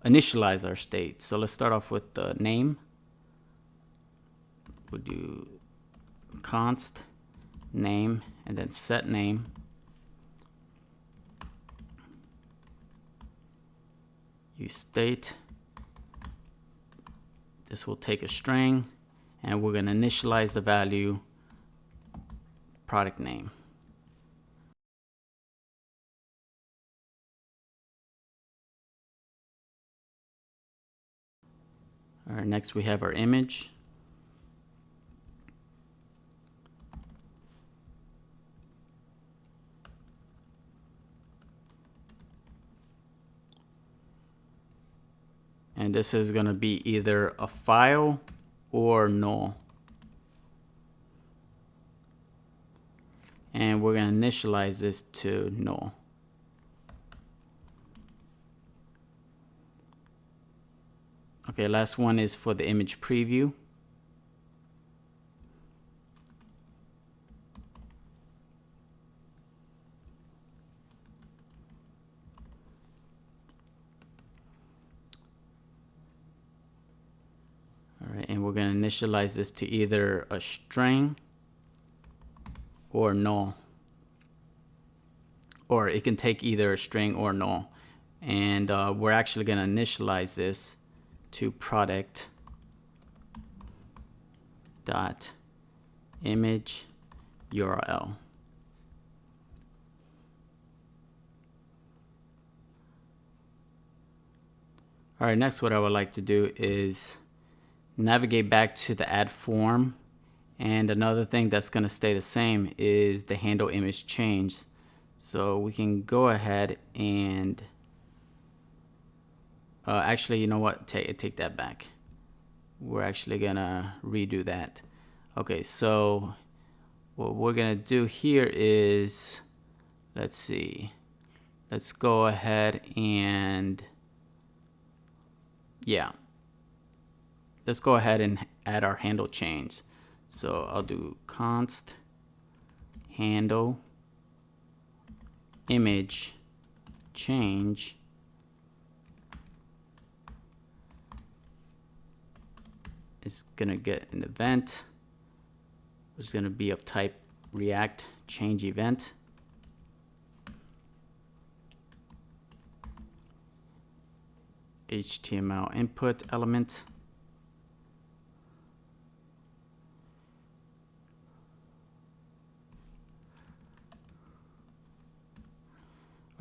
initialize our state. So let's start off with the name. We'll do const name and then set name. Use state. This will take a string, and we're going to initialize the value product name. All right, next we have our image. And this is going to be either a file or null. And we're going to initialize this to null. Okay, last one is for the image preview. All right, and we're going to initialize this to either a string or null. Or it can take either a string or null. And we're actually going to initialize this to product dot image URL. All right, next what I would like to do is navigate back to the add form, and another thing that's going to stay the same is the handle image change. So we can go ahead and actually, you know what, take that back. We're actually gonna redo that. Okay, so what we're gonna do here is, let's see, let's go ahead and let's go ahead and add our handle change. So I'll do const handle image change is gonna get an event, which is gonna be of type React change event. HTML input element.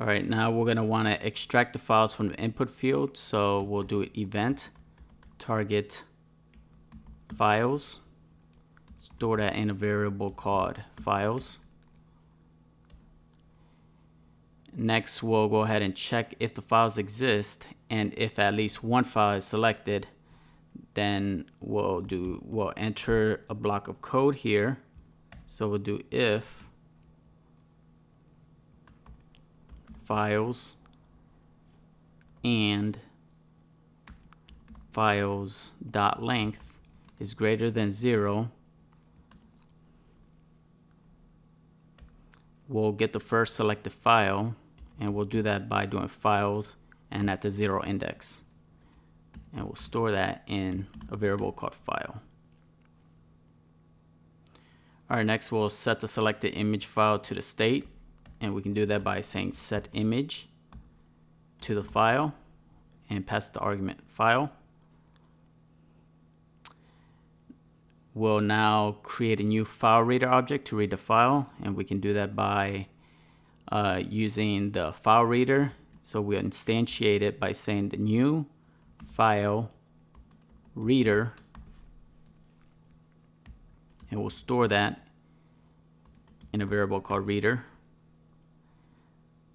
All right, now we're gonna wanna extract the files from the input field. So we'll do event target files, store that in a variable called files. Next, we'll go ahead and check if the files exist, and if at least one file is selected, then we'll enter a block of code here. So we'll do if files and files dot length is greater than 0, we'll get the first selected file, and we'll do that by doing files and at the 0 index, and we'll store that in a variable called file. All right, next we'll set the selected image file to the state, and we can do that by saying set image to the file and pass the argument file. We'll now create a new file reader object to read the file, and we can do that by using the file reader. So we'll instantiate it by saying the new file reader, and we'll store that in a variable called reader.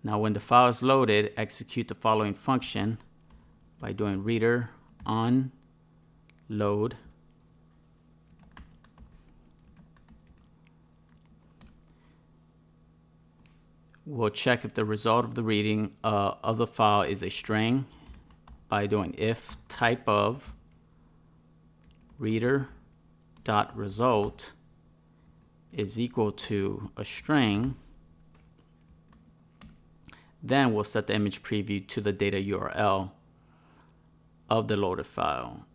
Now when the file is loaded, execute the following function by doing reader on load. We'll check if the result of the reading of the file is a string by doing if type of reader dot result is equal to a string. Then we'll set the image preview to the data URL of the loaded file.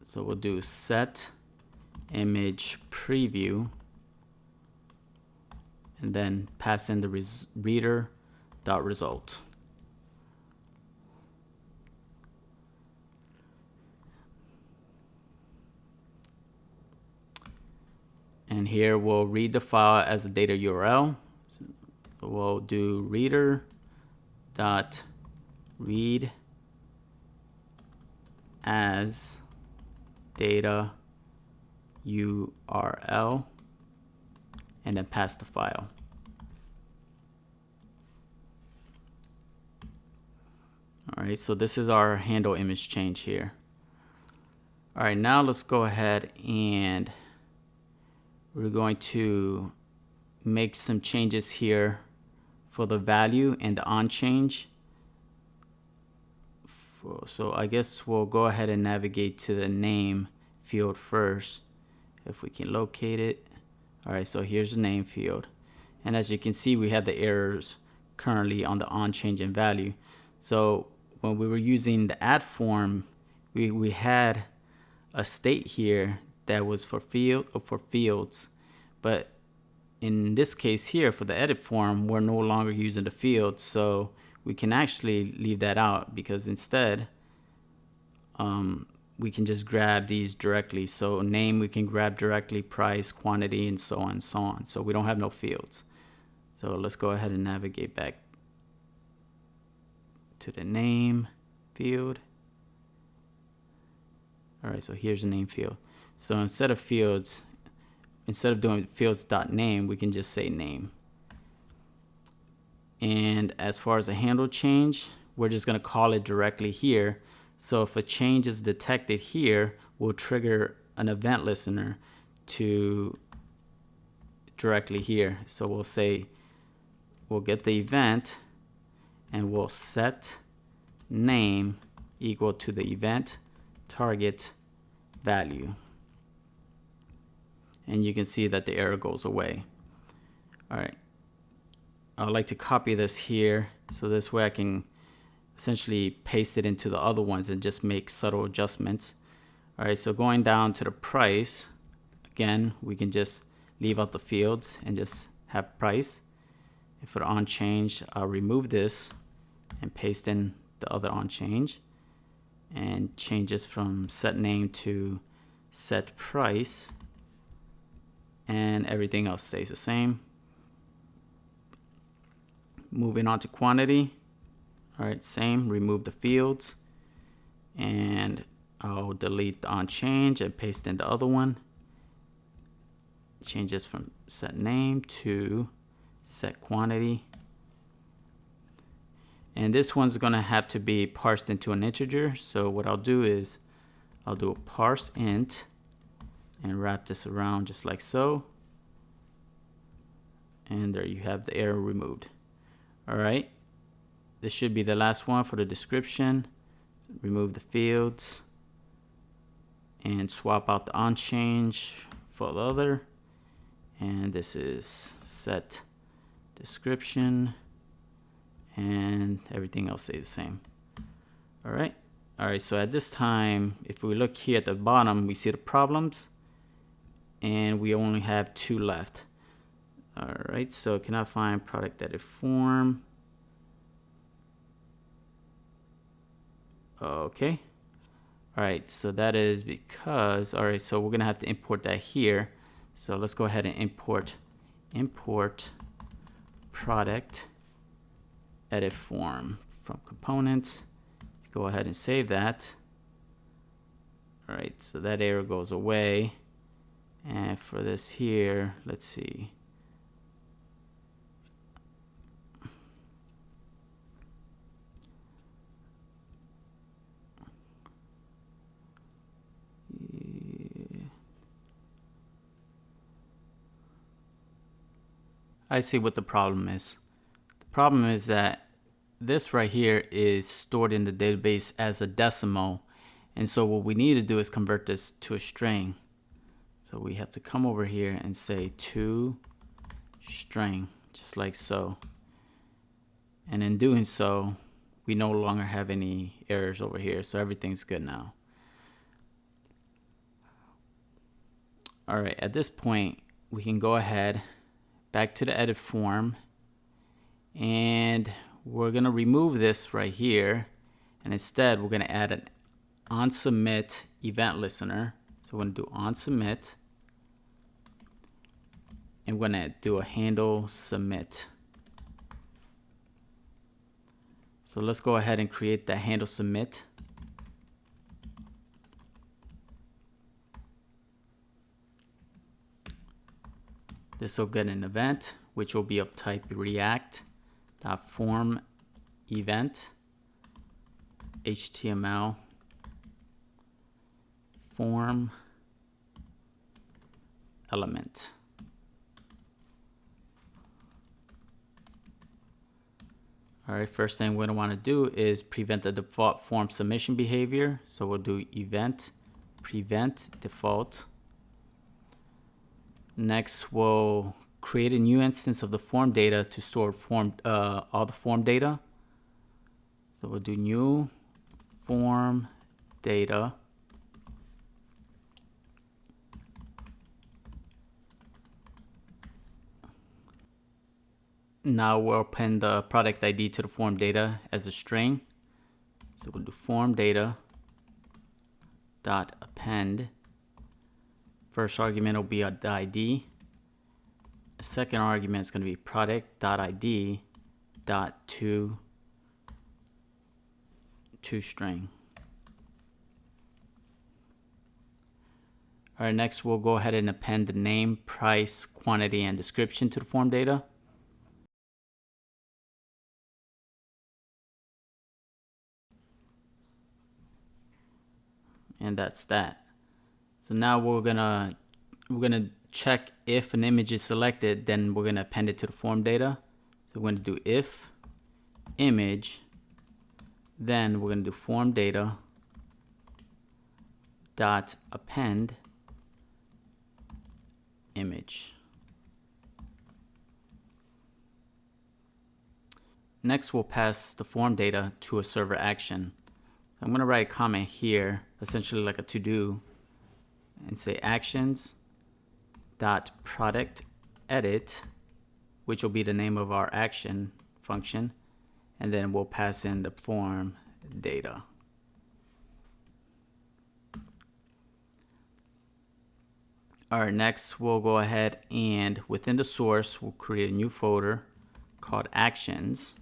So we'll do set image preview, and then pass in the reader dot result. And here we'll read the file as a data URL. So we'll do reader dot read as data URL and then pass the file. All right, so this is our handle image change here. All right, now let's go ahead and we're going to make some changes here for the value and the on change. So I guess we'll go ahead and navigate to the name field first, if we can locate it. All right, so here's the name field. And as you can see, we have the errors currently on the on change in value. So when we were using the add form, we had a state here that was for fields, but in this case here for the edit form, we're no longer using the fields, so we can actually leave that out, because instead we can just grab these directly. So name we can grab directly, price, quantity, and so on and so on. So we don't have no fields. So let's go ahead and navigate back to the name field. All right, so here's the name field. So instead of fields, instead of doing fields.name, we can just say name. And as far as a handle change, we're just going to call it directly here. So if a change is detected here, we'll trigger an event listener to directly here. So we'll say, we'll get the event and we'll set name equal to the event target value. And you can see that the error goes away. All right. I would like to copy this here, so this way I can essentially paste it into the other ones and just make subtle adjustments. All right, so going down to the price, again, we can just leave out the fields and just have price. And for the on change, I'll remove this and paste in the other on change and change this from set name to set price, and everything else stays the same. Moving on to quantity. All right, same, remove the fields, and I'll delete the on change and paste in the other one. Change this from set name to set quantity. And this one's gonna have to be parsed into an integer. So what I'll do is I'll do a parse int and wrap this around just like so. And there you have the error removed. All right, this should be the last one for the description. So remove the fields and swap out the on change for the other. And this is set description, and everything else stays the same. All right. So at this time, if we look here at the bottom, we see the problems, and we only have 2 left. All right, so can I find product edit form? Okay. All right, so that is because, all right, so we're gonna have to import that here. So let's go ahead and import product edit form from components. Go ahead and save that. All right, so that error goes away. And for this here, let's see. I see what the problem is. The problem is that this right here is stored in the database as a decimal. And so what we need to do is convert this to a string. So we have to come over here and say to string, just like so. And in doing so, we no longer have any errors over here. So everything's good now. All right, at this point, we can go ahead back to the edit form, and we're gonna remove this right here, and instead we're gonna add an on submit event listener. So we're gonna do on submit, and we're gonna do a handle submit. So let's go ahead and create that handle submit. This will get an event, which will be of type React.form event HTML form element. All right, first thing we're going to want to do is prevent the default form submission behavior. So we'll do event prevent default. Next, we'll create a new instance of the form data to store all the form data. So we'll do new form data. Now we'll append the product ID to the form data as a string. So we'll do form data dot append. First argument will be the ID. The second argument is going to be product.id dot to string. All right, next we'll go ahead and append the name, price, quantity, and description to the form data. And that's that. So now we're gonna check if an image is selected, then we're gonna append it to the form data. So we're gonna do if image, then we're gonna do form data dot append image. Next, we'll pass the form data to a server action. So I'm going to write a comment here, essentially like a to-do, and say actions dot product edit, which will be the name of our action function, and then we'll pass in the form data. All right, next we'll go ahead and within the source, we'll create a new folder called actions.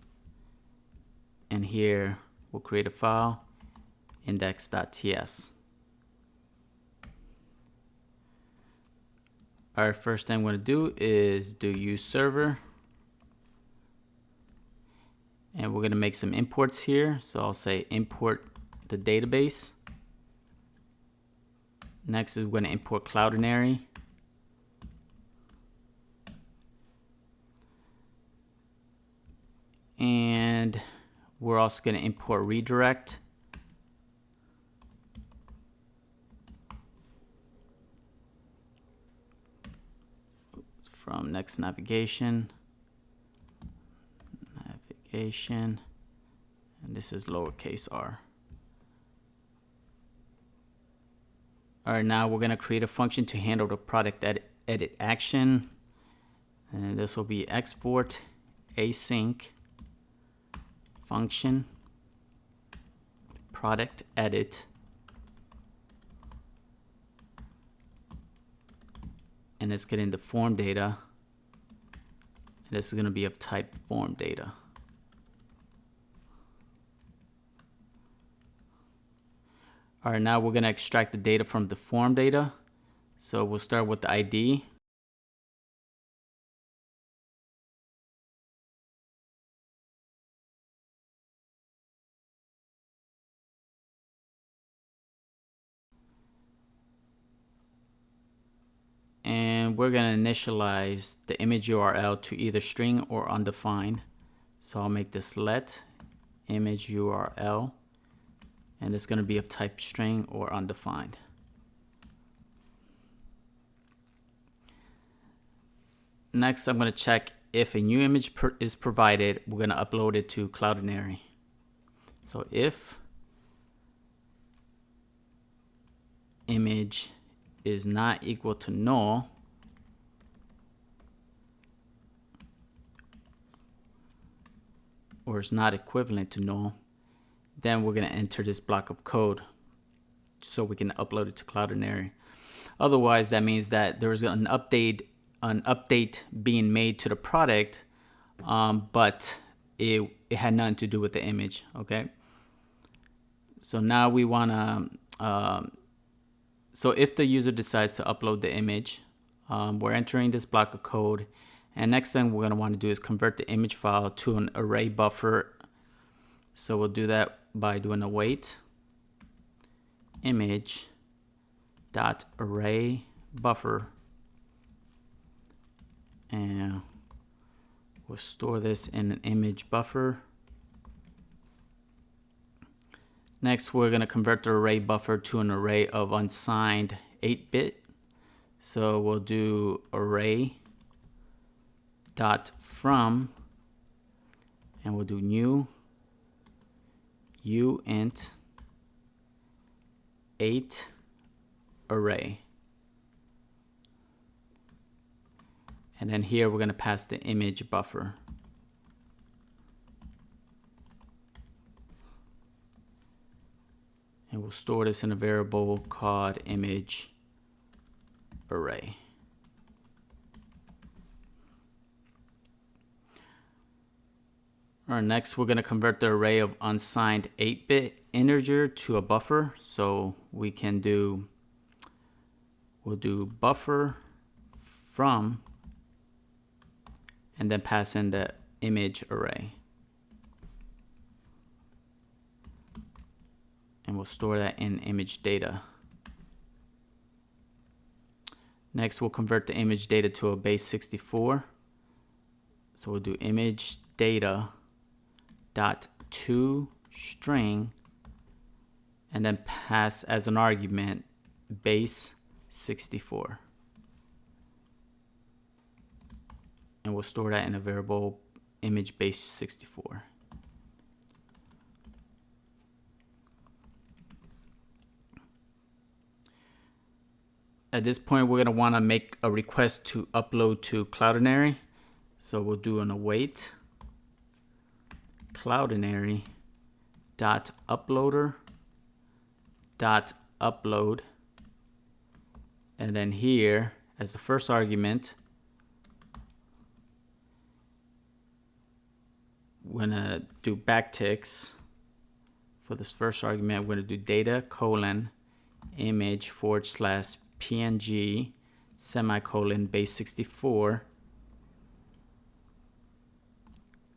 And here we'll create a file, index.ts. All right, first thing I'm going to do is do use server. And we're going to make some imports here. So I'll say import the database. Next is we're going to import Cloudinary. And we're also going to import redirect. From next navigation. And this is lowercase r. All right, now we're going to create a function to handle the product edit action. And this will be export async function product edit, and it's getting the form data, and this is going to be of type form data. All right, now we're going to extract the data from the form data. So we'll start with the ID. And we're going to initialize the image URL to either string or undefined. So I'll make this let image URL, and it's going to be of type string or undefined. Next, I'm going to check if a new image is provided. We're going to upload it to Cloudinary. So if image is not equal to null, or is not equivalent to null, then we're going to enter this block of code so we can upload it to Cloudinary. Otherwise, that means that there's an update being made to the product, but it had nothing to do with the image. Okay. So now we want to, so if the user decides to upload the image, we're entering this block of code. And next thing we're going to want to do is convert the image file to an array buffer. So we'll do that by doing await image dot array buffer, and we'll store this in an image buffer. Next, we're going to convert the array buffer to an array of unsigned 8-bit. So we'll do array dot from, and we'll do new uint 8 array. And then here we're going to pass the image buffer. And we'll store this in a variable called image array. Alright, next we're going to convert the array of unsigned 8-bit integer to a buffer. So we can do, we'll do buffer from, and then pass in the image array. And we'll store that in image data. Next, we'll convert the image data to a base 64. So we'll do image data dot to string, and then pass as an argument base 64. And we'll store that in a variable image base 64. At this point, we're going to want to make a request to upload to Cloudinary. So we'll do an await Cloudinary dot uploader dot upload, and then here as the first argument we're gonna do backticks. For this first argument, we're gonna do data colon image / png semicolon base 64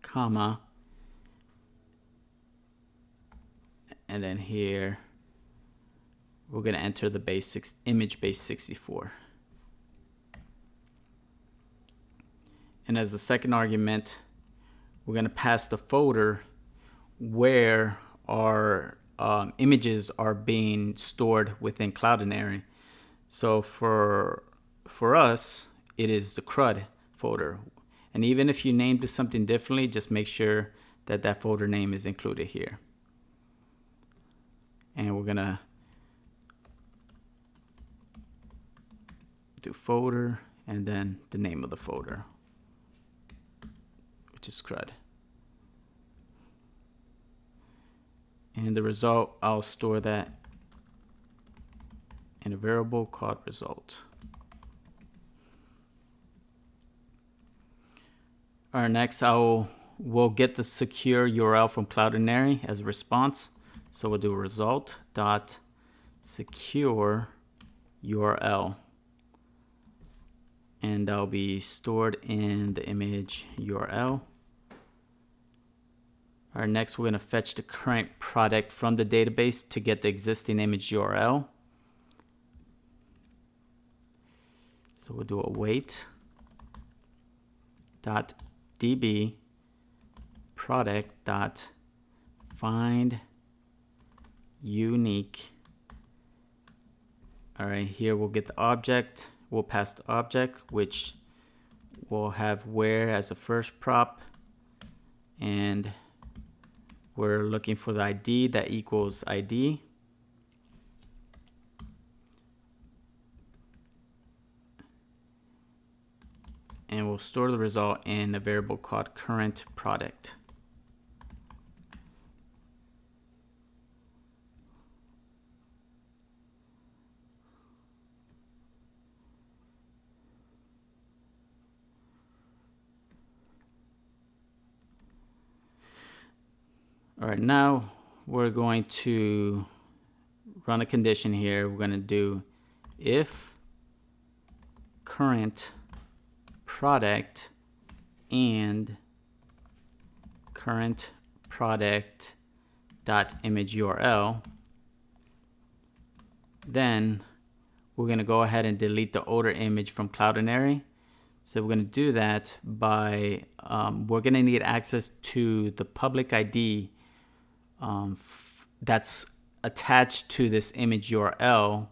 comma, and then here we're going to enter the image base 64. And as the second argument, we're going to pass the folder where our images are being stored within Cloudinary. So for us, it is the CRUD folder. And even if you named it something differently, just make sure that that folder name is included here. And we're gonna do folder and then the name of the folder, which is CRUD. And the result, I'll store that in a variable called result. All right, next we'll get the secure URL from Cloudinary as a response. So we'll do result dot secure URL, and that'll be stored in the image URL. All right, next we're going to fetch the current product from the database to get the existing image URL. So we'll do await dot db product dot find unique. All right, here we'll get the object. We'll pass the object, which will have where as the first prop, and we're looking for the ID that equals ID. And we'll store the result in a variable called current product. All right, now we're going to run a condition here. We're going to do if current product and current product dot image URL, then we're going to go ahead and delete the older image from Cloudinary. So we're going to do that by we're going to need access to the public ID that's attached to this image URL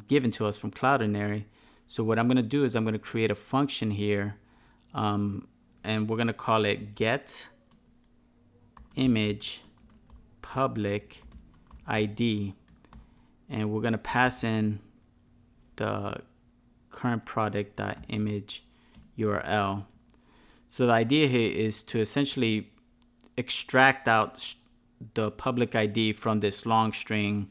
given to us from Cloudinary. So what I'm going to do is I'm going to create a function here, and we're going to call it get image public ID, and we're going to pass in the current product.image URL. So the idea here is to essentially extract out the public ID from this long string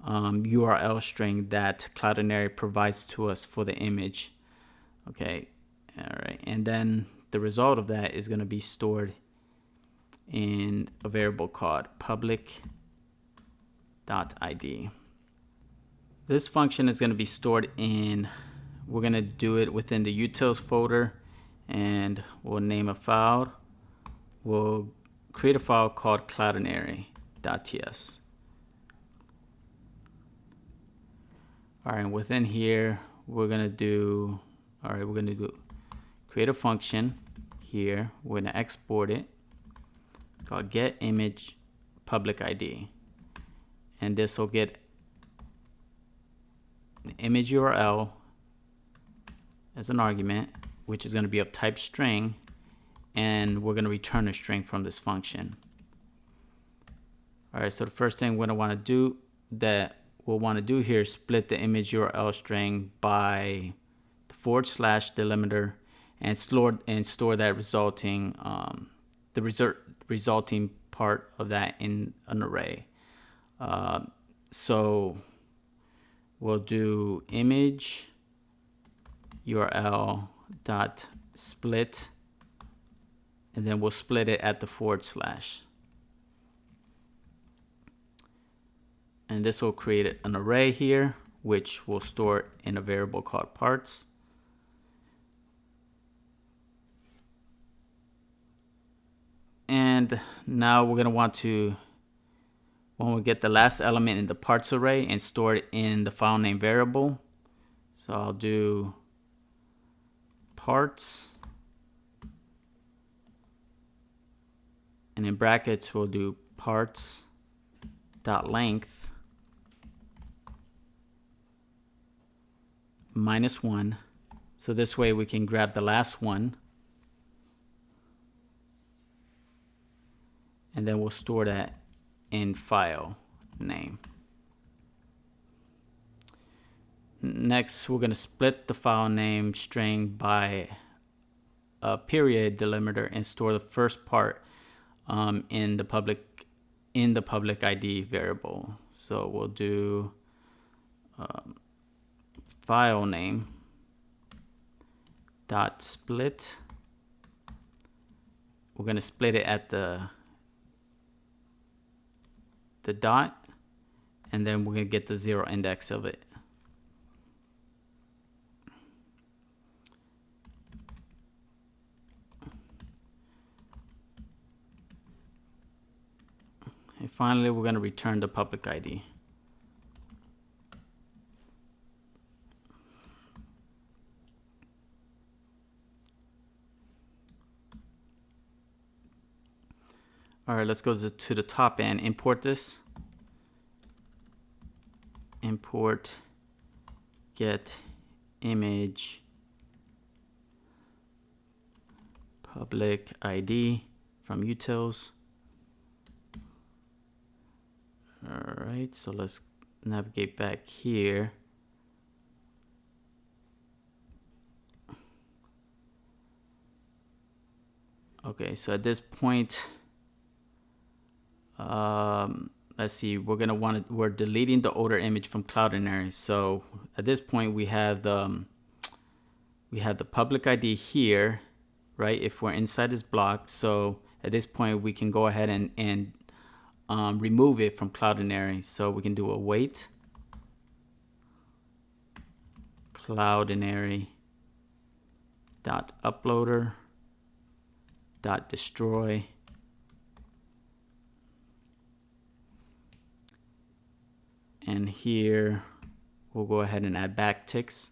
URL string that Cloudinary provides to us for the image. Okay, all right, and then the result of that is going to be stored in a variable called public.id. This function is going to be stored in, we're going to do it within the utils folder, and we'll name a file. We'll create a file called cloudinary.ts. All right, and within here, we're going to do, create a function here. We're going to export it called get image public ID. And this will get an image URL as an argument, which is going to be of type string, and we're going to return a string from this function. All right, so the first thing we're going to want to do here is split the image URL string by the / delimiter and store that resulting resulting part of that in an array. So we'll do image URL dot split, and then we'll split it at the /. And this will create an array here, which we'll store in a variable called parts. And now we're going to want to, when we get the last element in the parts array, and store it in the file name variable. So I'll do parts, and in brackets we'll do parts dot length -1. So this way we can grab the last one, and then we'll store that in file name. Next, we're going to split the file name string by a period delimiter and store the first part in the public ID variable. So we'll do file name dot split. We're going to split it at the dot, and then we're going to get the 0 index of it. And finally, we're going to return the public ID. All right, let's go to the top and import this. Import get image public ID from utils. All right, so let's navigate back here. Okay, so at this point, let's see, we're deleting the older image from Cloudinary. So at this point we have the public ID here, right? If we're inside this block. So at this point we can go ahead and remove it from Cloudinary. So we can do a wait Cloudinary dot uploader dot destroy and here we'll go ahead and add backticks.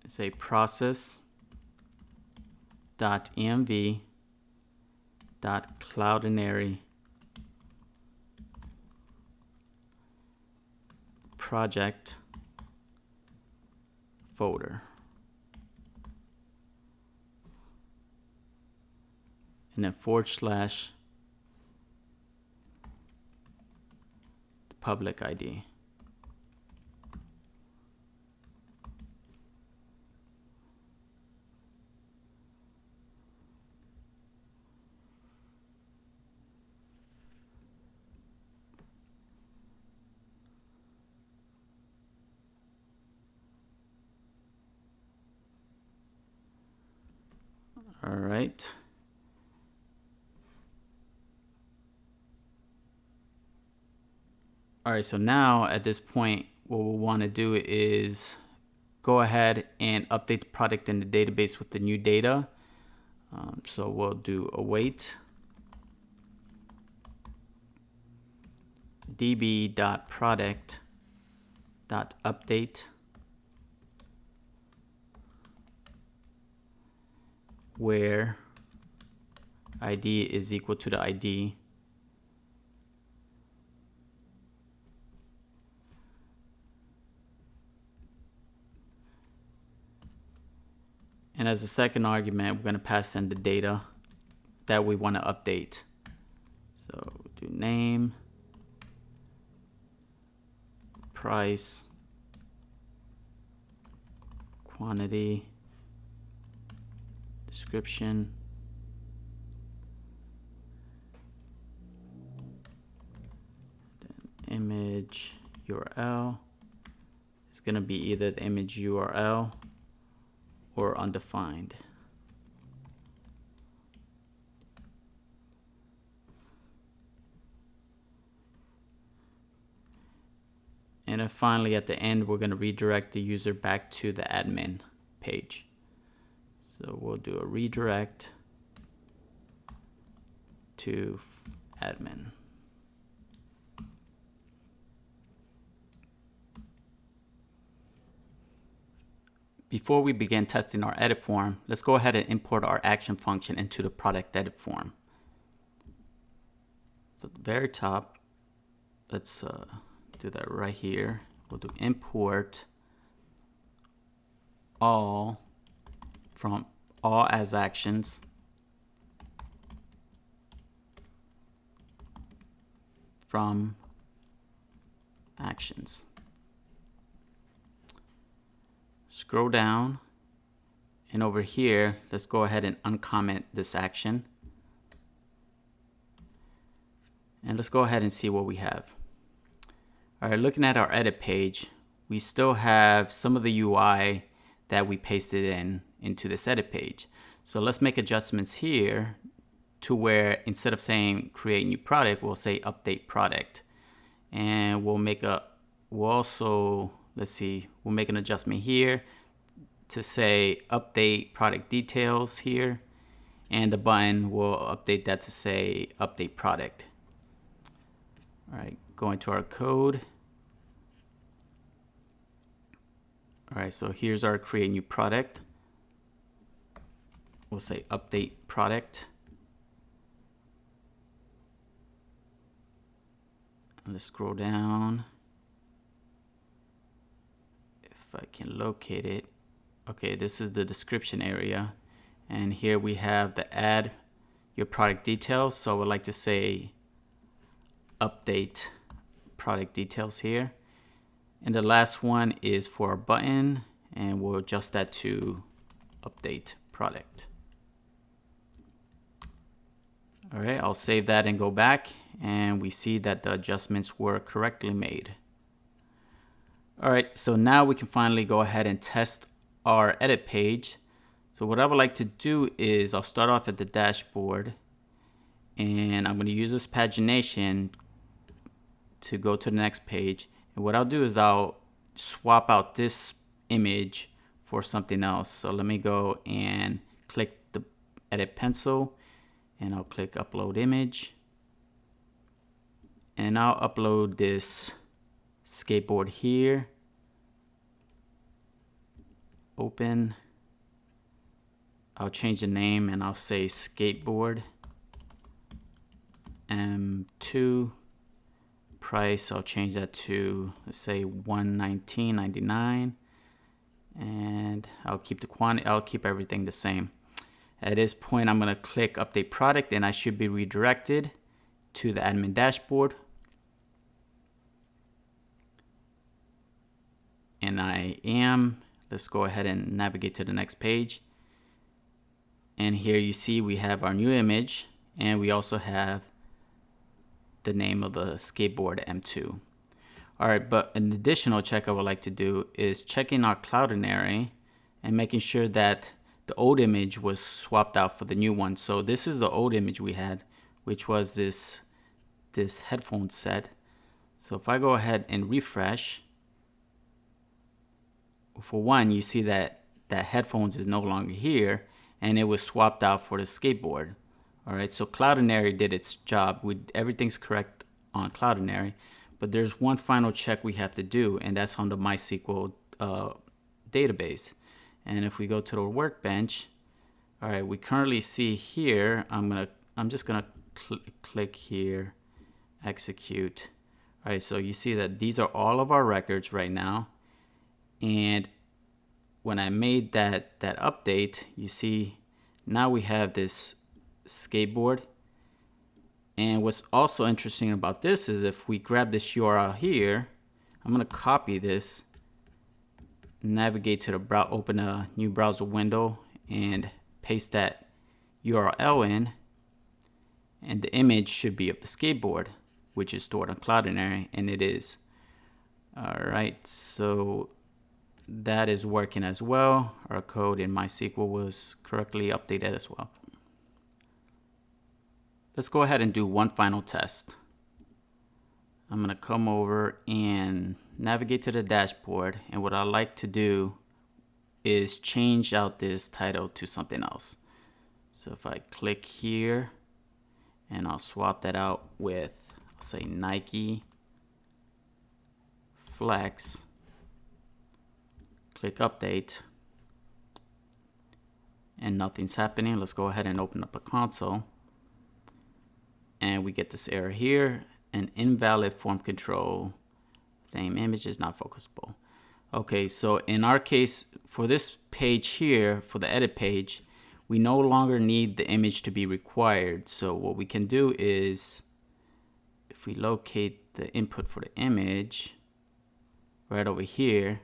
Say process dot env dot cloudinary project folder, and then / the public ID. All right. All right, so now at this point, what we'll want to do is go ahead and update the product in the database with the new data. So we'll do await db.product.update where ID is equal to the ID and as a second argument we're going to pass in the data that we want to update. So do name, price, quantity, description, then image URL is going to be either the image URL or undefined. And then finally at the end we're going to redirect the user back to the admin page. So we'll do a redirect to admin. Before we begin testing our edit form, let's go ahead and import our action function into the product edit form. So at the very top, let's do that right here. We'll do import all from all as actions from actions. Scroll down and over here let's go ahead and uncomment this action and let's go ahead and see what we have. Alright, looking at our edit page, we still have some of the UI that we pasted into this edit page. So let's make adjustments here to where instead of saying create new product, we'll say update product. And we'll make an adjustment here to say update product details here. And the button will update that to say update product. All right, go into our code. All right, so here's our create new product. We'll say update product. Let's scroll down. If I can locate it. Okay, this is the description area. And here we have the add your product details. So I would like to say update product details here. And the last one is for our button, and we'll adjust that to update product. All right, I'll save that and go back, and we see that the adjustments were correctly made. All right, so now we can finally go ahead and test our edit page. So what I would like to do is I'll start off at the dashboard, and I'm going to use this pagination to go to the next page. And what I'll do is I'll swap out this image for something else. So let me go and click the edit pencil, and I'll click upload image. And I'll upload this skateboard here. Open. I'll change the name and I'll say skateboard M2. Price, I'll change that to, let's say, $119.99. And I'll keep the quantity, I'll keep everything the same. At this point, I'm going to click update product, and I should be redirected to the admin dashboard. And I am. Let's go ahead and navigate to the next page. And here you see we have our new image, and we also have the name of the skateboard M2. All right, but an additional check I would like to do is checking our Cloudinary and making sure that the old image was swapped out for the new one. So this is the old image we had, which was this headphone set. So if I go ahead and refresh, for one, you see that headphones is no longer here, and it was swapped out for the skateboard. All right, so Cloudinary did its job. Everything's correct on Cloudinary, but there's one final check we have to do, and that's on the MySQL database. And if we go to the workbench, all right, we currently see here, I'm just gonna click here, execute. All right, so you see that these are all of our records right now. And when I made that update, you see now we have this skateboard. And what's also interesting about this is if we grab this URL here, I'm going to copy this, navigate to the open a new browser window, and paste that URL in, and the image should be of the skateboard, which is stored on Cloudinary, and it is. All right, so that is working as well. Our code in MySQL was correctly updated as well. Let's go ahead and do one final test. I'm going to come over and navigate to the dashboard, and what I like to do is change out this title to something else. So if I click here, and I'll swap that out with, I'll say Nike Flex, click update, and nothing's happening. Let's go ahead and open up a console, and we get this error here, an invalid form control, name image is not focusable. Okay, so in our case, for this page here, for the edit page, we no longer need the image to be required. So what we can do is, if we locate the input for the image right over here,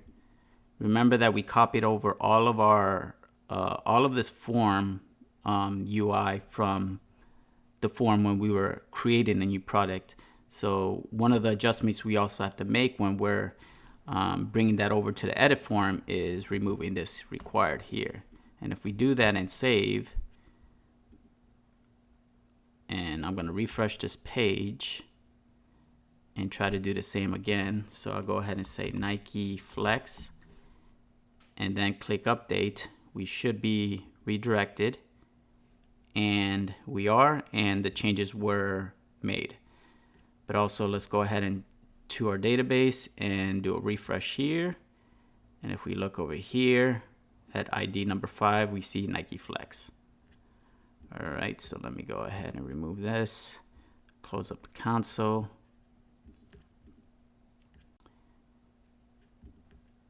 remember that we copied over all of our all of this form UI from the form when we were creating a new product. So one of the adjustments we also have to make when we're bringing that over to the edit form is removing this required here. And if we do that and save, and I'm going to refresh this page and try to do the same again. So I'll go ahead and say Nike Flex and then click update. We should be redirected, and we are, and the changes were made. But also let's go ahead and to our database and do a refresh here. And if we look over here at ID number 5, we see Nike Flex. All right, so let me go ahead and remove this, close up the console.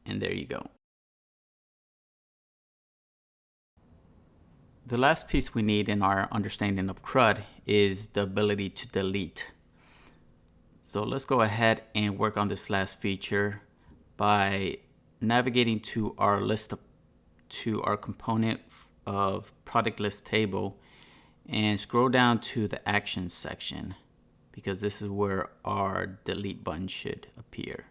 And there you go. The last piece we need in our understanding of CRUD is the ability to delete. So let's go ahead and work on this last feature by navigating to our our component of product list table and scroll down to the actions section, because this is where our delete button should appear.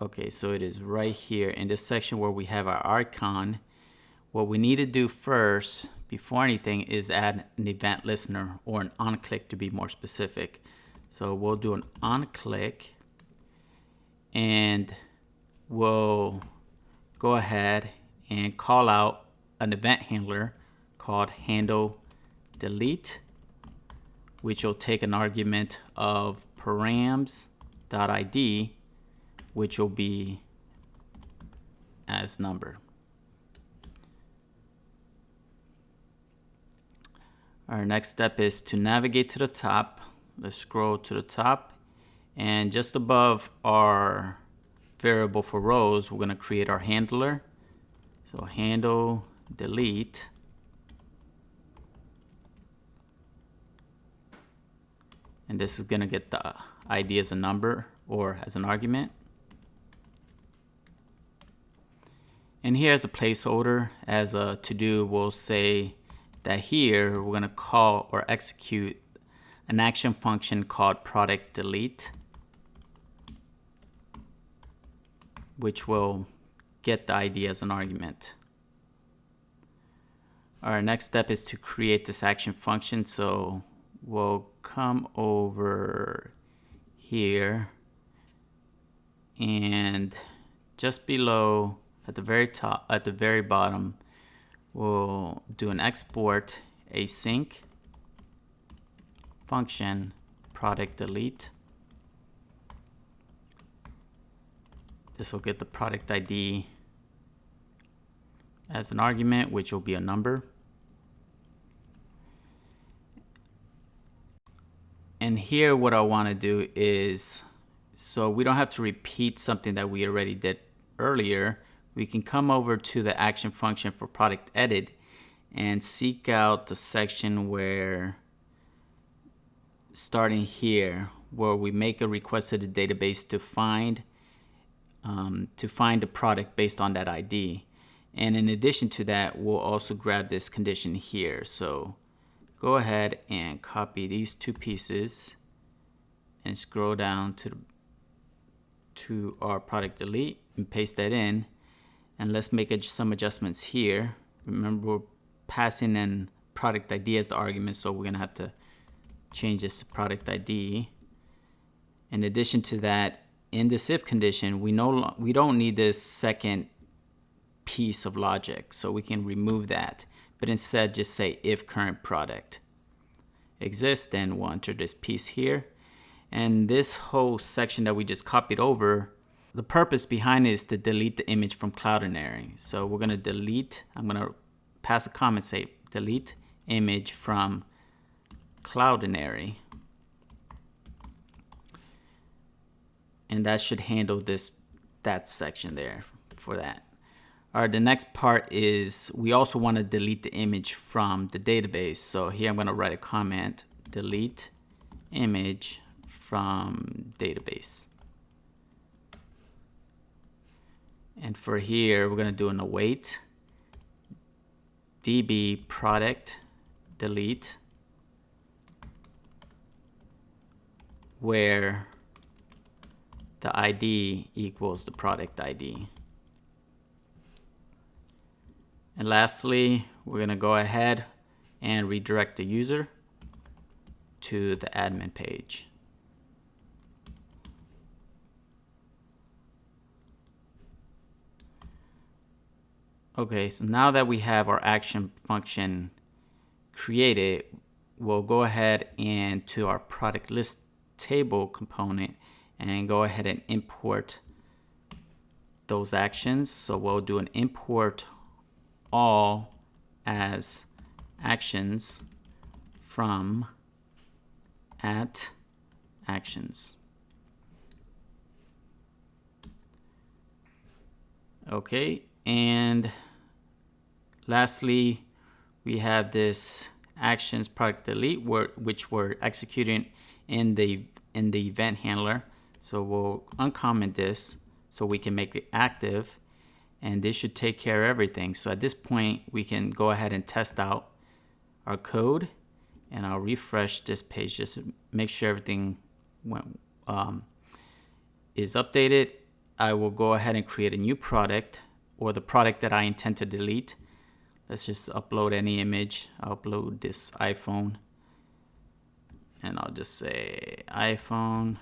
Okay, so it is right here in this section where we have our icon. What we need to do first, before anything, is add an event listener, or an onClick to be more specific. So we'll do an onClick, and we'll go ahead and call out an event handler called handle delete, which will take an argument of params.id, which will be as number. Our next step is to navigate to the top. Let's scroll to the top, and just above our variable for rows, we're going to create our handler. So handle delete, and this is going to get the ID as a number or as an argument. And here as a placeholder, as a to-do, we'll say that here we're going to call or execute an action function called product delete, which will get the ID as an argument. Our next step is to create this action function. So we'll come over here, and just below at the very top, at the very bottom, we'll do an export async function product delete. This will get the product ID as an argument, which will be a number. And here what I want to do is, so we don't have to repeat something that we already did earlier, we can come over to the action function for product edit and seek out the section where, starting here, where we make a request to the database to find the product based on that ID. And in addition to that, we'll also grab this condition here. So go ahead and copy these two pieces and scroll down to our product delete and paste that in. And let's make some adjustments here. Remember, we're passing in product ID as the argument, so we're going to have to change this to product ID. In addition to that, in this if condition, we don't need this second piece of logic, so we can remove that. But instead, just say if current product exists, then we'll enter this piece here. And this whole section that we just copied over, the purpose behind it is to delete the image from Cloudinary. So we're going to delete, I'm going to pass a comment, say delete image from Cloudinary. And that should handle that section there for that. All right, the next part is we also want to delete the image from the database. So here I'm going to write a comment, delete image from database. And for here, we're going to do an await db product delete, where the ID equals the product ID. And lastly, we're going to go ahead and redirect the user to the admin page. Okay, so now that we have our action function created, we'll go ahead and to our product list table component and go ahead and import those actions. So we'll do an import all as actions from at actions. Okay, and lastly, we have this actions product delete which we're executing in the event handler. So we'll uncomment this so we can make it active, and this should take care of everything. So at this point, we can go ahead and test out our code, and I'll refresh this page just to make sure everything is updated. I will go ahead and create a new product, or the product that I intend to delete. Let's just upload any image. I'll upload this iPhone, and I'll just say iPhone.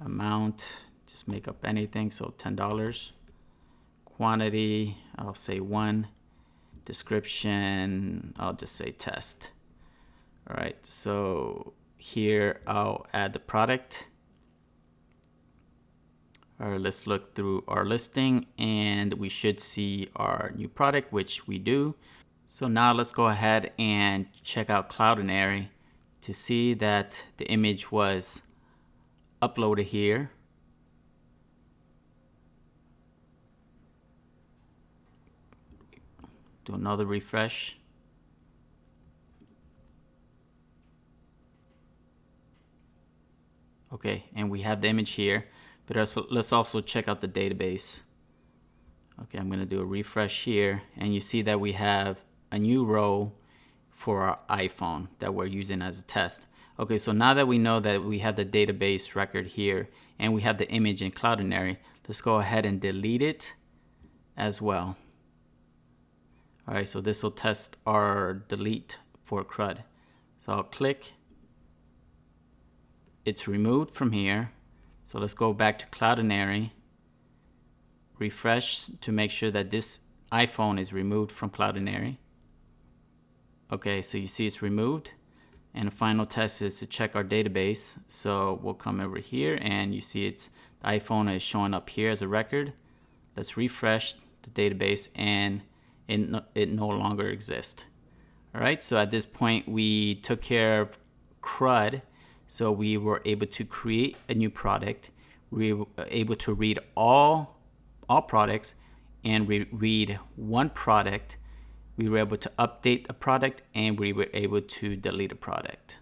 Amount, just make up anything, so $10. Quantity, I'll say 1. Description, I'll just say test. All right, so here I'll add the product. All right, let's look through our listing and we should see our new product, which we do. So now let's go ahead and check out Cloudinary to see that the image was uploaded here. Do another refresh. Okay, and we have the image here, but let's also check out the database. Okay, I'm gonna do a refresh here, and you see that we have a new row for our iPhone that we're using as a test. Okay, so now that we know that we have the database record here and we have the image in Cloudinary, let's go ahead and delete it as well. All right, so this will test our delete for CRUD. So I'll click. It's removed from here. So let's go back to Cloudinary, refresh to make sure that this iPhone is removed from Cloudinary. Okay, so you see it's removed. And the final test is to check our database. So we'll come over here and you see the iPhone is showing up here as a record. Let's refresh the database and it no longer exists. All right, so at this point we took care of CRUD. So we were able to create a new product. We were able to read all products and read one product. We were able to update a product and we were able to delete a product.